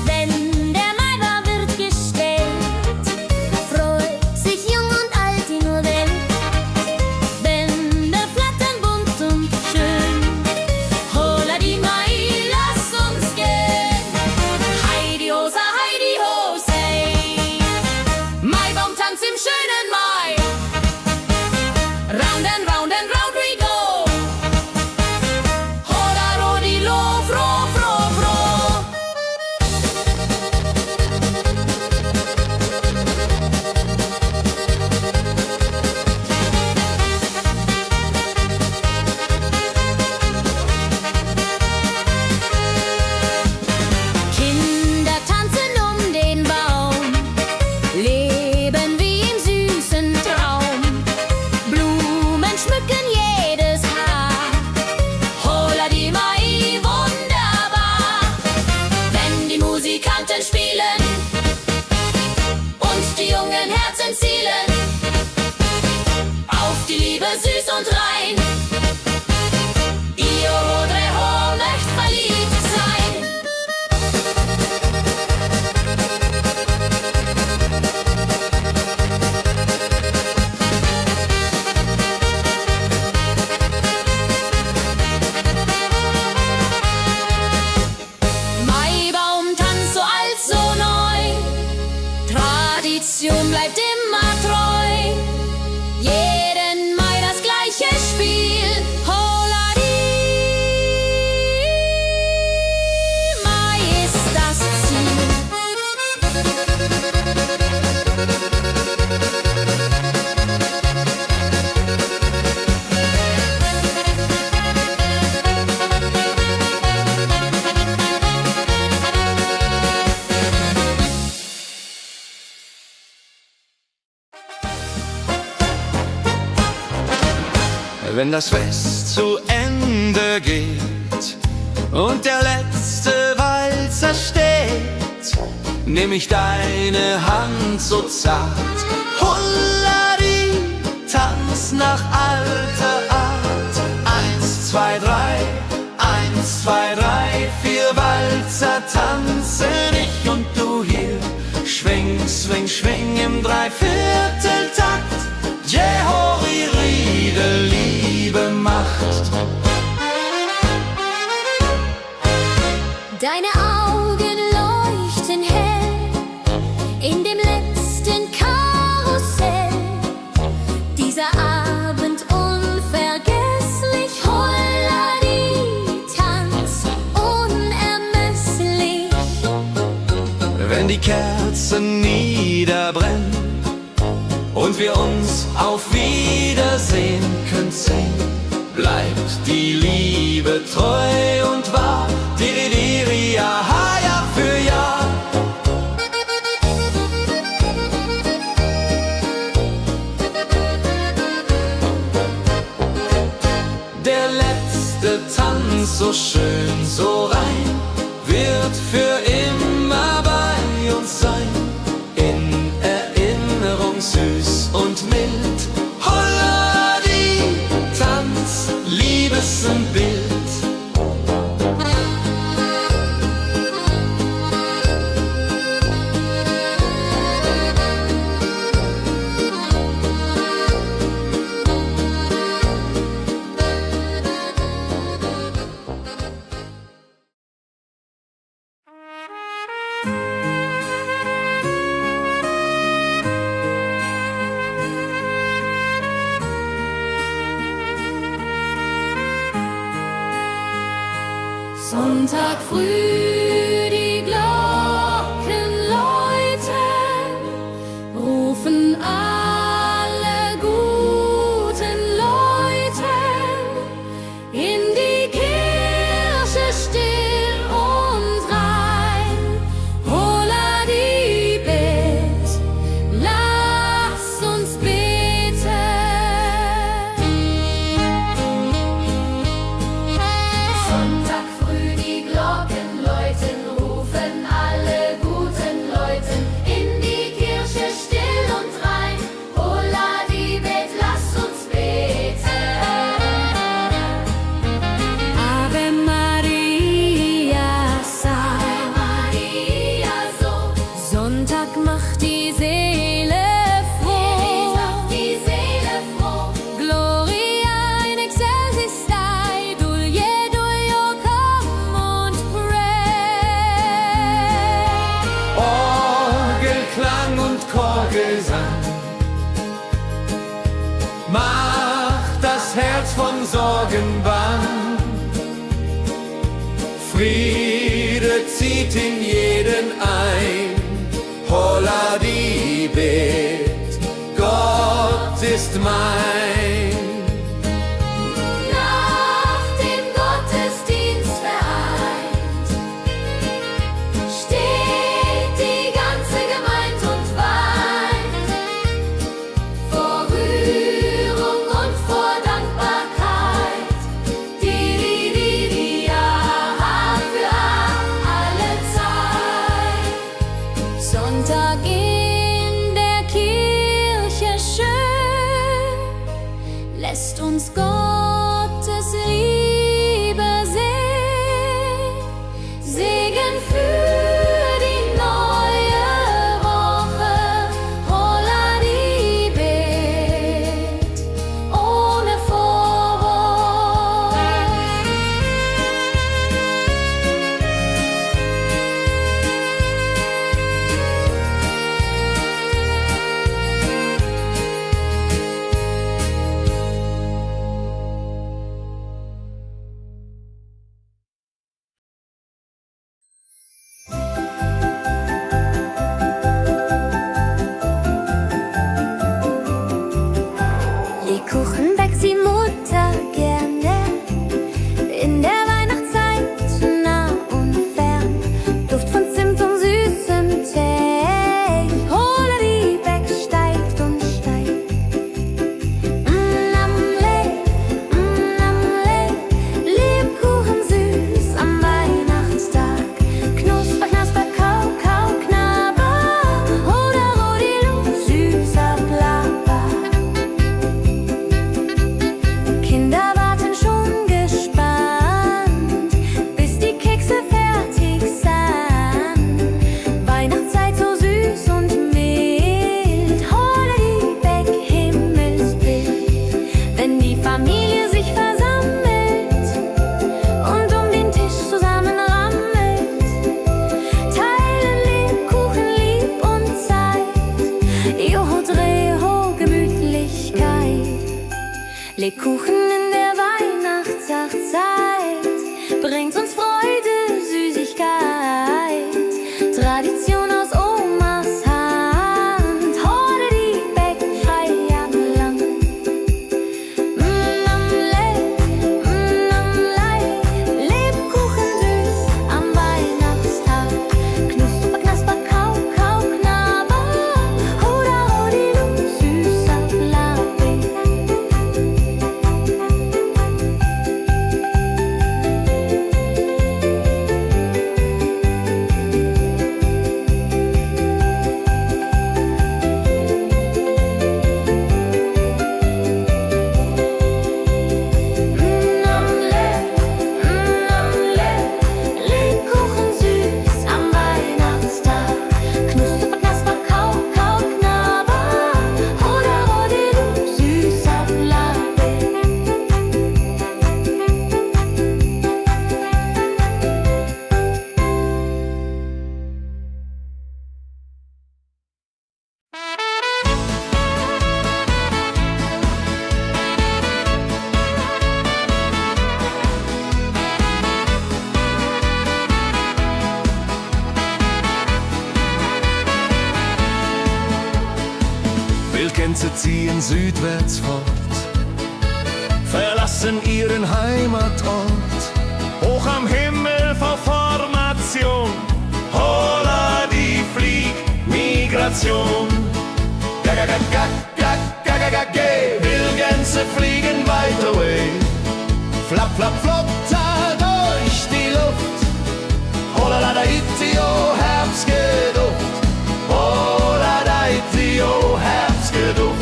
Wenn der Maibaum wird gestellt, freut sich jung und alt die nur Welt. Bänder flattern bunt und schön, holla die Mai, lass uns gehen. Heidi Hosa, Heidi Hosei, Maibaumtanz im schönen Mai. Round and round and round we go, holla rodi lo, fro, fro, fro. Kinder tanzen um den Baum, leben wie im süßen Traum. Blumen schmücken jedes Haar, holla die Mai, wunderbar. Wenn die Musikanten spielen und die jungen Herzen zielen auf die Liebe süß und rein, ihr Rodreho möcht verliebt sein. Maibaumtanz so alt, so neu, Tradition bleibt immer treu. Jeden Mai das gleiche Spiel, holla die Mai ist das Ziel. Wenn das Fest zu Ende geht und der letzte Walzer steht, nehm ich deine Hand so zart, Hullari, tanz nach alter Art. 1, 2, 3, 1, 2, 3, 4 Walzer tanzen ich und du hier. Schwing, swing, schwing im Dreivierteltakt. Jehori, Riede, Liebe macht. Deine Augen leuchten hell in dem letzten Karussell. Dieser Abend unvergesslich, Holladi, Tanz unermesslich. Wenn die Kerzen niederbrennen und wir uns auf Wiedersehen küssen, bleibt die Liebe treu und wahr. Di, di, di, Der letzte Tanz, so schön, so rein, wird für immer bei uns sein. In Erinnerung süß und mild. Holla die Tanz, Liebesbild. Sonntag früh, die Glocken läuten, rufen alle guten Leute in die Kirche still und rein. Holla die Bet, lass uns beten. Sonntag früh die Glocken läuten, rufen alle guten Leute in die Kirche still und rein. Holla die Bet, lass uns beten. Ave Maria, Ave Maria, so Sonntag macht die Seele froh. macht die Seele froh. Gloria in excelsis Dei, Dulio, come und pray. Orgelklang und Chorgesang macht das Herz von Sorgen bang. Friede zieht in jeden ein. Holla die Bet, Gott ist mein. Nach dem Gottesdienst vereint steht die ganze Gemeinde und weint vor Rührung und vor Dankbarkeit. Die Jahr für alle Zeit. Sonntag in der Kirche schön, lässt uns Gottes Liebe sehen. Segen für die neue Woche, holla die Bet, ohne Vorwurf. Lebkuchen backt die Mutter gerne. In der Weihnachtszeit nah und fern. Duft von Zimt und süßem Tee. Holla die Beck steigt und steigt. Lebkuchen süß am Weihnachtstag. Knusper, knasper, kau, kau, knabber. Holla, rodilu, süßer Plapper. Kinder warten schon gespannt, bis die Kekse fertig sind. Weihnachtszeit so süß und mild. Holla die Beck, Himmelsbild. Wenn die Familie sich versammelt und um den Tisch zusammenrammelt, teilen Lebkuchen lieb und Zeit. Joho, Dreho, Gemütlichkeit. Lebkuchen in der Weihnachtszeit bringt uns Freude, Süßigkeit. Tradition aus Omas Hand. Holla die Beck, Feierland. Lebkuchen süß am Weihnachtstag. Knusper, knasper, kau, kau, knabber. Holla, rodilu, süßer Plapper. ziehen südwärts fort, verlassen ihren Heimatort. Hoch am Himmel vor Formation, holla die Fliegmigration. Wildgänse fliegen weit away, flap, flap, flop, da durch die Luft. Holla da itio, Herbstgeduft. Holla da itio, Herbstgeduft.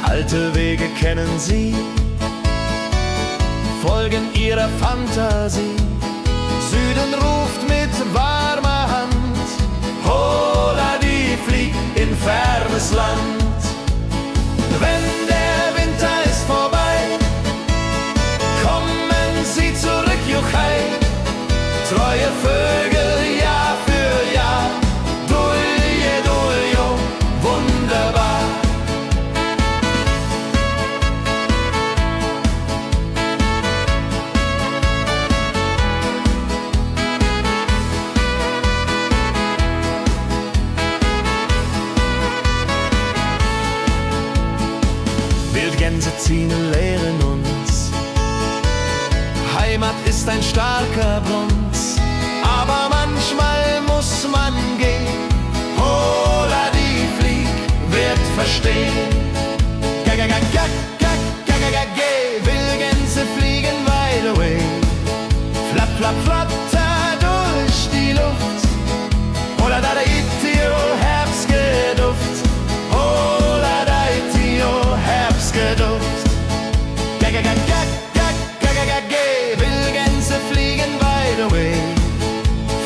Alte Wege kennen sie, folgen ihrer Fantasie. Süden ruft mit warmer Hand, holla die flieg in fernes Land. Wenn der Winter ist vorbei, kommen sie zurück, Juchai. Treue Vögel Jahr für Jahr, dulje, duljo, wunderbar. Wildgänse ziehen, lehren uns, Heimat ist ein starker Bronz, aber manchmal muss man gehen. Holla die Flieg wird verstehen. Wildgänse fliegen wide away, flap, flap, flatter durch die Luft. Holla da itio, Herbstgeduft. Holla da itio, Herbstgeduft. Wildgänse fliegen wide away,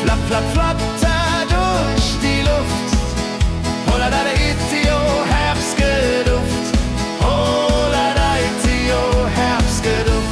flap, flap, flatter durch die Luft. Holla da itio, Herbstgeduft. Holla da itio, Herbstgeduft.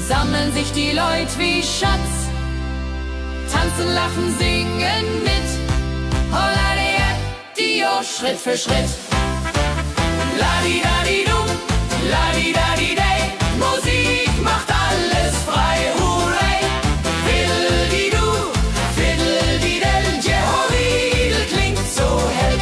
Sammeln sich die Leute wie Schatz, tanzen, lachen, singen mit. Holla Dio, Schritt für Schritt. Ladi-dadi-dum, ladi-dadi-day, Musik macht alles frei, hurray. Fiddle-di-du, fiddle-di-del, Jehoridel klingt so hell.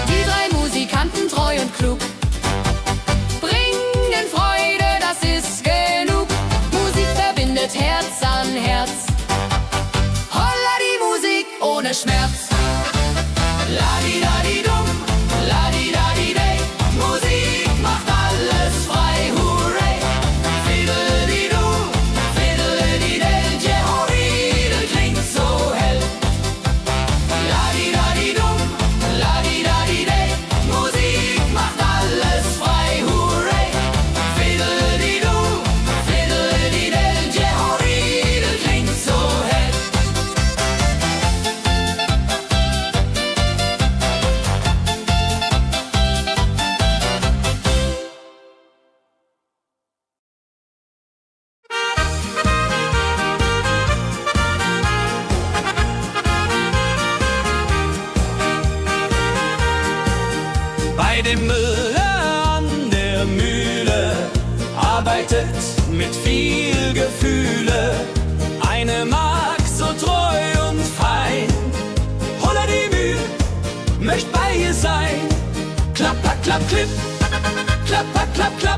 Die drei Musikanten, treu und klug, bringen Freude, das Bei dem Müller an der Mühle arbeitet mit viel Gefühle eine Magd so treu und fein. Holla die Mühl, möcht bei ihr sein. Klapper, klapp, klipp, klapper, klapp, klapp.